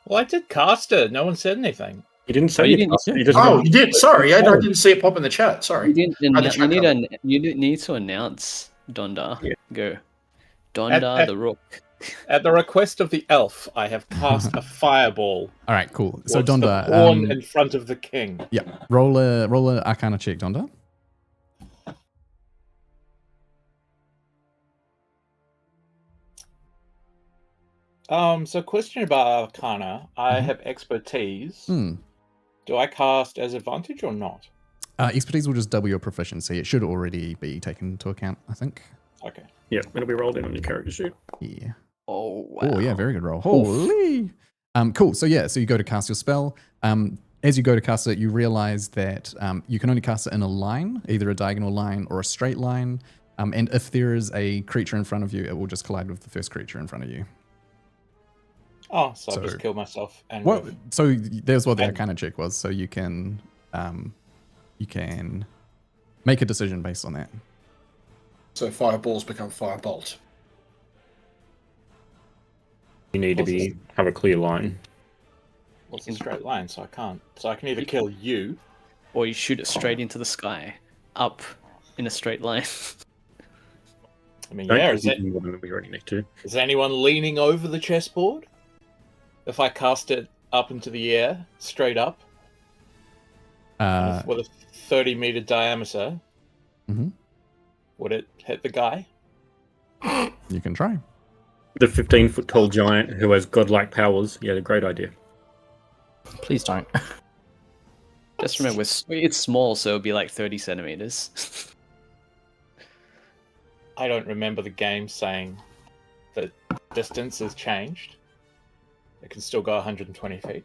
Well, I did cast it. No one said anything. You didn't say Oh, you you didn't cast say- it, you just Oh, you did. Sorry, I didn't see it pop in the chat. Sorry. You didn't. Oh, the You need chat you need to announce Donda. Yeah. Go, Donda At- the Rook. At the request of the elf, I have cast a fireball. All right, cool. So towards the Donda, pawn in front of the king. yeah, roll a Arcana check, Donda. So question about Arcana. I Mhm. have expertise. Hmm. Do I cast as advantage or not? Expertise will just double your proficiency. It should already be taken into account, I think. Okay. Yeah, it'll be rolled in on your character sheet. Yeah. Oh wow. Oh yeah, very good roll. Holy. Cool. So you go to cast your spell. As you go to cast it, you realize that you can only cast it in a line, either a diagonal line or a straight line. And if there is a creature in front of you, it will just collide with the first creature in front of you. Oh, so So- I just killed myself and Well, move. so there's what the And- Arcana check was. So you can make a decision based on that. So fireballs become firebolt. You need to have a clear line. What's a straight line? So I can't. So I can either kill you. Or you shoot it straight into the sky, up in a straight line. I mean, Don't yeah. use any more than we already need to. Is anyone leaning over the chessboard? If I cast it up into the air, straight up, with a 30-meter diameter, Mhm. would it hit the guy? You can try. The 15-foot tall giant who has godlike powers. Yeah, a great idea. Please don't. Just remember, it's small, so it'll be like 30 centimeters. I don't remember the game saying that distance has changed. It can still go 120 feet.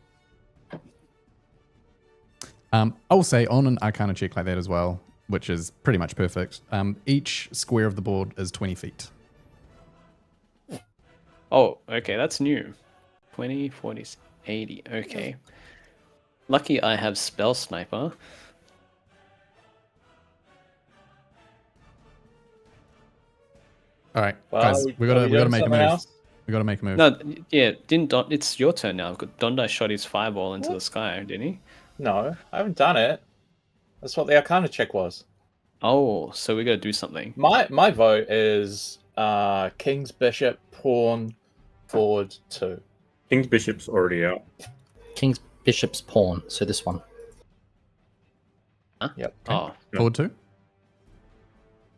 I will say on an Arcana check like that as well, which is pretty much perfect. Each square of the board is 20 feet. Oh, okay, that's new. 20, 40, 80. Okay. Lucky I have Spell Sniper. All right, Well, guys, we gotta doing make a something move. else? We gotta make a move. No, yeah, didn't Don? It's your turn now. Dondai shot his fireball into the sky, didn't he? No, I haven't done it. That's what the Arcana check was. Oh, so we gotta do something. My vote is King's Bishop, Pawn, Forward 2. King's Bishop's already out. King's Bishop's Pawn, so this one. Huh? Yep. Oh, Forward 2.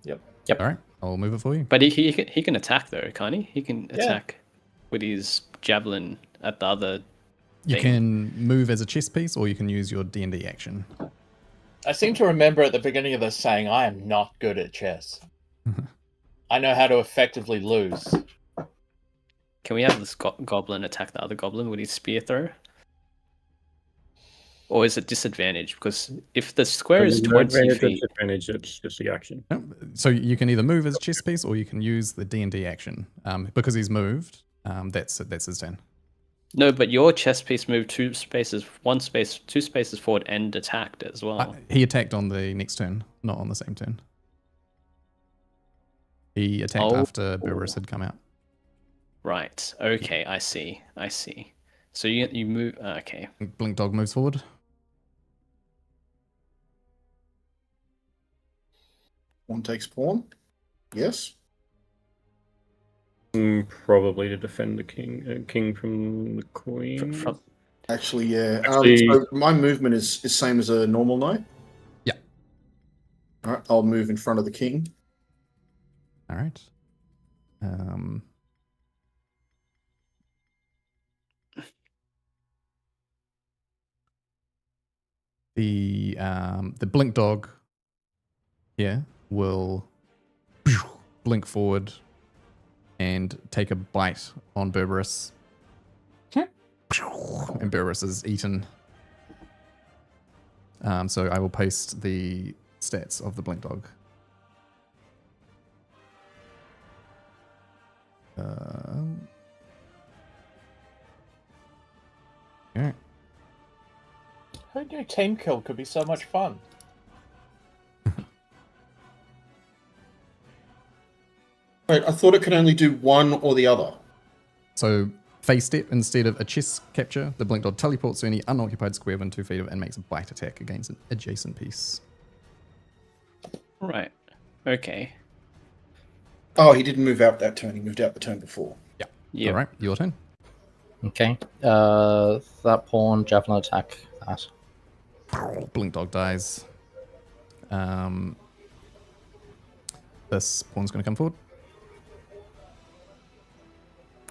Yep. All right, I'll move it for you. but he can attack though, can't he? He can attack with his javelin at the other. You thing. can move as a chess piece, or you can use your D&D action. I seem to remember at the beginning of this saying, I am not good at chess. I know how to effectively lose. Can we have this goblin attack the other goblin with his spear throw? Or is it disadvantage? Because if the square is 20 feet, Disadvantage, it's just the action. No, so you can either move as a chess piece, or you can use the D&D action. Because he's moved, that's his turn. no, but your chess piece moved 2 spaces forward and attacked as well. He attacked on the next turn, not on the same turn. He attacked after Berberis had come out. Right. Okay, I see. So you move. Okay. Blink Dog moves forward. One takes pawn. Yes. Probably to defend the king from the queen. Actually, yeah. Actually- So my movement is same as a normal knight. Yeah. All right. I'll move in front of the king. All right. The Blink Dog here will blink forward and take a bite on Berberis. And Berberis is eaten. So I will paste the stats of the Blink Dog. Alright. Who knew team kill could be so much fun? Wait, I thought it could only do one or the other. So face step instead of a chess capture, the Blink Dog teleports to any unoccupied square within 2 feet of it and makes a bite attack against an adjacent piece. Right. Okay. Oh, he didn't move out that turn. He moved out the turn before. Yeah. All right, your turn. Okay. That pawn, javelin attack, that. Blink Dog dies. This pawn's going to come forward.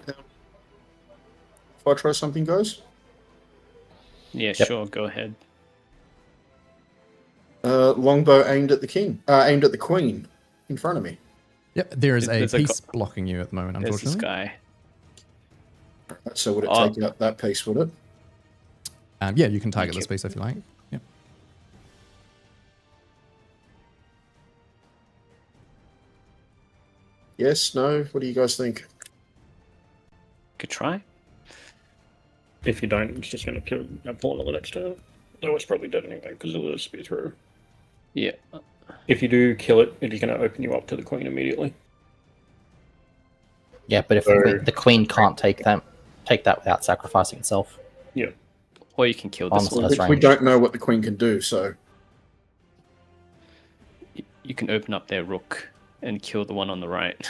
If I try something, guys. Yeah. Yep. Sure. Go ahead. Longbow aimed at the king. Aimed at the queen in front of me. Yep, there is a There's a piece blocking you at the moment, There's this unfortunately. guy. So would it Oh. take out that piece, would it? Yeah, you can target this piece if you like. Yep. Yes, no? What do you guys think? Could try. If you don't, it's just going to kill that pawn on the next turn. Though it's probably dead anyway because of the spear throw. Yeah. If you do kill it, it is going to open you up to the queen immediately. Yeah, but if the queen can't take that without sacrificing itself. Yeah. Or you can kill this Honestly, one. that's We range. don't know what the queen can do, so You can open up their rook and kill the one on the right.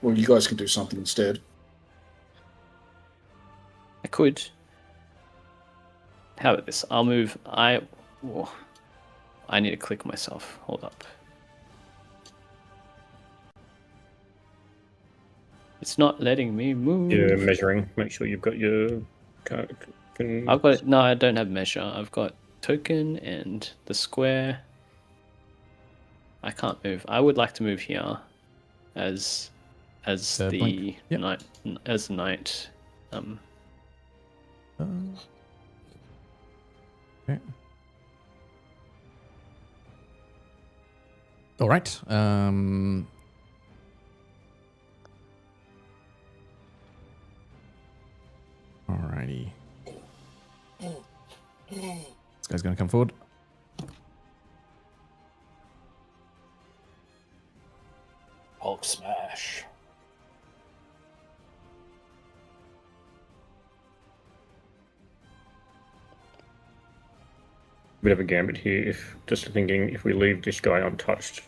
well, you guys can do something instead. I could. How about this? I'll move. I need to click myself. Hold up. It's not letting me move. You're measuring. Make sure you've got your. I've got no. I don't have measure. I've got token and the square. I can't move. I would like to move here, as the blink. Yep. knight. As the knight. Okay. All right. Alrighty. This guy's going to come forward. Hulk smash. Bit of a gambit here. If just thinking, if we leave this guy untouched,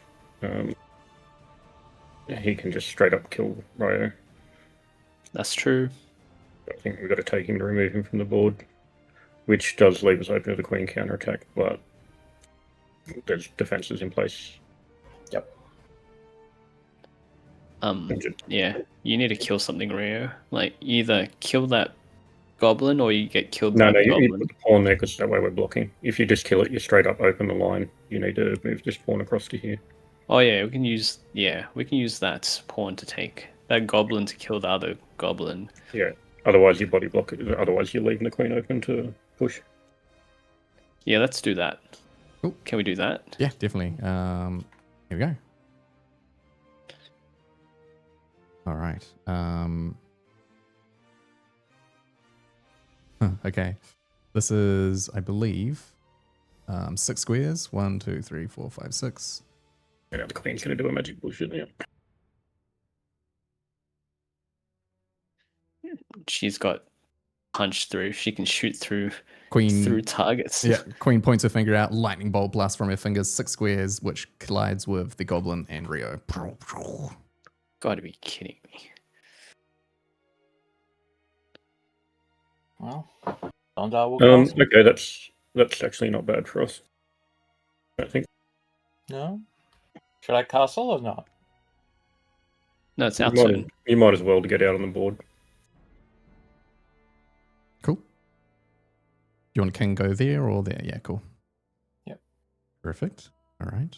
he can just straight up kill Ryo. That's true. I think we've got to take him to remove him from the board, which does leave us open to the Queen counterattack, but there's defenses in place. Yep. Yeah, you need to kill something, Rio. Like, either kill that goblin or you get killed No, by no, the you goblin. put the pawn there because that way we're blocking. If you just kill it, you straight up open the line. You need to move this pawn across to here. Oh yeah, we can use that pawn to take that goblin to kill the other goblin. Yeah. Otherwise, you body block it. Otherwise, you're leaving the queen open to push. Yeah, let's do that. Cool. Can we do that? Yeah, definitely. Here we go. All right. Okay. This is, I believe, 6 squares. 1, 2, 3, 4, 5, 6. Yeah, the queen's going to do a magic bullshit. Yeah. She's got punch through. She can shoot through Queen. targets. Yeah, Queen points her finger out. Lightning bolt blasts from her fingers. 6 squares, which collides with the goblin and Rio. Gotta be kidding me. Well, Dondar will cast. Okay, that's actually not bad for us. I think. No? Should I castle or not? No, it's our turn. You might as well to get out on the board. Cool. Do you want King go there or there? Yeah, cool. Yep. Perfect. All right.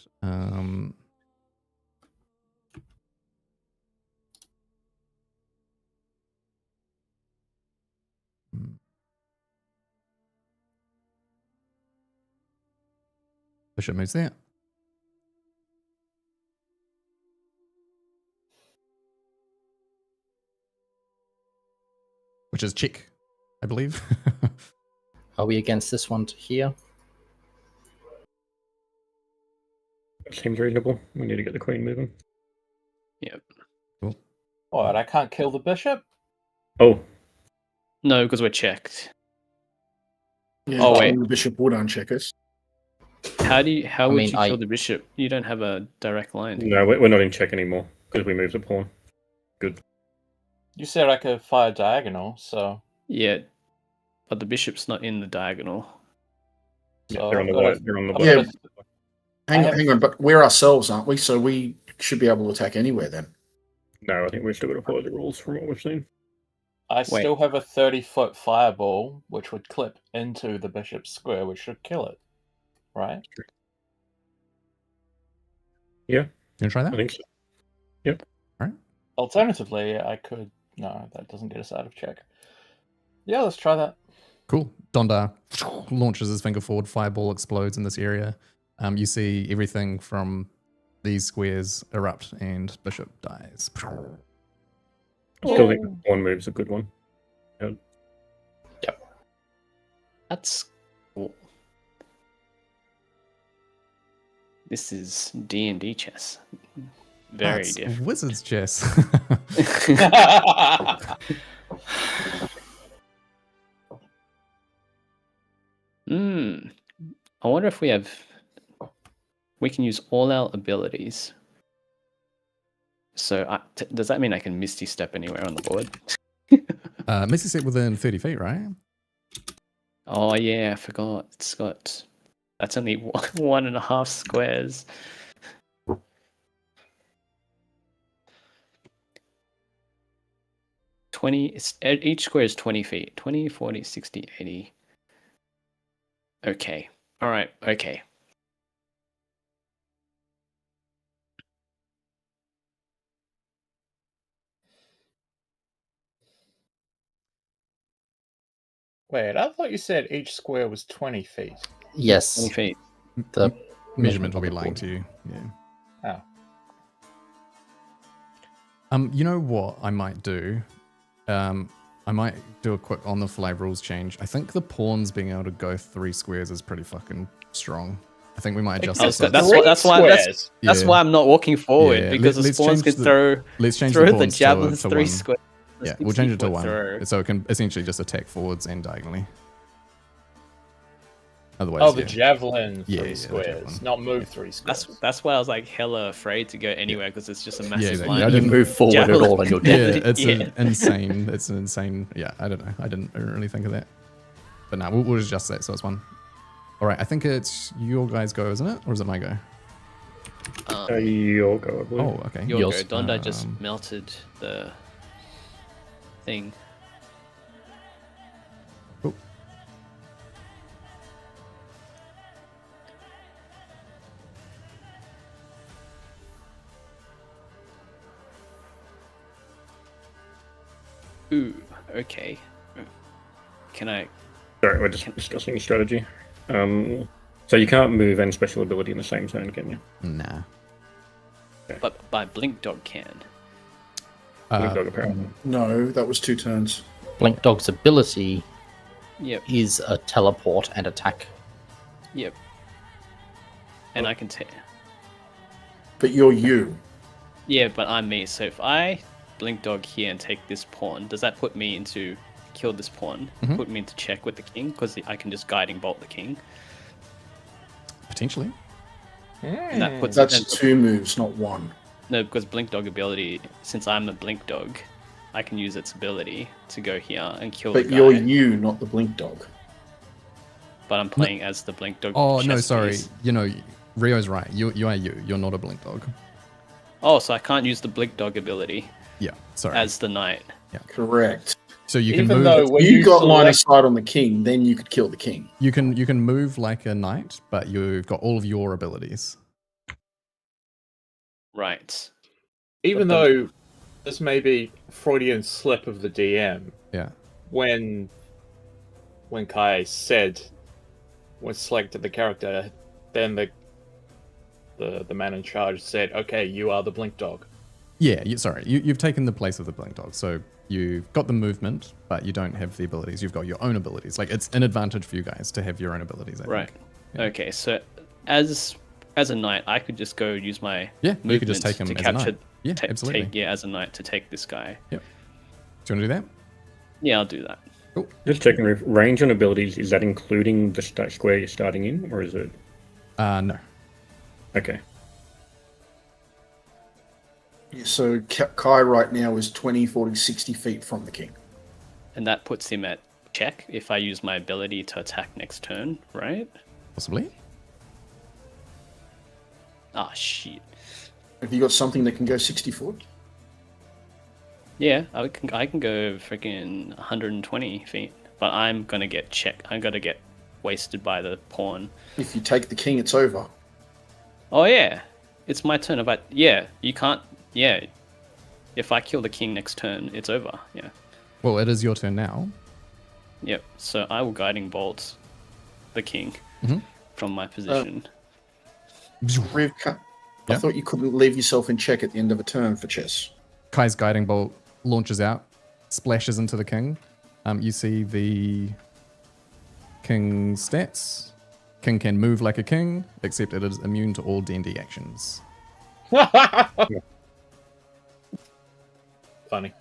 Bishop moves there. Which is check, I believe. Are we against this one to here? That seems reasonable. We need to get the queen moving. Yep. Cool. What, I can't kill the bishop? Oh, No, because we're checked. Yeah, Oh, wait. the bishop would uncheck us. How would you mean, kill the bishop? You don't have a direct line. no, we're not in check anymore because we moved the pawn. Good. You said I could fire diagonal, so... Yeah, but the bishop's not in the diagonal. so They're on the I've got right. They're on the I've bottom. got Hang on, but we're ourselves, aren't we? So we should be able to attack anywhere then. No, I think we're still going to follow the rules from what we've seen. I still have a 30-foot fireball, which would clip into the bishop's square, which should kill it. Right? Yeah. You want to try that? I think so. Yep. All right. Alternatively, I could... No, that doesn't get us out of check. Yeah, let's try that. Cool. Dondar launches his finger forward. Fireball explodes in this area. You see everything from these squares erupt and Bishop dies. I still think the pawn move's a good one. That's cool. This is D&D chess. Very That's different. Wizard's chess. I wonder if we can use all our abilities. So does that mean I can Misty Step anywhere on the board? Misty Step within 30 feet, right? Oh yeah, I forgot. That's only 1.5 squares. Each square is 20 feet. 20, 40, 60, 80. Okay. All right. Okay. Wait, I thought you said each square was 20 feet. Yes, 20 feet. the Measurement will be on the lying board. to you. Yeah. Oh. You know what I might do? I might do a quick on the fly rules change. I think the pawns being able to go 3 squares is pretty fucking strong. I think we might adjust Oh, this. so up. that's why I'm not walking forward Yeah, because the let's spawns change can the- Let's change throw the the pawns javelins to 3 1. squares. Yeah, we'll change it to 1. Throw. So it can essentially just attack forwards and diagonally. Otherwise, Oh, the yeah. javelin Yeah, 3 the squares, javelin. not move 3 squares. That's why I was like hella afraid to go anywhere because it's just a massive exactly. line. I You didn't move forward at all and you're dead. Yeah, it's Yeah. insane. It's an insane. Yeah, I don't know. I didn't really think of that. But no, we'll adjust that. So it's 1. All right, I think it's your guys' go, isn't it? Or is it my go? Your go, I believe. Oh, okay. Your Yours. go. Donda just Um, melted the thing. Oh. Ooh, okay. Can I? Sorry, we're just discussing strategy. So you can't move and special ability in the same turn, can you? Nah. But by Blink Dog can. Blink Dog, apparently. No, that was 2 turns. Blink Dog's ability Yep. is a teleport and attack. Yep. And I can take. But you're you. Yeah, but I'm me. So if I Blink Dog here and take this pawn, does that put me into kill this pawn? Mhm. Put me into check with the king because I can just guiding bolt the king. Potentially. And that puts That's and- 2 moves, not 1. No, because Blink Dog ability, since I'm the Blink Dog, I can use its ability to go here and kill But the guy. you're you, not the blink dog. But I'm playing as the Blink Dog. Oh no, chess sorry. piece. You know, Rio's right. You are you. You're not a blink dog. Oh, so I can't use the Blink Dog ability Yeah. Sorry. as the knight. Correct. So you can Even move. though when You got line of select- sight on the king, then you could kill the king. You can move like a knight, but you've got all of your abilities. Right. even But though this may be a Freudian slip of the DM, Yeah. when Kai said when selected the character, then the man in charge said, "Okay, you are the blink dog." Yeah. You've taken the place of the blink dog. So you've got the movement, but you don't have the abilities. You've got your own abilities. Like it's an advantage for you guys to have your own abilities. I Right. think. Okay, so as a knight, I could just go use my Yeah. movement You could just take him to as a capture. knight. Yeah. Absolutely. As a knight to take this guy. Do you want to do that? Yeah, I'll do that. Cool. Just checking if range on abilities, is that including the square you're starting in, or is it? No. Okay. Yeah, so Kai right now is 20, 40, 60 feet from the king. And that puts him at check if I use my ability to attack next turn, right? Possibly. Ah, shit. Have you got something that can go 60 foot? Yeah, I can go freaking 120 feet, but I'm gonna get checked. I'm gonna get wasted by the pawn. If you take the king, it's over. Oh yeah, it's my turn. You can't. Yeah, if I kill the king next turn, it's over. Yeah. Well, it is your turn now. Yep. So I will guiding bolt the king Mhm. from my position. Rivka, I Yeah. thought you couldn't leave yourself in check at the end of a turn for chess. Kai's guiding bolt launches out, splashes into the king. You see the king's stats. King can move like a king, except it is immune to all D&D actions. Funny.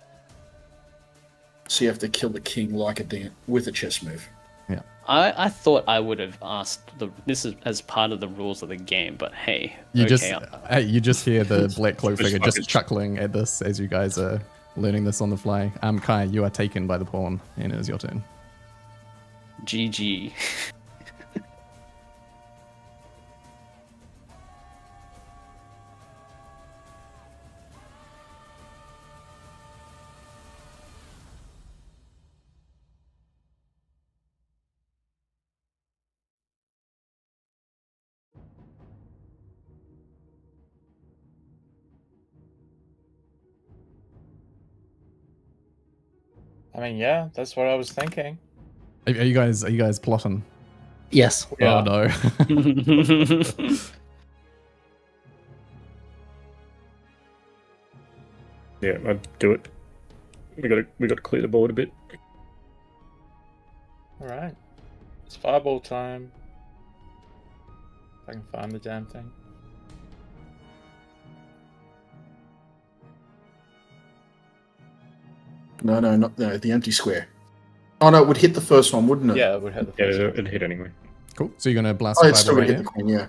So you have to kill the king like with a chess move. Yeah. I thought I would have asked this is as part of the rules of the game, but hey, You okay, you just hear the black cloak Just figure fucking- just chuckling at this as you guys are learning this on the fly. Kai, you are taken by the pawn, and it is your turn. GG. I mean, yeah, that's what I was thinking. Are you guys plotting? Yes. Oh no. Yeah, I'd do it. We got to clear the board a bit. All right. It's fireball time. If I can find the damn thing. No, the empty square. Oh no, it would hit the first one, wouldn't it? Yeah, it would have the Yeah, first one. it'd hit anyway. Cool. So you're gonna blast Oh, the it's still fireball gonna right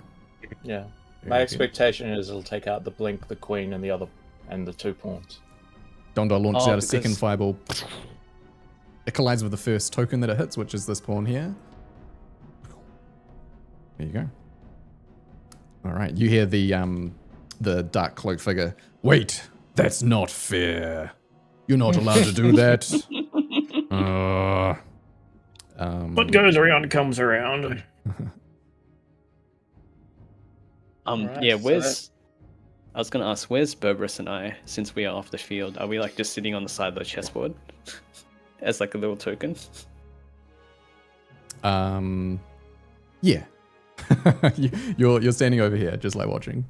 hit here? the queen, yeah. Yeah. Very My good. expectation is it'll take out the blink, the queen, and the 2 pawns. Dondar launches Oh, out a second because- fireball. It collides with the first token that it hits, which is this pawn here. There you go. All right, you hear the dark cloak figure. Wait, that's not fair. You're not allowed to do that. What goes around comes around. Alright, Yeah, so where's... I was going to ask, where's Berberus and I, since we are off the field? Are we, like, just sitting on the side of the chessboard? As, like, a little token? Yeah. You're standing over here, just like watching.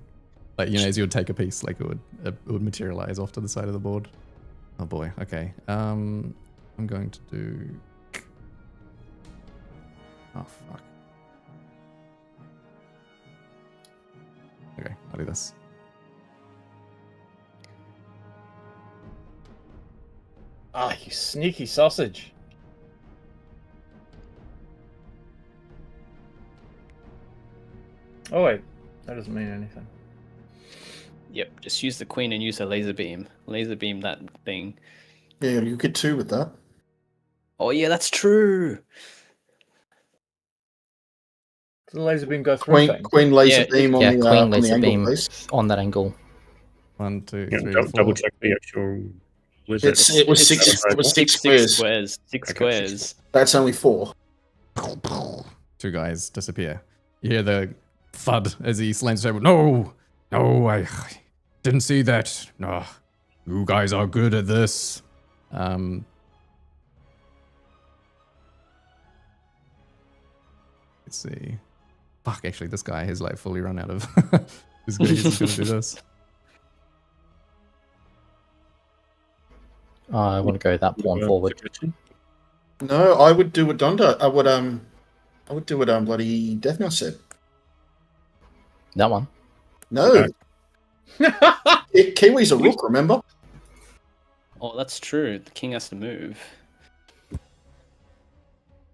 Like, you know, as you would take a piece, like it would materialize off to the side of the board. Oh boy. Okay. I'm going to do. Oh fuck. Okay, I'll do this. Ah, you sneaky sausage. Oh wait, that doesn't mean anything. Yep, just use the queen and use a laser beam. Laser beam that thing. Yeah, you get 2 with that. Oh yeah, that's true! Does the laser beam go through things? Queen laser Yeah, beam on Yeah, the queen on the laser angle, beam please. on that angle. 1, 2, Yeah, 3, double 4. check the actual wizard. It was six. It was six squares. Six Okay, squares. That's only 4. 2 guys disappear. You hear the thud as he slams the table. No, I didn't see that. No, you guys are good at this. Let's see. Fuck, actually, this guy has like fully run out of his goodies. He's gonna do this. I want to go that pawn forward. No, I would do what Donda. I would do what bloody Death Mouse said. That one. No. Kiwi's a rook, remember? Oh, that's true. The king has to move.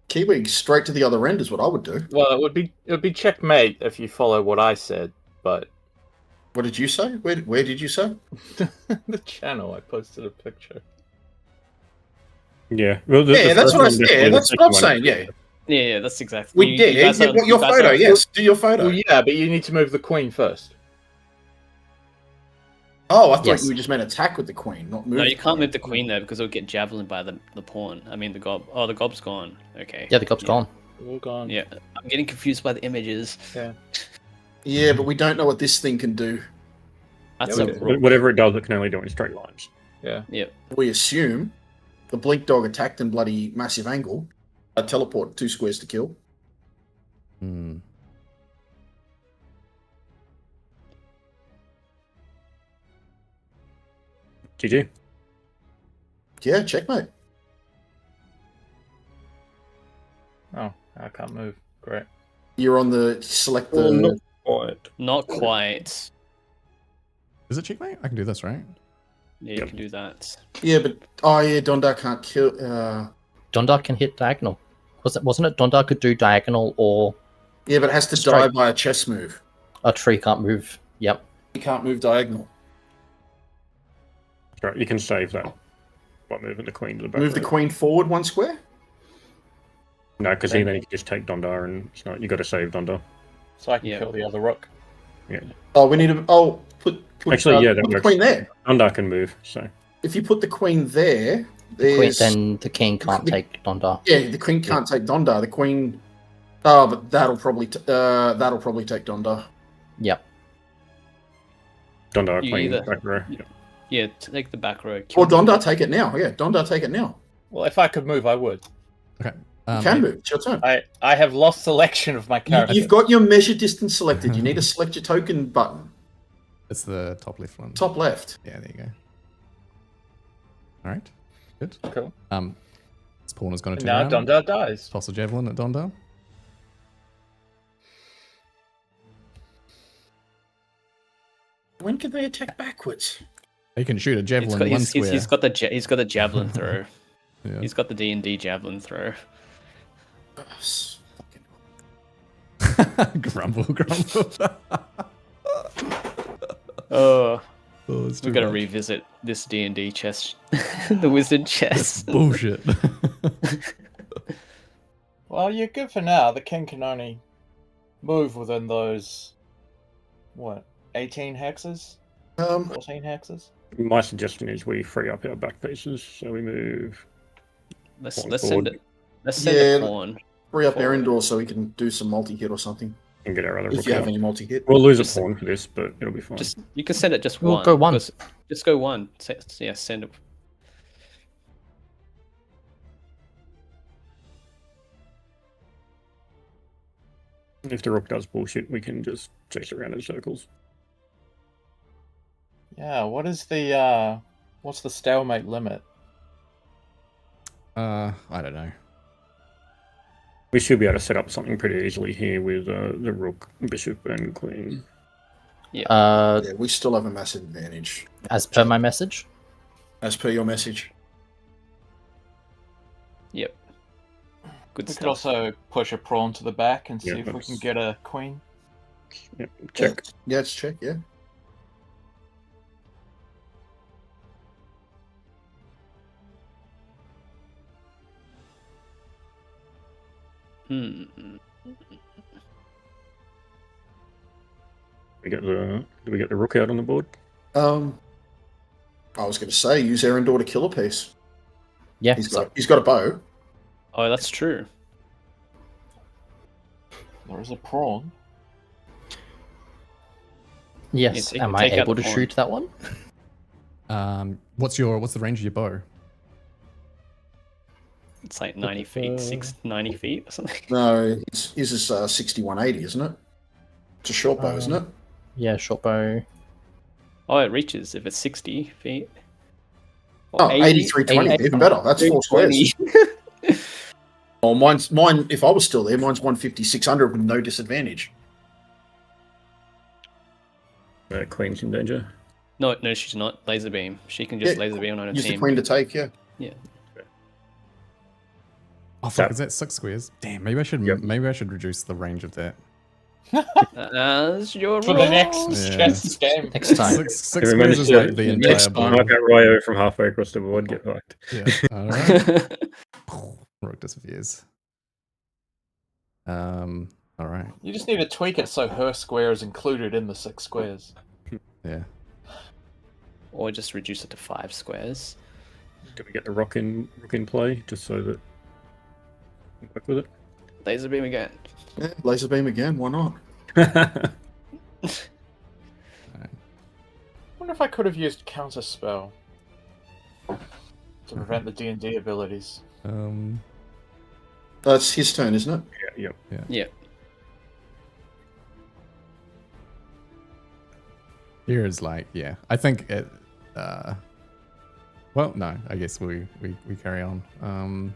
Kiwi straight to the other end is what I would do. Well, it would be checkmate if you follow what I said, but What did you say? Where did you say? the channel I posted a picture. Yeah. Well, That's what I'm saying. Yeah. Yeah, that's exactly. Your photo. Yes, do your photo. Well, yeah, but you need to move the queen first. Oh, I thought Yes. you were just meant attack with the queen, not move. No, you can't move the queen there because it'll get javelin by the pawn. I mean, the gob. Oh, the gob's gone. Okay. Yeah, the gob's gone. All gone. Yeah, I'm getting confused by the images. Yeah, but we don't know what this thing can do. That's Yeah, a we do. rook. Whatever it does, it can only do it in straight lines. Yeah. Yep. We assume the blink dog attacked in bloody massive angle. A teleport 2 squares to kill. Hmm. GG. Yeah, checkmate. Oh, I can't move. Great. You're on the select the. Oh, not quite. Not quite. Is it checkmate? I can do this, right? Yeah, you can do that. Yeah, but Dondar can't kill. Dondar can hit diagonal. Wasn't it Dondar could do diagonal or Yeah, but it has to Straight. die by a chess move. a tree can't move? Yep. You can't move diagonal. Right, you can save that. By moving the queen to the back. Move the row. queen forward 1 square. No, because then you can just take Dondar and it's not. You got to save Dondar. So I can Yeah. kill the other rook. Oh, we need to. Oh, put Actually, yeah, that put the works. queen there. Dondar can move. So If you put the queen there, Queen, there's then the king can't take Dondar. yeah, the queen can't take Dondar. The queen. Oh, but that'll probably take Dondar. Yep. Dondar You queen either- back row. you- Yeah, take the back row. Or Dondar take it now. Yeah, Dondar take it now. Well, if I could move, I would. You can move. It's your turn. I have lost selection of my character. You've got your measure distance selected. You need to select your token button. It's the top left one. Top left. Yeah, there you go. All right, good. Cool. Spawn is going to And turn now around. Dondar dies. Toss a javelin at Dondar. When can they attack backwards? He can shoot a javelin one square. He's got the javelin throw. Yeah. He's got the D&D javelin throw. Grumble. Oh, Oh, it's too we've got to much. revisit this D&D chest, the wizard chest. Bullshit. Well, you're good for now. The king can only move within those, 18 hexes? 14 hexes? My suggestion is we free up our back pieces, so we move. Let's Pawn send forward it. Let's send Yeah. a pawn. Free up Forward. Erindor so we can do some multi-hit or something. And get our other If rook you have out. any multi-hit. We'll lose a Just- pawn for this, but it'll be fine. Just you can send it just We'll one. go one. because- Just go one. Yeah, send it. If the rook does bullshit, we can just chase around in circles. Yeah, what's the stalemate limit? I don't know. We should be able to set up something pretty easily here with the rook, bishop, and queen. Yeah, we still have a massive advantage, As per my message. as per your message. Yep. Good We stuff. could also push a pawn to the back and see Yeah, if we that's- can get a queen. Yep, check. Yeah, it's check, yeah. Hmm. Do we get the rook out on the board? I was going to say, use Erindor to kill a piece. Yeah. He's got a bow. Oh, that's true. There is a pawn. Yes. take- Am I take out able the to pawn. shoot that one? What's the range of your bow? It's like 90 feet, 90 feet or something. No, his is 6180, isn't it? It's a short bow, isn't it? Yeah, short bow. Oh, it reaches if it's 60 feet. Oh, 8320, even better. That's 4 squares. 320. Oh, mine. If I was still there, mine's 150-600 with no disadvantage. Queen's in danger. No, she's not. Laser beam. She can just Yeah, laser beam on her Use the team. queen to take, yeah. Oh fuck, is that 6 squares? Damn, maybe I should reduce the range of that. As your For the next Yeah. chess game. Next time. Six If we squares manage is to- like the next entire time. board. Knock out Ryo from halfway across the board, get fucked. Yeah. Alright. Rook disappears. Alright. You just need to tweak it so her square is included in the 6 squares. Yeah. Or just reduce it to 5 squares. Do we get the rook in play, just so that we work with Laser beam again. Yeah, laser beam again, why not? it? I wonder if I could have used counter spell to prevent the D&D abilities. That's his turn, isn't it? Yeah. Yeah. Here is like, yeah. I think it well, no, I guess we carry on.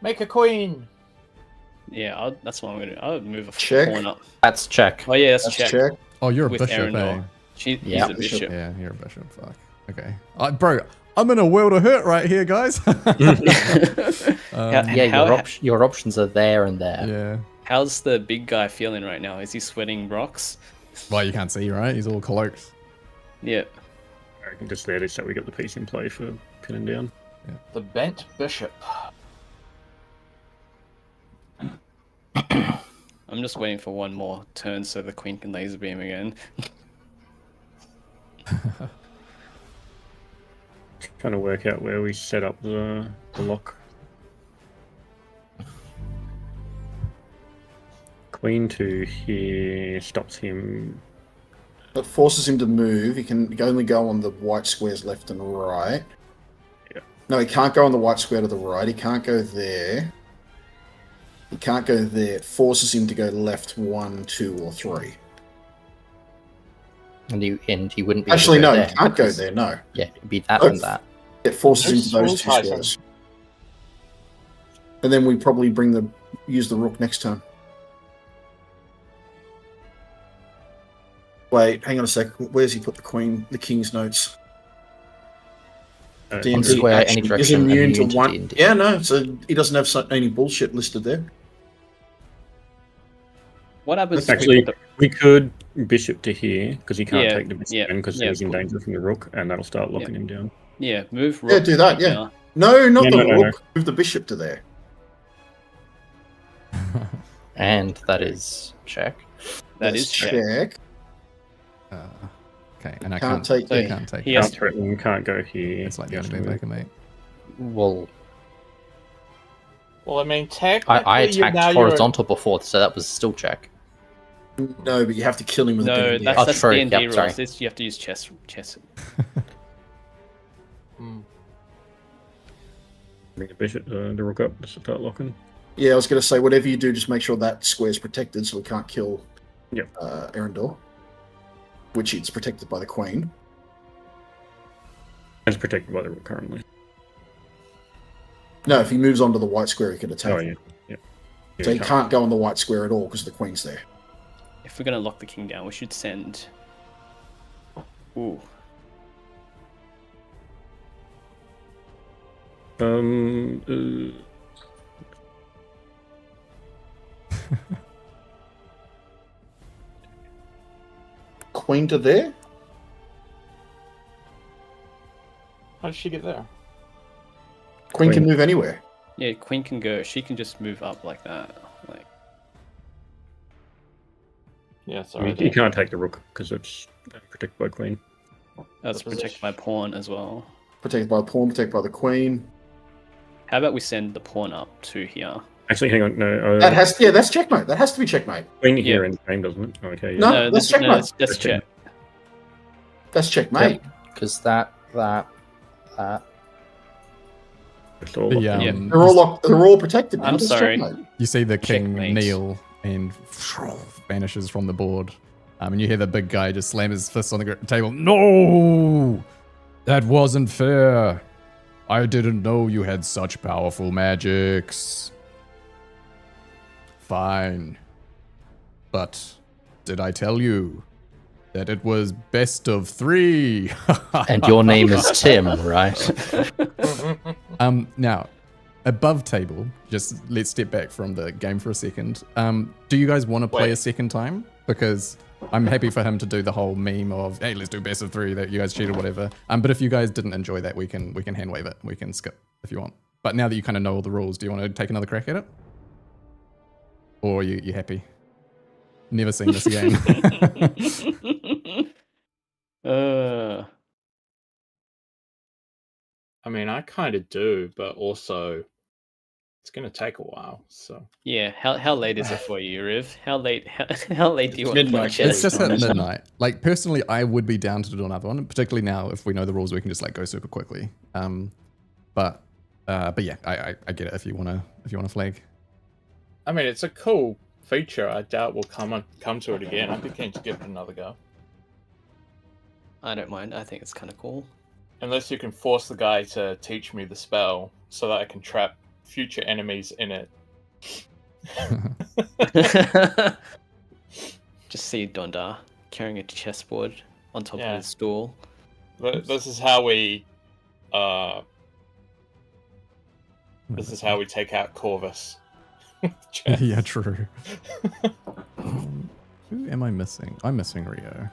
Make a queen! Yeah, that's what I'm going to do. I would move a Check. pawn up. That's check. Oh, yeah, that's That's check. check. Oh, you're a With bishop, eh? Arendelle. He's Yeah. a bishop. Yeah, you're a bishop. Fuck. Okay. Bro, I'm in a world of hurt right here, guys. Yeah, your options are there and there. Yeah. How's the big guy feeling right now? Is he sweating rocks? Well, you can't see, right? He's all cloaked. Yeah. I can just let it so we get the piece in play for pinning down. The bent bishop. I'm just waiting for one more turn so the queen can laser beam again. Trying to work out where we set up the lock. Queen to here stops him. It forces him to move. He can only go on the white squares left and right. Yeah. No, he can't go on the white square to the right. He can't go there. He can't go there. It forces him to go left 1, 2, or 3. And he wouldn't be Actually, able to no, go he there can't go because- there. No, Yeah, it'd be that Oh. and that. it forces him Who's to those Soul 2 Titan? squares. And then we probably use the rook next turn. Wait, hang on a sec. Where's he put the king's notes? Uh, D&D On square, any actually is direction, immune to immune to one. D&D. Yeah, no, so he doesn't have any bullshit listed there. What happens That's if we actually, put we could bishop to here because he can't Yeah, take the bishop yeah, because yeah, he's in cool. danger from the rook, and that'll start locking him down. yeah, move rook Yeah, do that. Yeah. here. No, not Yeah, the no, no, rook. Move the bishop to there. And that is check. That Let's is check. check. Okay, and I Can't can't take take. it. Can't take. He it. has Can't threaten, can't go here. It's like the only Just move I move. can make. Well, Well, I mean, technically, I attacked now horizontal before, so that was still check. No, but you have to kill him with a No, D&D. that's, Oh, that's true. D&D Yep, rules. sorry. This, you have to use chess. Bring the bishop, the rook up to start locking. Yeah, I was going to say, whatever you do, just make sure that square's protected so we can't kill Yep. Erendor, which it's protected by the queen. It's protected by the rook currently. No, if he moves onto the white square, he can attack. Oh, him. yeah. So he can't go on the white square at all because the queen's there. If we're gonna lock the king down, we should send. Ooh, Queen to there? How did she get there? Queen can Queen. move anywhere. yeah, queen can go. She can just move up like that. Like Yeah, sorry. You can't take the rook because it's protected by queen. that's What is protected it? by pawn as well. Protected by the pawn, protected by the queen. How about we send the pawn up to here? Actually, hang on. No, That has that's checkmate. That has to be checkmate. queen here Yeah. in the game, doesn't it? Okay, yeah. No. No, that's this, no, checkmate. that's check. That's checkmate. Because that. It's all The, locked in. Yeah. They're all protected. man. I'm That's sorry. checkmate. You see the king Checkmate. kneel and vanishes from the board. And you hear the big guy just slam his fist on the table. No! That wasn't fair. I didn't know you had such powerful magics. Fine. But did I tell you that it was best of 3? And your name is Tim, right? Now, above table, just let's step back from the game for a second. Do you guys want to play Wait. a second time? Because I'm happy for him to do the whole meme of, hey, let's do best of 3, that you guys cheated or whatever. But if you guys didn't enjoy that, we can hand wave it. We can skip if you want. But now that you kind of know all the rules, do you want to take another crack at it? Or you happy? Never seen this game. I mean, I kind of do, but also it's going to take a while. So Yeah, how late is it for you, Riv? How late do you want to play Midnight. chess? It's just at midnight. Like, personally, I would be down to do another one, particularly now if we know the rules, we can just like go super quickly. But yeah, I get it if you wanna flag. I mean, it's a cool feature. I doubt we'll come to it again. I'd be keen to give it another go. I don't mind. I think it's kind of cool. Unless you can force the guy to teach me the spell so that I can trap future enemies in it. Just see Dondar carrying a chessboard on top Yeah. of his stool. But this is how we take out Corvus. Chess. Yeah, true. Who am I missing? I'm missing Rio.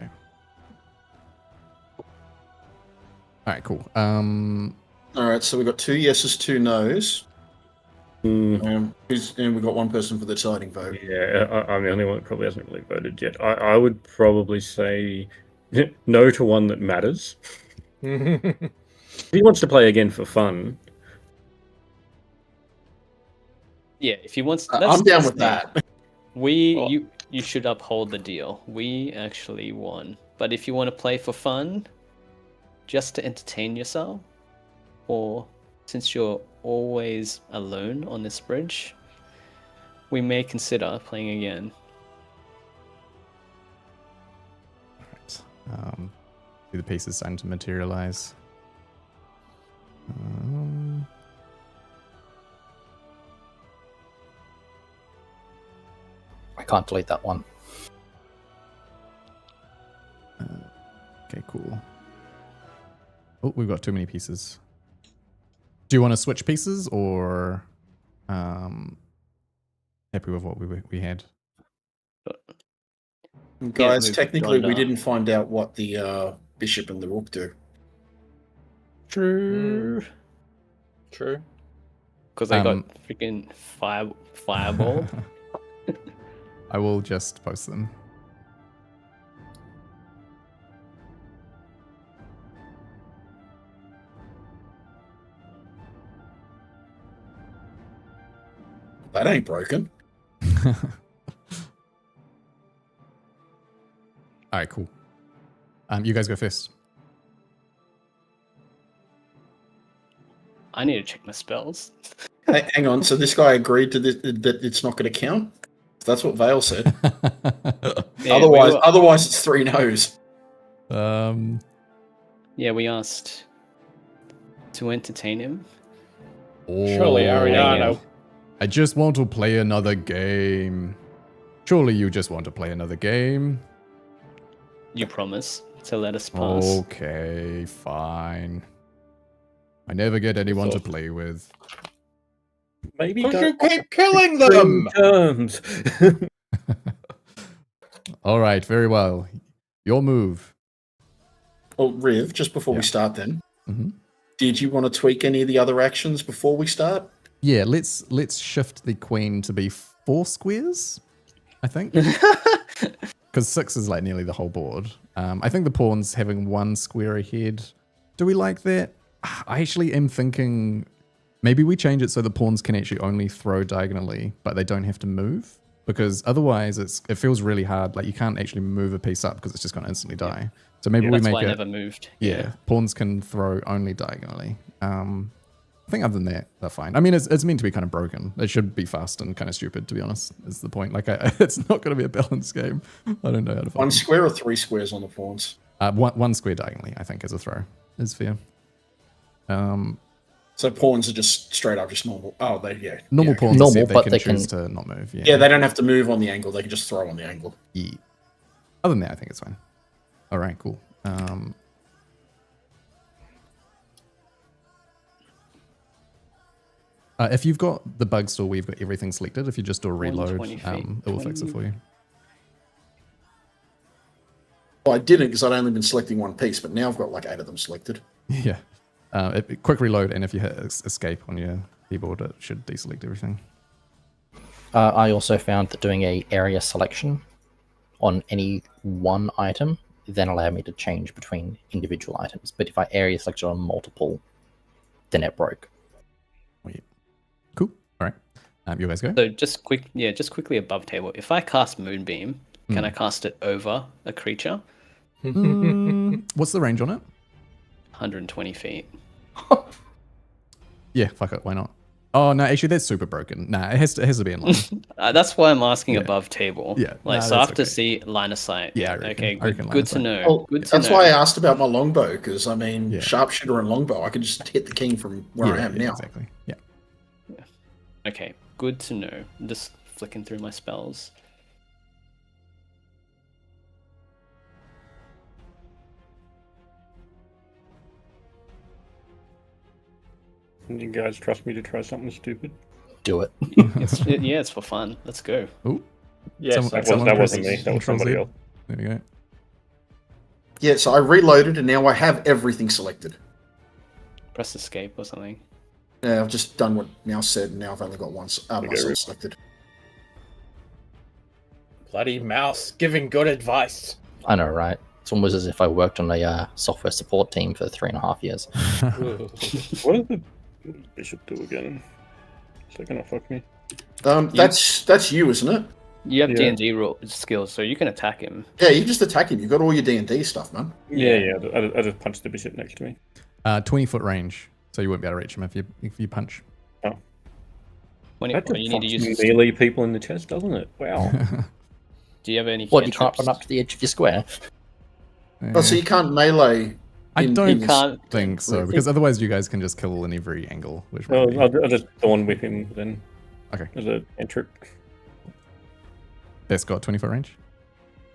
Okay. All right, cool. All right, so we got 2 yeses, 2 nos. And we got 1 person for the deciding vote. Yeah, I'm the only one that probably hasn't really voted yet. I would probably say no to one that matters. If he wants to play again for fun, Yeah, if he wants, I'm down with that. You should uphold the deal. We actually won. But if you want to play for fun, just to entertain yourself, or since you're always alone on this bridge, we may consider playing again. Right. See the pieces starting to materialize. I can't delete that one. Okay, cool. Oh, we've got too many pieces. Do you want to switch pieces, or happy with what we had? Guys, move technically, we Donda. didn't find out what the bishop and the rook do. True. True. Because they got freaking fireball. I will just post them. That ain't broken. All right, cool. You guys go first. I need to check my spells. Hang on. So this guy agreed to this, that it's not going to count? That's what Vale said. Yeah, Otherwise, it's 3 no's. Yeah, we asked to entertain him. Surely Ariano. I just want to play another game. Surely you just want to play another game. You promise to let us pass. Okay, fine. I never get anyone to play with. Maybe Because don't you keep killing them! terms. All right, very well. Your move. Well, Riv, just before we Yeah. start then, Mm-hmm. did you want to tweak any of the other actions before we start? Yeah, let's shift the queen to be 4 squares, I think. Because 6 is like nearly the whole board. I think the pawn's having 1 square ahead. Do we like that? I actually am thinking maybe we change it so the pawns can actually only throw diagonally, but they don't have to move. Because otherwise it feels really hard. Like you can't actually move a piece up because it's just going to instantly die. So maybe we That's make why it. I never moved. Yeah, pawns can throw only diagonally. I think other than that, they're fine. I mean, it's meant to be kind of broken. It should be fast and kind of stupid, to be honest, is the point. Like, it's not going to be a balanced game. I don't know how to 1 find square or 3 squares on the pawns? one square diagonally, I think, as a throw is fair. So pawns are just straight up just normal. Oh, Normal yeah. pawns Normal, they but can they choose can- to not move. Yeah. Yeah, they don't have to move on the angle. They can just throw on the angle. Yeah. Other than that, I think it's fine. All right, cool. If you've got the bug store where you've got everything selected, if you just do a reload, 120 feet, it will fix it for you. Well, I didn't because I'd only been selecting 1 piece, but now I've got like 8 of them selected. Yeah. Quick reload, and if you hit escape on your keyboard, it should deselect everything. I also found that doing a area selection on any one item then allowed me to change between individual items. But if I area selected on multiple, then it broke. Cool. All right. You guys go. So just quickly above table. If I cast Moonbeam, can I cast it over a creature? What's the range on it? 120 feet. Yeah, fuck it. Why not? Oh, no, actually, that's super broken. Nah, it has to be in line. That's why I'm asking above table. Yeah, Like, nah, so I have that's to okay. see line of sight. Yeah, I reckon- okay, I reckon line good of to sight. know. Well, Good to that's know. why I asked about my longbow, because I mean, Yeah. sharpshooter and longbow, I can just hit the king from where I am now. Exactly. Yeah. Okay, good to know. I'm just flicking through my spells. You guys trust me to try something stupid? Do it. It's for fun. Let's go. Oh, Yes, That wasn't me. That was Control somebody Z. else. There we go. Yeah, so I reloaded and now I have everything selected. Press escape or something. Yeah, I've just done what Now said, and now I've only got myself Riv. selected. Bloody mouse giving good advice. I know, right? It's almost as if I worked on a software support team for 3.5 years. What did the bishop do again? Is that gonna fuck me? That's you, isn't it? You have Yeah. D&D skills, so you can attack him. Yeah, you just attack him. You've got all your D&D stuff, man. Yeah. I just punched the bishop next to me. 20-foot range, so you won't be able to reach him if you punch. When That you just need to use. melee people in the chest, doesn't it? Wow. Do you have any? What, you can't cantrips? run up to the edge of your square? Oh, so you can't melee. I don't can't- think so, because otherwise you guys can just kill in every angle. Which might Well, be... I'll just thorn whip him then. Okay. As a cantrip. That's got 20-foot range.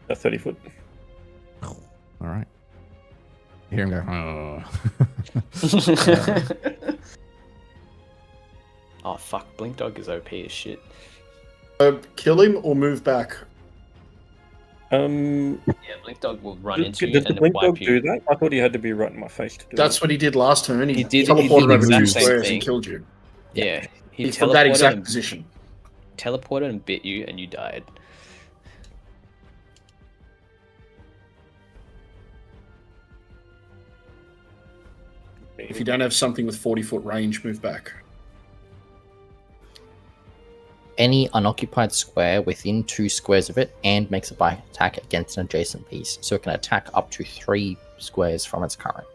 A 30-foot. All right. You hear him go. Oh. Oh fuck! Blink Dog is OP as shit. Kill him or move back. Yeah, Blink Dog will run into you Does the and blink wipe dog you. do that? I thought he had to be right in my face to do That's what he did last turn. He did teleported the over exact two same squares thing. and killed you. Yeah, he He's from that exact teleported position. and bit you, and you died. that. If you don't have something with 40-foot range, move back. Any unoccupied square within 2 squares of it and makes a bite attack against an adjacent piece. So it can attack up to 3 squares from its current.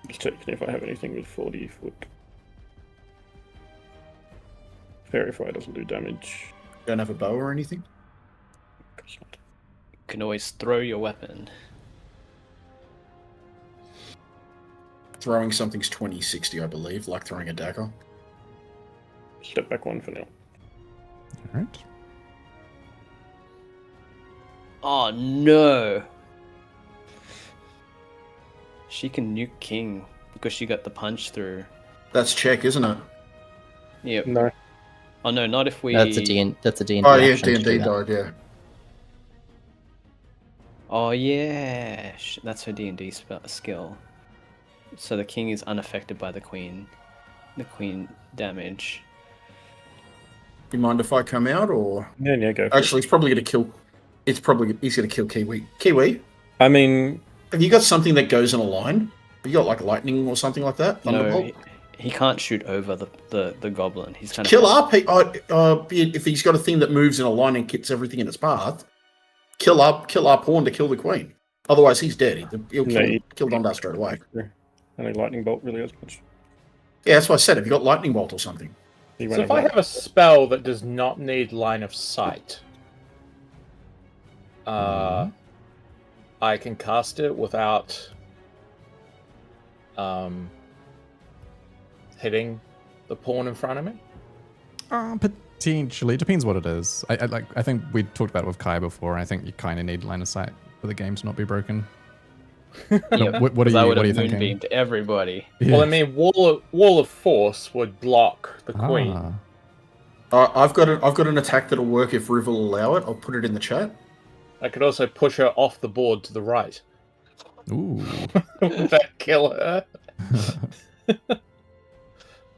Just checking if I have anything with 40-foot. Fairy Fire doesn't do damage. Don't have a bow or anything? Of course not. You can always throw your weapon. Throwing something's 20-60, I believe, like throwing a dagger. Step back one for now. All right. Oh no! She can nuke King because she got the punch through. That's check, isn't it? Yep. No. Oh no, not if we. That's a D&D Oh yeah, action to do D&D that. died, yeah. Oh yeah, that's her D&D skill. So the king is unaffected by the queen damage. You mind if I come out, or Yeah, go. For actually, he's probably going to kill. He's going to kill Kiwi. Kiwi, it. I mean, have you got something that goes in a line? Have you got like lightning or something like that? No, Thunderbolt? he can't shoot over the goblin. He's kind Kill of up. If he's got a thing that moves in a line and kicks everything in its path, kill our pawn to kill the queen. Otherwise, he's dead. He'll kill Dondar straight away. only lightning bolt really has much. Yeah, that's what I said. Have you got lightning bolt or something? So if I have a spell that does not need line of sight, I can cast it without hitting the pawn in front of me. Potentially, depends what it is. I think we talked about it with Kai before. I think you kind of need line of sight for the game to not be broken. Yeah, what are you thinking? Moonbeamed everybody. Yeah. Well, I mean, wall of force would block the queen. I've got an attack that'll work if Riv will allow it. I'll put it in the chat. I could also push her off the board to the right. Ooh. Would that kill her?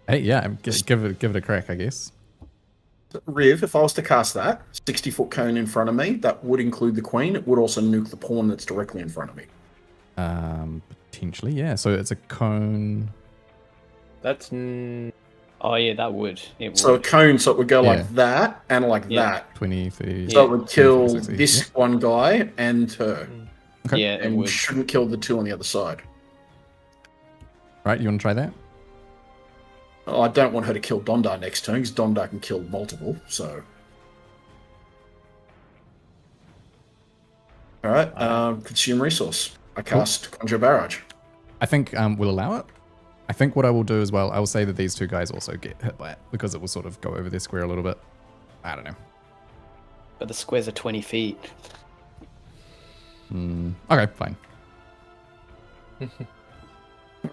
Hey, yeah, give it a crack, I guess. Riv, if I was to cast that 60-foot cone in front of me, that would include the queen. It would also nuke the pawn that's directly in front of me. Potentially, yeah. So it's a cone. That's Oh yeah, that would. It would. So a cone, so it would go Yeah. like that and like Yeah. that. 20, 30. So it would kill 60, this one guy and her, Okay. Yeah, it and would. shouldn't kill the two on the other side. Right, you want to try that? Oh, I don't want her to kill Dondar next turn because Dondar can kill multiple. So, all right, consume resource. I cast Conjure Barrage. I think we'll allow it. I think what I will do as well, I will say that these two guys also get hit by it because it will sort of go over their square a little bit. I don't know. But the squares are 20 feet. Okay, fine.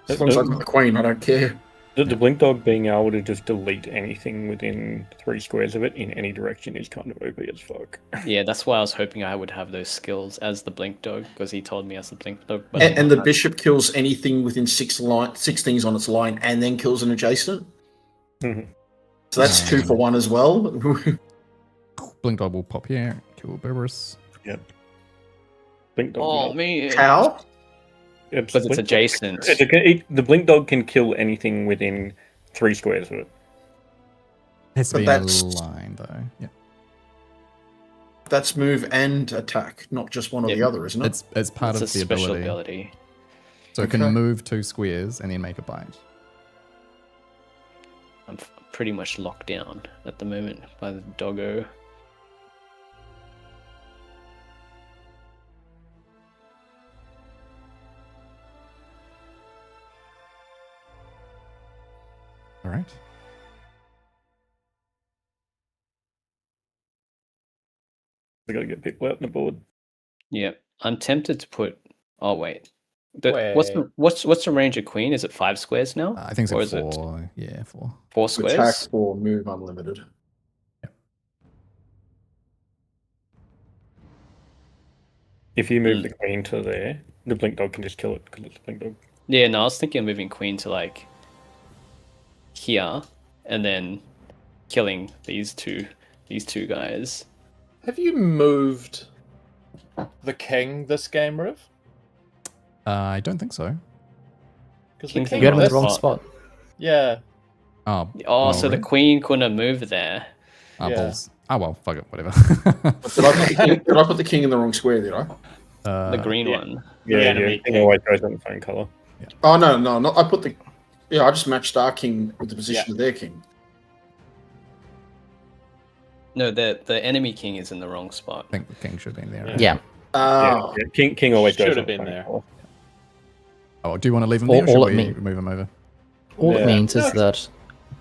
As long as I've got the queen, I don't care. The blink dog being able to just delete anything within 3 squares of it in any direction is kind of OP as fuck. Yeah, that's why I was hoping I would have those skills as the blink dog because he told me as the blink dog. But And the bishop kills anything within 6 things on its line, and then kills an adjacent. Mhm. So that's 2 for 1 as well. Blink Dog will pop here, kill Berberus. Yep. Blink dog. Oh man! How? Because it's adjacent. The blink dog can kill anything within 3 squares of it. Has to But be in a that's- line though. Yeah. That's move and attack, not just one or the Yeah. other, isn't it? It's part It's of a the special ability. ability. So it Okay. can move 2 squares and then make a bite. I'm pretty much locked down at the moment by the doggo. All right. We got to get people out on the board. Yeah, I'm tempted to put. Oh wait, what's the range of queen? Is it 5 squares now? I think Or it's is it 4. Yeah, 4. 4 Attack squares? or move unlimited. If you move the queen to there, the blink dog can just kill it because it's a blink dog. Yeah, no, I was thinking of moving queen to like here, and then killing these two guys. Have you moved the king this game, Riv? I don't think so. Because the King's king You got him in this- the wrong spot. Yeah. Oh, Oh, so really? the queen couldn't have moved there. Ah, Yeah. balls. Oh well, fuck it, whatever. Did I put the king in the wrong square? Did I? The green yeah. one. Yeah, enemy king king. always goes on the same color. Oh no, not. I put the. Yeah, I just matched our king with the position of their king. No, the enemy king is in the wrong spot. I think the king should have been there. Yeah. Right? Yeah. King always goes Should on have the been same there. color. Oh, do you want to leave him All- there, or should all it we mean- move him over? All Yeah. it means is No, that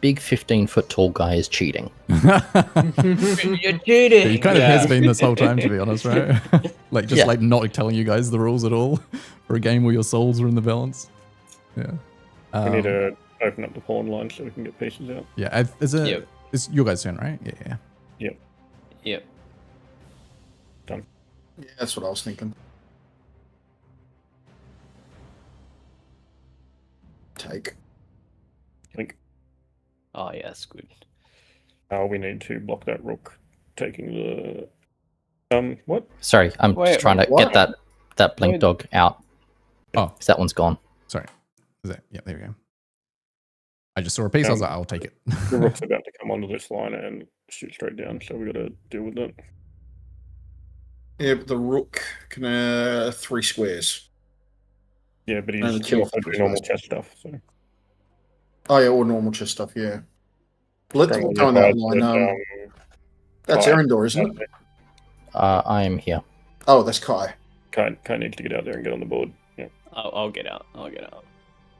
big 15-foot tall guy is cheating. You're He cheating. kind of Yeah. has been this whole time, to be honest, right? Like just Yeah. like not telling you guys the rules at all for a game where your souls are in the balance. Yeah. We need to open up the pawn line so we can get pieces out. Yeah. Is it? Yep. It's your guys' turn, right? Yeah. Yep. Yeah, that's what I was thinking. Take. Link. Oh yeah, that's good. We need to block that rook taking the. What? Sorry, I'm Wait, just trying to what? get that blink Wait. dog out. Oh. 'Cause that one's gone. Sorry. Is that? Yeah. There we go. I just saw a piece. I was like, I'll take it. The rook's about to come onto this line and shoot straight down, so we got to deal with that. Yeah, but the rook can 3 squares. Yeah, but And he's the king also for do normal squares. chess stuff. So Oh yeah, all normal chess stuff. Yeah. Let's Currently go on that advised line. that, That's Kai- Erendor, isn't it? I am here. Oh, that's Kai. Kai needs to get out there and get on the board. Yeah. I'll get out.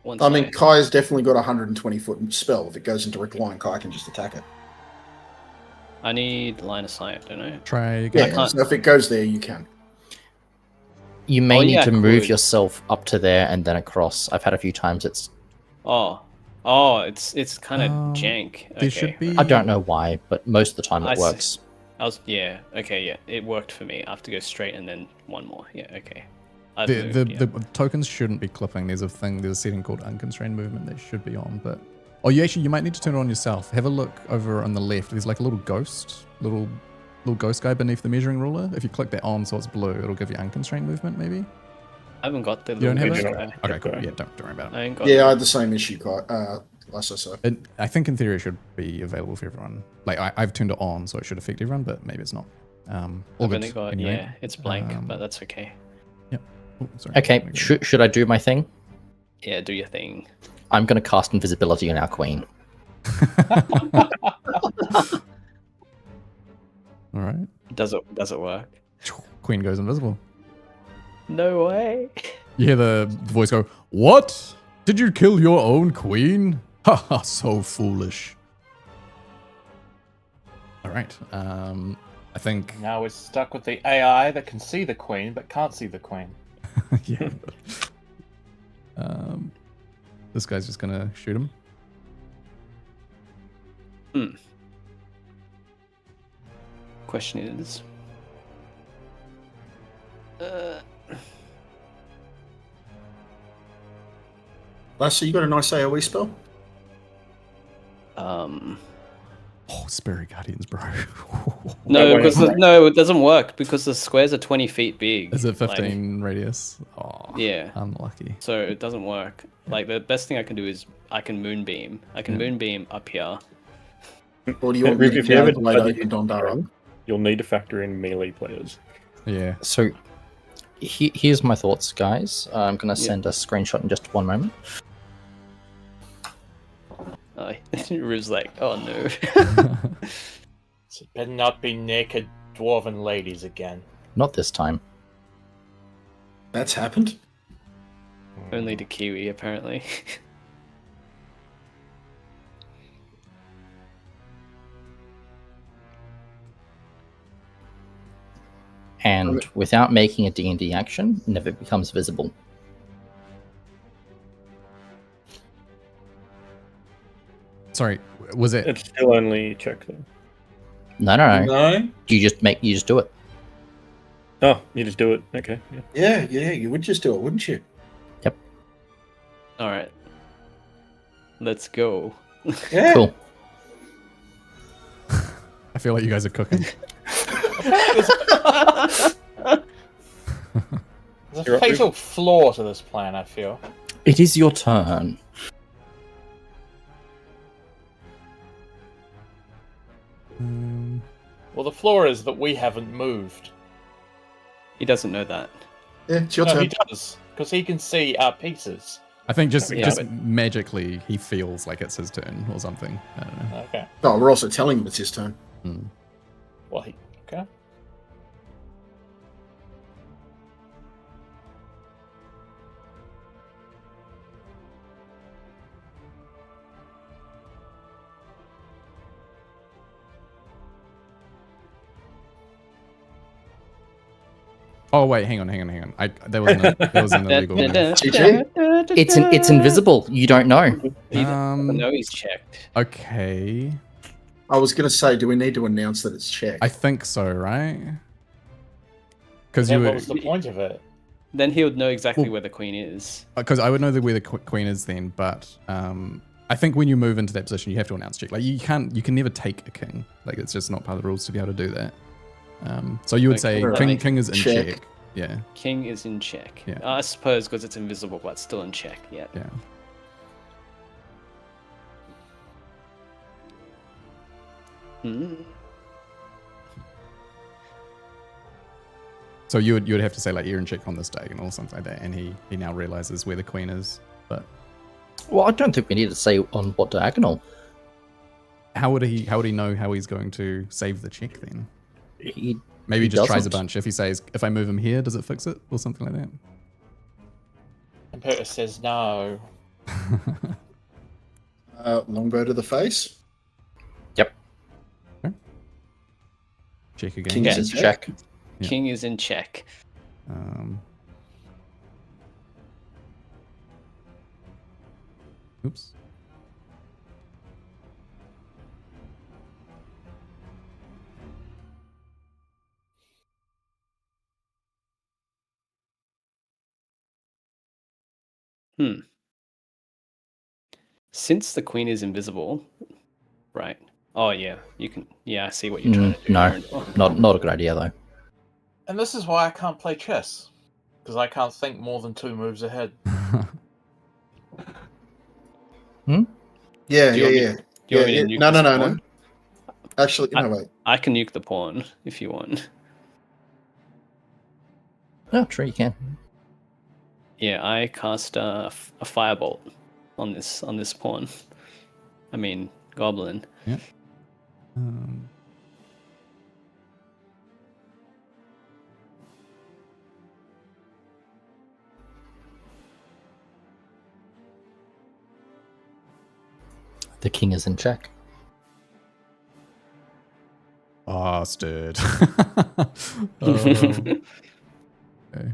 Once I mean, Kai's definitely got a 120-foot spell. If it goes into direct line, Kai can just attack it. I need line of sight, don't I? Try Yeah, again. can't- so if it goes there, you can. You may Oh, need yeah, to move could. yourself up to there and then across. I've had a few times it's. Oh, it's kind of jank. There Okay. should be. I don't know why, but most of the time I it see. works. It worked for me. I have to go straight and then one more. Yeah, okay. I've The, moved, the, yeah. the tokens shouldn't be clipping. There's a setting called unconstrained movement that should be on, but you might need to turn it on yourself. Have a look over on the left. There's like a little little ghost guy beneath the measuring ruler. If you click that on so it's blue, it'll give you unconstrained movement maybe. I haven't got the You don't little have ghost it? guy. Okay, cool. Yeah, don't worry about it. I ain't got Yeah, I it. had the same issue, Kai. Lasso, so. I think in theory it should be available for everyone. Like I've turned it on, so it should affect everyone, but maybe it's not. All I've good only got anyway. yeah, it's blank, but that's okay. Oh, sorry. Okay, should I do my thing? Yeah, do your thing. I'm going to cast invisibility on our queen. All right. Does it work? Queen goes invisible. No way. You hear the voice go, "What? Did you kill your own queen? Ha ha! So foolish." All right. I think. Now we're stuck with the AI that can see the queen but can't see the queen. Yeah. This guy's just gonna shoot him. Question is, Lasso, you got a nice AoE spell? Oh, Spirit Guardians, bro. no, way. because no, it doesn't work because the squares are 20 feet big. Is it Like, 15 radius? Oh, yeah. unlucky. So it doesn't work. Like the best thing I can do is I can moonbeam. I can moonbeam up here, Or do you want me to If get you out ever of the way to decide open Dondar up? you'll need to factor in melee players. Yeah. So here's my thoughts, guys. I'm going to send a screenshot in just one moment. Oh, Riv's like, oh no. So it better not be naked dwarven ladies again. Not this time. That's happened. Only to Kiwi, apparently. And without making a D&D action, never becomes visible. Sorry, was it? It's still only check though. No. No. You just do it. Oh, you just do it. Okay. Yeah. Yeah, you would just do it, wouldn't you? Alright. Let's go. Yeah. Cool. I feel like you guys are cooking. There's a fatal flaw to this plan, I feel. It is your turn. Well, the flaw is that we haven't moved. He doesn't know that. Yeah, it's your No, turn. he does, because he can see our pieces. I think just Yeah, just but- magically he feels like it's his turn or something. I don't know. Okay. No, we're also telling him it's his turn. Well, okay. Oh wait, hang on. There was an illegal move. GG. It's invisible. You don't know. He doesn't know he's checked. Okay, I was going to say, do we need to announce that it's checked? I think so, right? Because Yeah, you what were, was the point of it? Then he would know exactly where the queen is. because I would know where the queen is then, but I think when you move into that position, you have to announce check. Like you can never take a king. Like it's just not part of the rules to be able to do that. So you would say Okay. king is in Check. check. Yeah, King is in check. Yeah. I suppose because it's invisible, but still in check. Yeah. yeah. Hmm. So you would have to say like you're in check on this diagonal or something like that, and he now realizes where the queen is. But Well, I don't think we need to say on what diagonal. how would he know how he's going to save the check then? He Maybe He he just tries a doesn't. bunch. If he says, if I move him here, does it fix it? Or something like that? Impertus says no. Longbow to the face. Check again. King Yeah. is in check. Yeah. King is in check. Oops. Since the queen is invisible, right? Oh yeah, you can. Yeah, I see what you're trying to do. No, Aaron. not a good idea though. And this is why I can't play chess. Because I can't think more than 2 moves ahead. Yeah, Do you want me- yeah. Do you want me to nuke No, this no. pawn? Actually, no, wait. I can nuke the pawn if you want. Oh, true, you can. Yeah, I cast a firebolt on this pawn. I mean, goblin. Yeah. The king is in check. Bastard. Okay.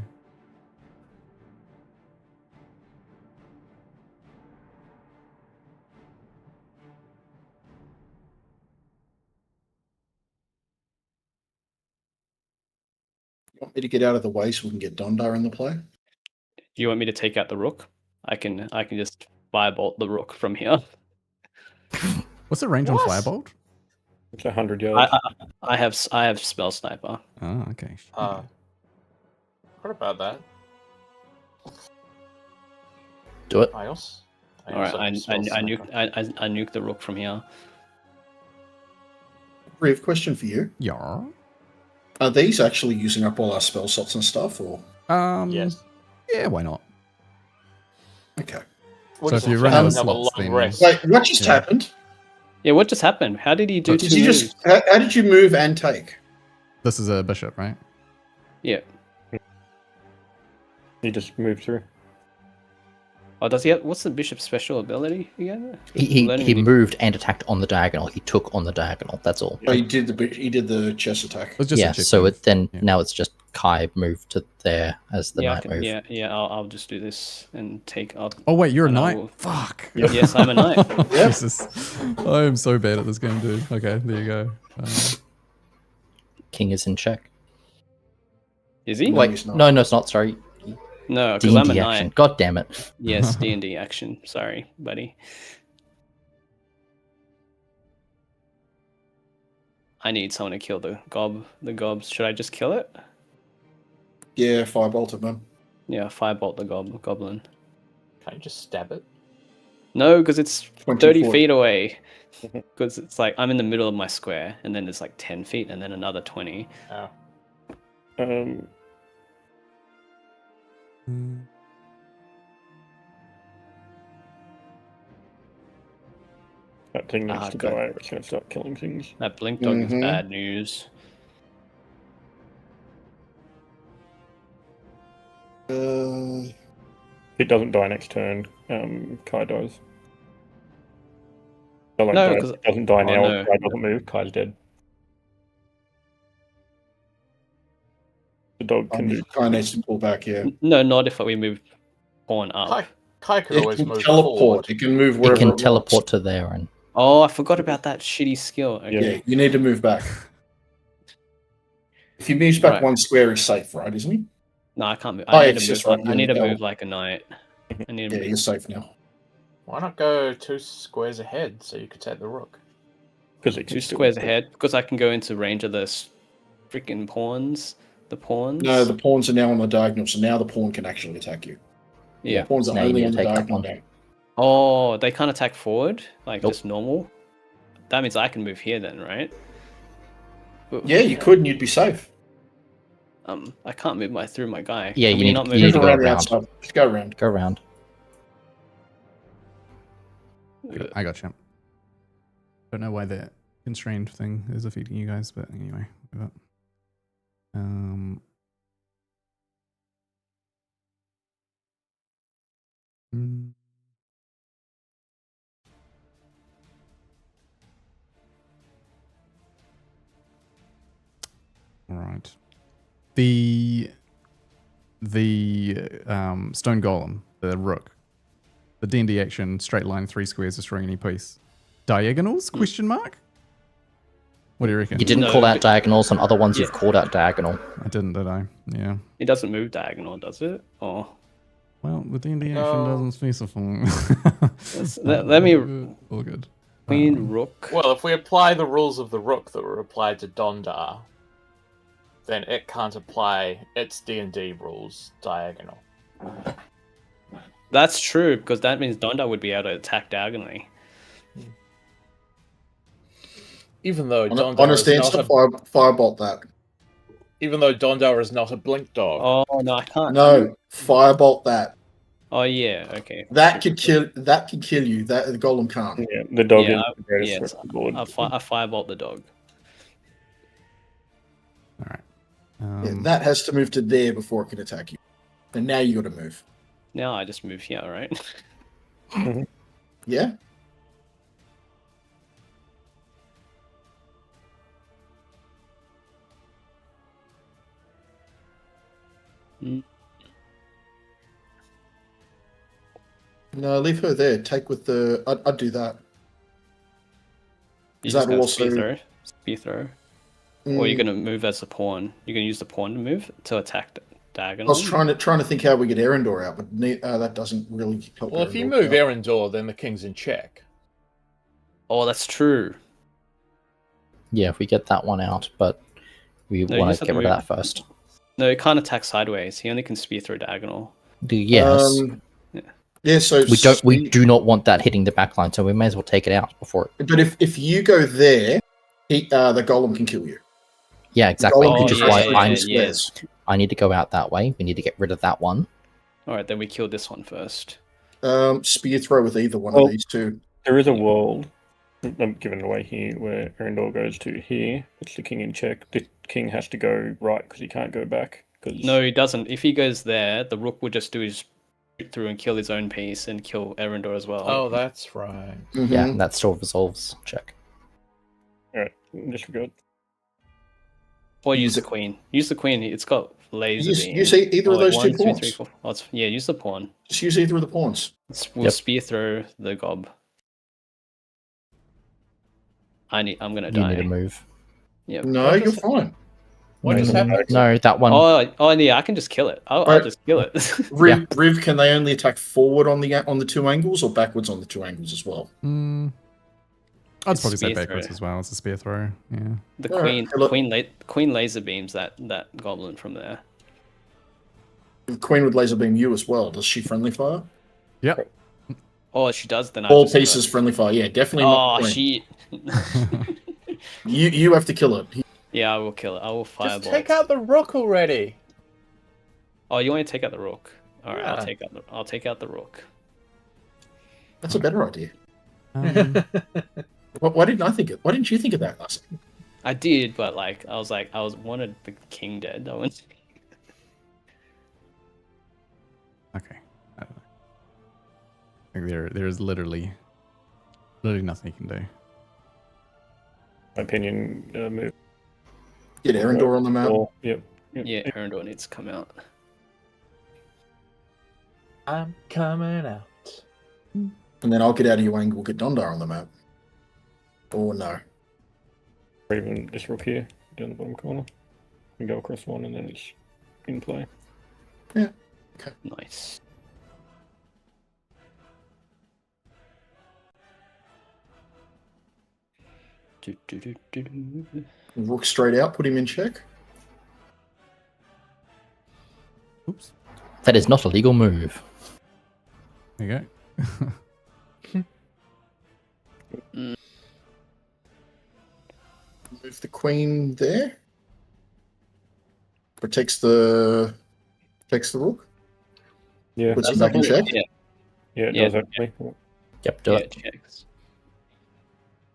You want me to get out of the way so we can get Dondar in the play? Do you want me to take out the rook? I can just firebolt the rook from here. What's the range on Firebolt? It's 100 yards. I have spell sniper. Oh, okay. What about that? Do it. Ios? All right, I nuke the rook from here. Reeve, question for you. Yeah. Are these actually using up all our spell slots and stuff, or? Yes. Yeah, why not? Okay. We'll So just if you have run to out have of another slots, long then- rest. Wait, what just Yeah. happened? Yeah, what just happened? How did he do Did two you moves? just? How did you move and take? This is a bishop, right? Yeah. You just move through. Oh, does he have... What's the bishop's special ability again? He Learning he the- moved and attacked on the diagonal. He took on the diagonal. That's all. Oh, he did the chest attack. It was just Yeah. a check So move. then Yeah. now it's just Kai moved to there as the yeah, knight move. I'll just do this and take up. Oh wait, you're a and I knight. will- Fuck. Yes, I'm a knight. Jesus, I am so bad at this game, dude. Okay, there you go. King is in check. Is he? No, Wait, he's not. no, it's not. Sorry, No, because I'm a D&D knight. action. God damn it! Yes, D&D action. Sorry, buddy. I need someone to kill the gobs. Should I just kill it? Yeah, firebolt him, man. Yeah, firebolt the goblin. Can't you just stab it? No, because it's 30 24. feet away. Because it's like I'm in the middle of my square, and then it's like 10 feet, and then another 20. Oh. That thing needs Ah, to good. die. It's going to start killing things. That blink dog is Mhm. bad news. Uh, It doesn't die next turn. Kai dies. Well, No, dies. 'cause- It doesn't die oh, now. no. Kai doesn't move. Kai's dead. The dog can do. Kai needs to pull back. Yeah. No, not if we move pawn up. Kai could It always can move teleport. forward. It can move It wherever can wants. teleport to there, and Oh, I forgot about that shitty skill. Okay. Yeah, you need to move back. If he moves back Right. one square, he's safe, right? Isn't he? No, I can't move. Oh, I need it's to just move. right, I need to yeah. move like a knight. I need to Yeah, move. you're safe now. Why not go 2 squares ahead so you could take the rook? Because it 2 can still- squares ahead because I can go into range of the freaking pawns. The pawns. No, the pawns are now on the diagonal, so now the pawn can actually attack you. yeah. The pawns are Now you only need on to the take that diagonal one. now. Oh, they can't attack forward like Nope. just normal. That means I can move here then, right? Yeah, you could, and you'd be safe. I can't move through my guy. Yeah, Can you we need- not you move need Move to go around the around. outside. Just go around. go around. I got you. Don't know why that constrained thing is affecting you guys, but anyway. Look at that. mm. All right. The stone golem, the rook, the D&D action, straight line, 3 squares, destroying any piece. Diagonals? Question mark. What do you reckon? You didn't No, call out but- diagonals, on other ones you've called out diagonal. I didn't, did I? Yeah. It doesn't move diagonal, does it? Oh, Well, the D&D action No. doesn't specify. let me All good. queen rook. Well, if we apply the rules of the rook that were applied to Dondar, then it can't apply its D&D rules diagonal. That's true because that means Donda would be able to attack diagonally. Even though Dondar Honest is not answer, a, firebolt that. even though Dondar is not a blink dog. Oh no, I can't. No, firebolt that. Oh yeah, okay. That could kill. That could kill you. That the golem can't. Yeah, the dog Yeah, is the greatest yes, threat on the board. I firebolt the dog. All right. Yeah, that has to move to there before it can attack you. And now you got to move. Now I just move here, right? Yeah. Mm. No, leave her there. Take with the. I'd do that. You Is just that gonna also- spear throw, or you're Mm, gonna move as a pawn. You're gonna use the pawn to move to attack I diagonal. was trying to think how we get Erendor out, but that doesn't really help. Well, if you Erendor move out. Erendor, then the king's in check. Oh, that's true. Yeah, if we get that one out, but we No, you want just to have get to rid of move- that first. No, it can't attack sideways. He only can spear through diagonal. Yes, Yeah. So we do not want that hitting the back line, so we may as well take it out before it. But if you go there, The golem can kill you. Yeah, exactly. Golem can Which is crush why through I, two squares. I need to go out that way. We need to get rid of that one. All right, then we kill this one first. Spear throw with either one Well- of these two. There is a world, I'm giving it away here, where Erendor goes to here. It's the king in check. The king has to go right because he can't go back. Cause... No, he doesn't. If he goes there, the rook would just do his shoot through and kill his own piece and kill Erendor as well. Oh, that's right. Yeah, Mhm. that still resolves. Check. Alright, disregard. Or use the queen. Use the queen. It's got laser beam. Use either of those two One, pawns. 2, 3, 4. Oh, yeah, use the pawn. Just use either of the pawns. We'll Yep. spear through the gob. I'm gonna You die. need to move. Yep. No, you're fine. What just happened? No, that one. Oh, yeah, I can just kill it. I'll Right. just kill it. Riv, can they only attack forward on the two angles or backwards on the two angles as well? I'd It's probably say spear backwards throw. as well. It's a spear throw. Yeah. The Alright, hello. queen laser beams that goblin from there. The queen would laser beam you as well. Does she friendly fire? Yep. Oh, she does. Then All I just pieces friendly fire. Yeah, definitely Oh not. The queen. shit. You have to kill it. Yeah, I will kill it. I will Just fireball. take out the rook already. Oh, you want to take out the rook? All right, Yeah. I'll take out the rook. That's a better idea. Um, Why didn't you think of that last? I did, but I wanted the king dead. I want. okay. I don't know. I think there is literally nothing you can do. My opinion, move. Get Erendor on the map. Or, yep. Yeah, Erendor needs to come out. I'm coming out. And then I'll get out of your angle, get Dondar on the map. Or no. Or even this rook here, down the bottom corner. We go across one and then it's in play. Nice. Do, do, do, do, do. Rook straight out, put him in check. Oops. That is not a legal move. There you go. Move the queen there. Protects the rook. Yeah, Puts him back in check. Yeah, yeah, it Yeah. does actually. Yep, do yeah, it. checks.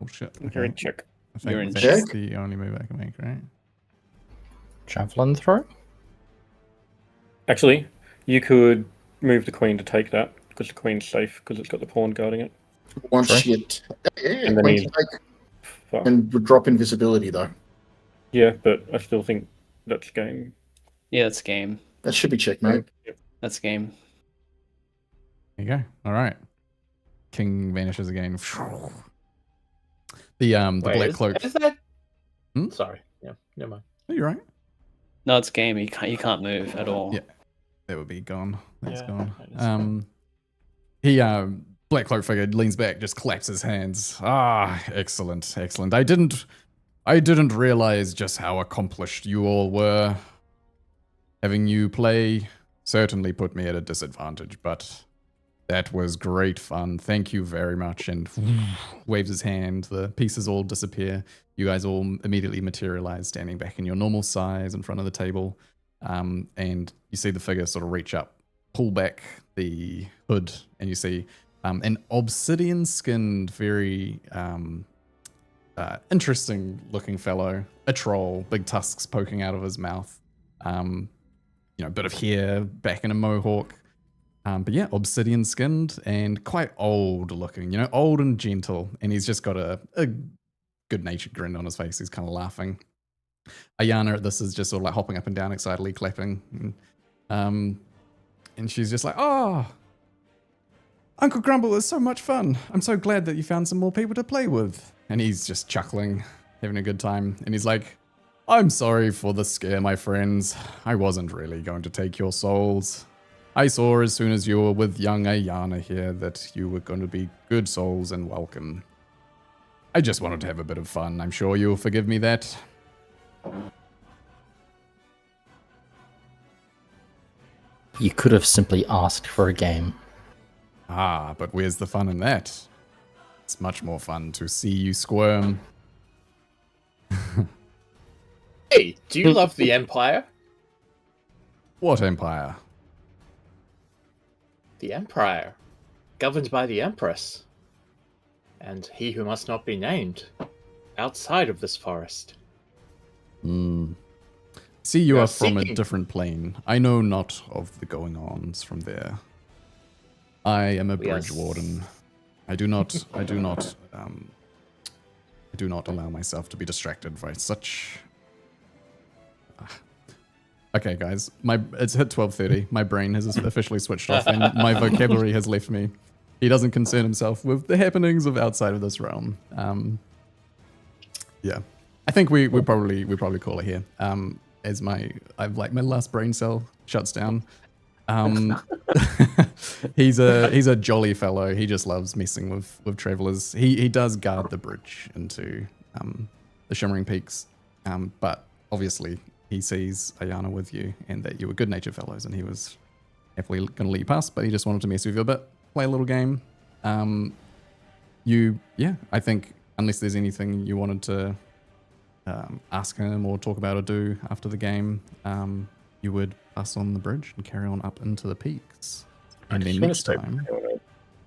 Oh shit. You're in Okay. check. I think You're in that's check. the only move I can make, right? Javelin throw. Actually, you could move the queen to take that because the queen's safe because it's got the pawn guarding it. Once Sorry? you And then queen he- to take, Fuck. and would drop invisibility though. Yeah, but I still think that's game. Yeah, that's game. That should be checkmate. That's game. There you go. All right. King vanishes again. The black cloak. Is that? Hmm? Sorry. Yeah, never mind. Oh, you're right. No, it's game. You can't move at all. Yeah. That would be gone. That's Yeah, gone. I understand. He black cloak figure leans back, just claps his hands. Ah, excellent, excellent. I didn't realize just how accomplished you all were. Having you play certainly put me at a disadvantage, but that was great fun. Thank you very much. And waves his hand. The pieces all disappear. You guys all immediately materialize, standing back in your normal size in front of the table. And you see the figure sort of reach up, pull back the hood, and you see an obsidian-skinned, very interesting looking fellow, a troll, big tusks poking out of his mouth. A bit of hair back in a mohawk. But yeah, obsidian skinned and quite old looking, old and gentle. And he's just got a good natured grin on his face. He's kind of laughing. Ayana at this is just sort of like hopping up and down excitedly, clapping. And she's just like, oh, Uncle Grumble is so much fun. I'm so glad that you found some more people to play with. And he's just chuckling, having a good time. And he's like, I'm sorry for the scare, my friends. I wasn't really going to take your souls. I saw as soon as you were with young Ayana here that you were going to be good souls and welcome. I just wanted to have a bit of fun. I'm sure you'll forgive me that. You could have simply asked for a game. Ah, but where's the fun in that? It's much more fun to see you squirm. Hey, do you love the Empire? What empire? The Empire, governed by the Empress, and he who must not be named, outside of this forest. See, you We are are from a seeking- different plane. I know not of the going-ons from there. I am a We are bridge warden. I do not allow myself to be distracted by such. Okay, guys, it's hit 12:30. My brain has officially switched off, and my vocabulary has left me. He doesn't concern himself with the happenings of outside of this realm. Yeah, I think we probably call it here. As my last brain cell shuts down. He's a jolly fellow. He just loves messing with travelers. He does guard the bridge into the Shimmering Peaks, but obviously he sees Ayana with you and that you were good-natured fellows, and he was happily going to let you pass, but he just wanted to mess with you a bit, play a little game. I think unless there's anything you wanted to ask him or talk about or do after the game, you would pass on the bridge and carry on up into the peaks. And then next time,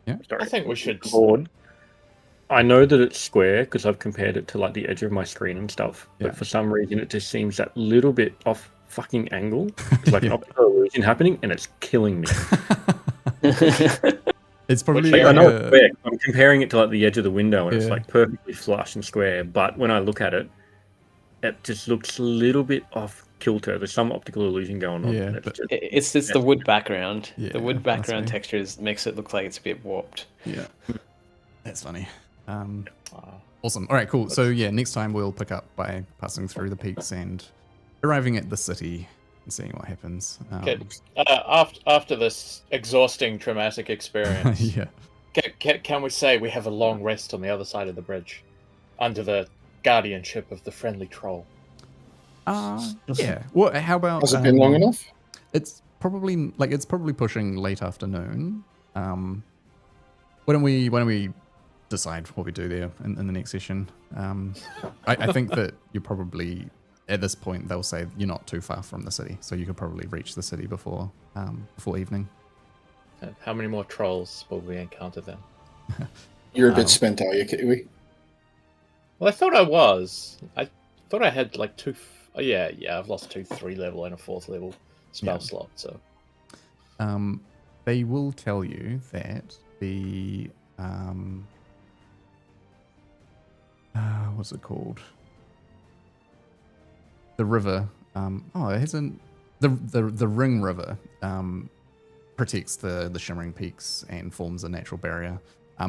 I think we should. Board. I know that it's square because I've compared it to like the edge of my screen and stuff, Yeah. but for some reason it just seems that little bit off fucking angle. It's like an optical illusion happening, and it's killing me. it's probably Like, I like know it's square. I'm comparing it to like the edge of the window, and it's Yeah. like perfectly flush and square. But when I look at it, it just looks a little bit off kilter. There's some optical illusion going on. Yeah, and it's but- just- It's just the wood background. Yeah, The wood that's background me. textures makes it look like it's a bit warped. Yeah, that's funny. Uh, Awesome. All right, cool. So yeah, next time we'll pick up by passing through the peaks and arriving at the city and seeing what happens. Okay. After this exhausting, traumatic experience, yeah. can we say we have a long rest on the other side of the bridge, under the guardianship of the friendly troll? Yeah. Well, how about? Has it been long enough? It's probably pushing late afternoon. Why don't we decide what we do there in the next session? I think that you're probably at this point they'll say you're not too far from the city, so you could probably reach the city before evening. And how many more trolls will we encounter then? You're a bit spent, are you, Kiwi? Well, I thought I was. I thought I had like two. Oh, yeah. I've lost 2 3-level and a 4th level spell slot. So They will tell you that the what's it called? The river. It hasn't. The Ring River protects the Shimmering Peaks and forms a natural barrier.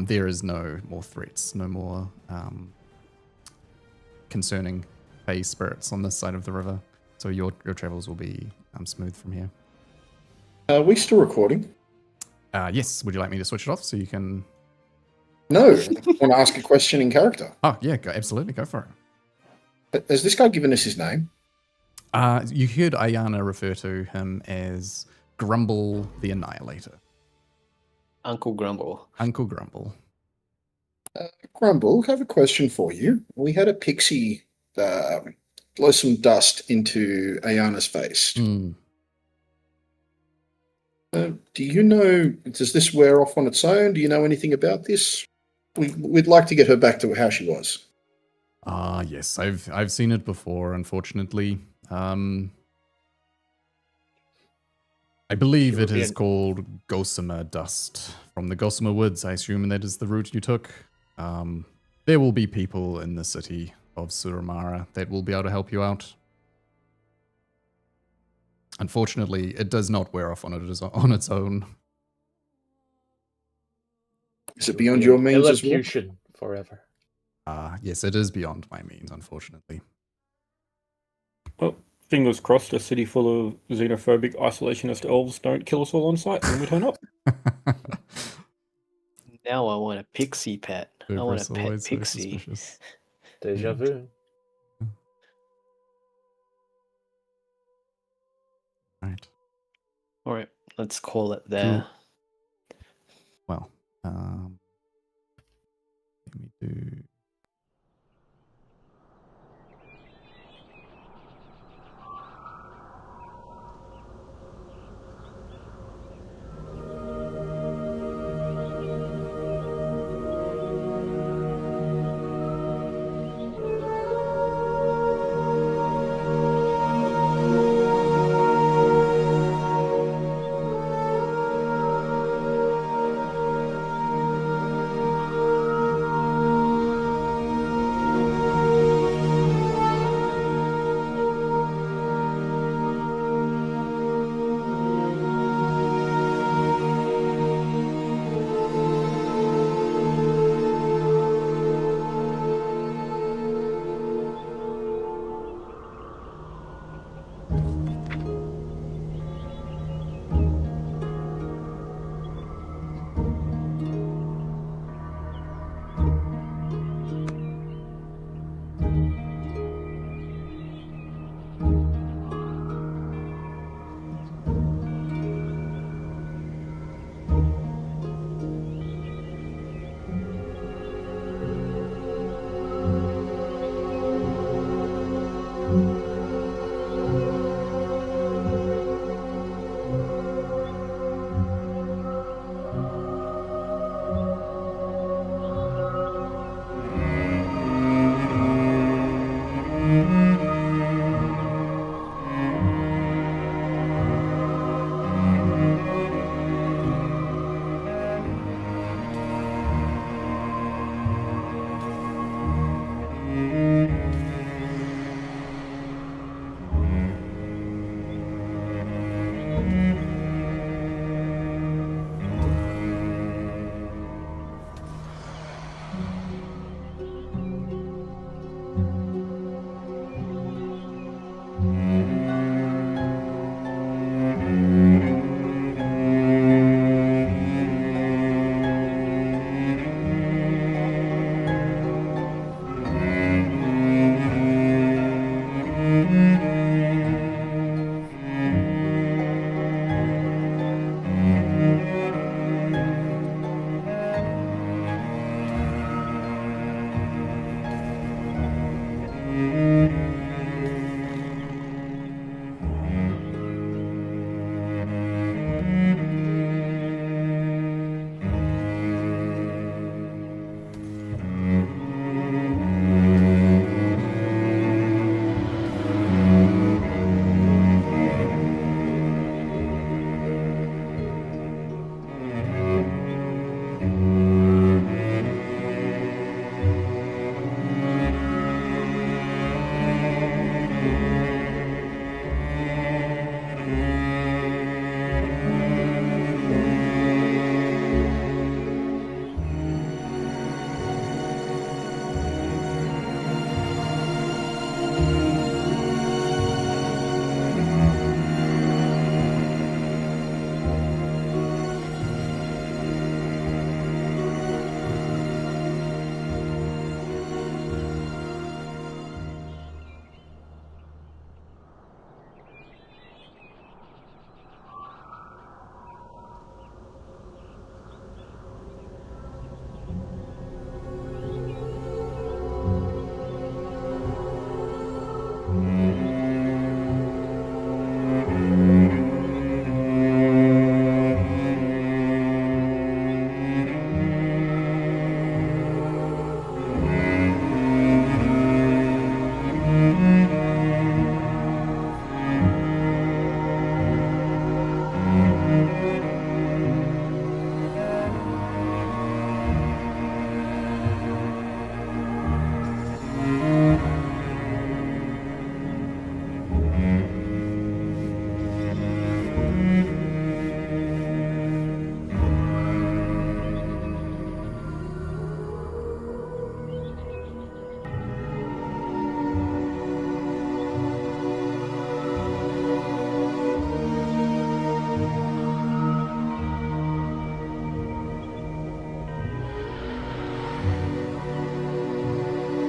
There is no more threats, no more concerning phase spirits on this side of the river. So your travels will be smooth from here. Are we still recording? Yes. Would you like me to switch it off so you can? No. I want to ask a question in character. Oh yeah, absolutely, go for it. Has this guy given us his name? You heard Ayana refer to him as Grumble the Annihilator. Uncle Grumble. Uncle Grumble. Grumble, I have a question for you. We had a pixie blow some dust into Ayana's face. Mm. Do you know, does this wear off on its own? Do you know anything about this? We'd like to get her back to how she was. Yes, I've seen it before, unfortunately. I believe it is called gossamer dust from the gossamer woods. I assume that is the route you took. There will be people in the city of Suramara that will be able to help you out. Unfortunately, it does not wear off on its own. Is it beyond your means as well? Elocution forever. Yes, it is beyond my means, unfortunately. Well, fingers crossed, a city full of xenophobic, isolationist elves don't kill us all on sight when we turn up. Now I want a pixie pet. I want a Hubris, pet always so pixie. suspicious. Deja vu. Right. All right, let's call it there. Well, let me do.